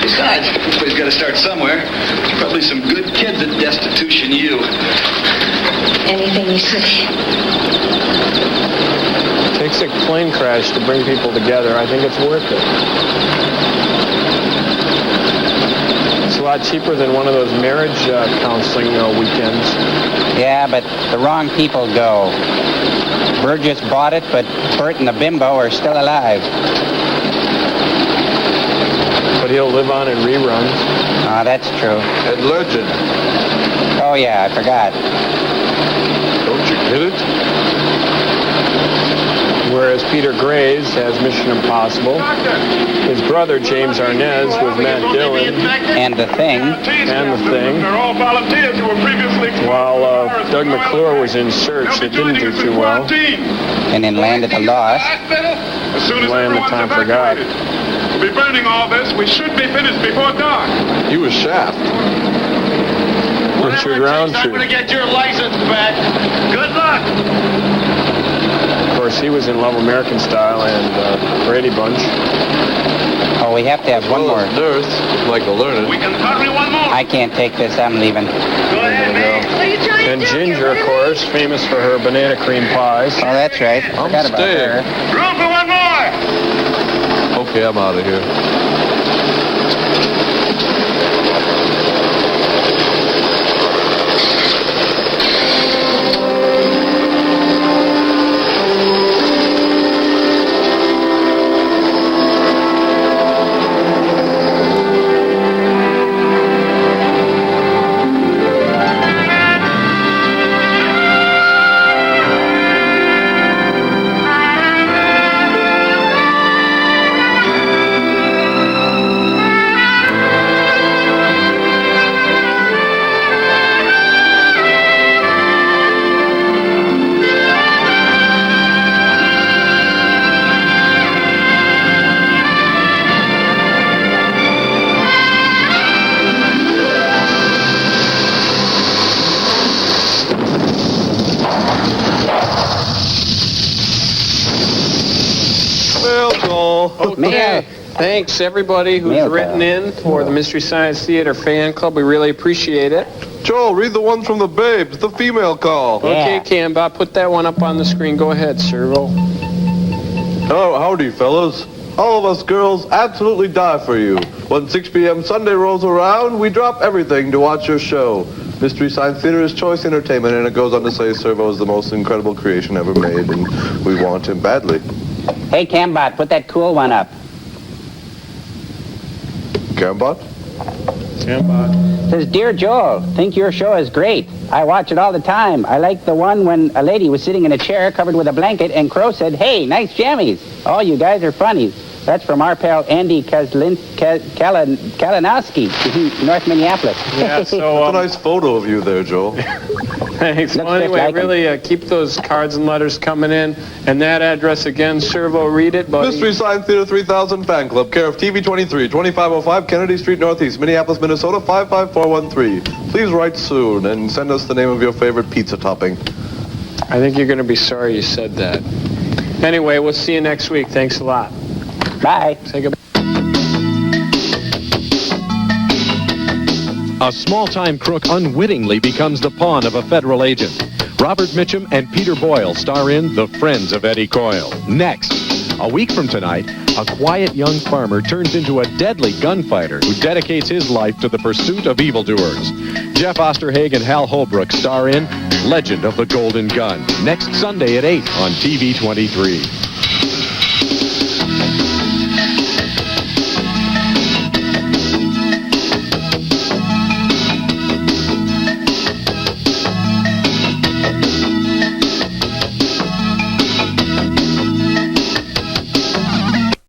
[SPEAKER 7] Besides, everybody's got to start somewhere. There's probably some good kids at Destitution U.
[SPEAKER 21] Anything you say.
[SPEAKER 1] Takes a plane crash to bring people together. I think it's worth it. It's a lot cheaper than one of those marriage counseling weekends.
[SPEAKER 3] Yeah, but the wrong people go. Burgess bought it, but Bert and the bimbo are still alive.
[SPEAKER 1] But he'll live on in reruns.
[SPEAKER 3] Oh, that's true.
[SPEAKER 2] And Legend.
[SPEAKER 3] Oh, yeah, I forgot.
[SPEAKER 2] Don't you get it?
[SPEAKER 1] whereas Peter Graves has Mission Impossible. His brother, James Arnaz, was Matt Dillon.
[SPEAKER 3] And The Thing.
[SPEAKER 1] They're all volunteers who were previously... While Doug McClure was in Search. It didn't do too well.
[SPEAKER 3] And in Land of the Lost.
[SPEAKER 16] As soon as
[SPEAKER 1] Land of Time Forgot.
[SPEAKER 16] We'll be burning all this. We should be finished before dark.
[SPEAKER 2] He was Shaft.
[SPEAKER 1] Richard Roundtree.
[SPEAKER 15] I'm going to get your license back. Good luck.
[SPEAKER 1] Of course, he was in Love American Style and Brady Bunch.
[SPEAKER 3] Oh, we have to have one more.
[SPEAKER 2] Nurse, Michael Lerner.
[SPEAKER 15] We can hurry one more.
[SPEAKER 3] I can't take this. I'm leaving.
[SPEAKER 15] Go ahead, man. What are you trying
[SPEAKER 1] And Ginger, of course, famous for her banana cream pies.
[SPEAKER 3] Oh, that's right. Forgot about her.
[SPEAKER 15] Room for one more.
[SPEAKER 2] Okay, I'm out of here.
[SPEAKER 1] Okay. Thanks, everybody who's written in for the Mystery Science Theater fan club. We really appreciate it.
[SPEAKER 2] Joel, read the one from the Babes, the female call.
[SPEAKER 1] Okay, Cambot, put that one up on the screen. Go ahead, Servo.
[SPEAKER 2] Hello, howdy, fellas. All of us girls absolutely die for you. When 6 p.m. Sunday rolls around, we drop everything to watch your show. Mystery Science Theater is choice entertainment, and it goes on to say Servo is the most incredible creation ever made, and we want him badly.
[SPEAKER 3] Hey, Cambot, put that cool one up.
[SPEAKER 2] Cambot?
[SPEAKER 1] Cambot.
[SPEAKER 3] Says, Dear Joel, think your show is great. I watch it all the time. I like the one when a lady was sitting in a chair covered with a blanket and Crow said, hey, nice jammies. Oh, you guys are funny. That's from our pal Andy Kalinowski, North Minneapolis.
[SPEAKER 1] Yeah, so...
[SPEAKER 2] That's a nice photo of you there, Joel.
[SPEAKER 1] Thanks. Well, anyway, really keep those cards and letters coming in. And that address again, Servo, read it, buddy.
[SPEAKER 2] Mystery Science Theater 3000 Fan Club, care of TV 23, 2505 Kennedy Street Northeast, Minneapolis, Minnesota, 55413. Please write soon and send us the name of your favorite pizza topping.
[SPEAKER 1] I think you're going to be sorry you said that. Anyway, we'll see you next week. Thanks a lot.
[SPEAKER 3] Bye.
[SPEAKER 1] Say goodbye.
[SPEAKER 6] A small-time crook unwittingly becomes the pawn of a federal agent. Robert Mitchum and Peter Boyle star in The Friends of Eddie Coyle. Next, a week from tonight, a quiet young farmer turns into a deadly gunfighter who dedicates his life to the pursuit of evildoers. Jeff Osterhagen and Hal Holbrook star in Legend of the Golden Gun. Next Sunday at 8 on TV 23.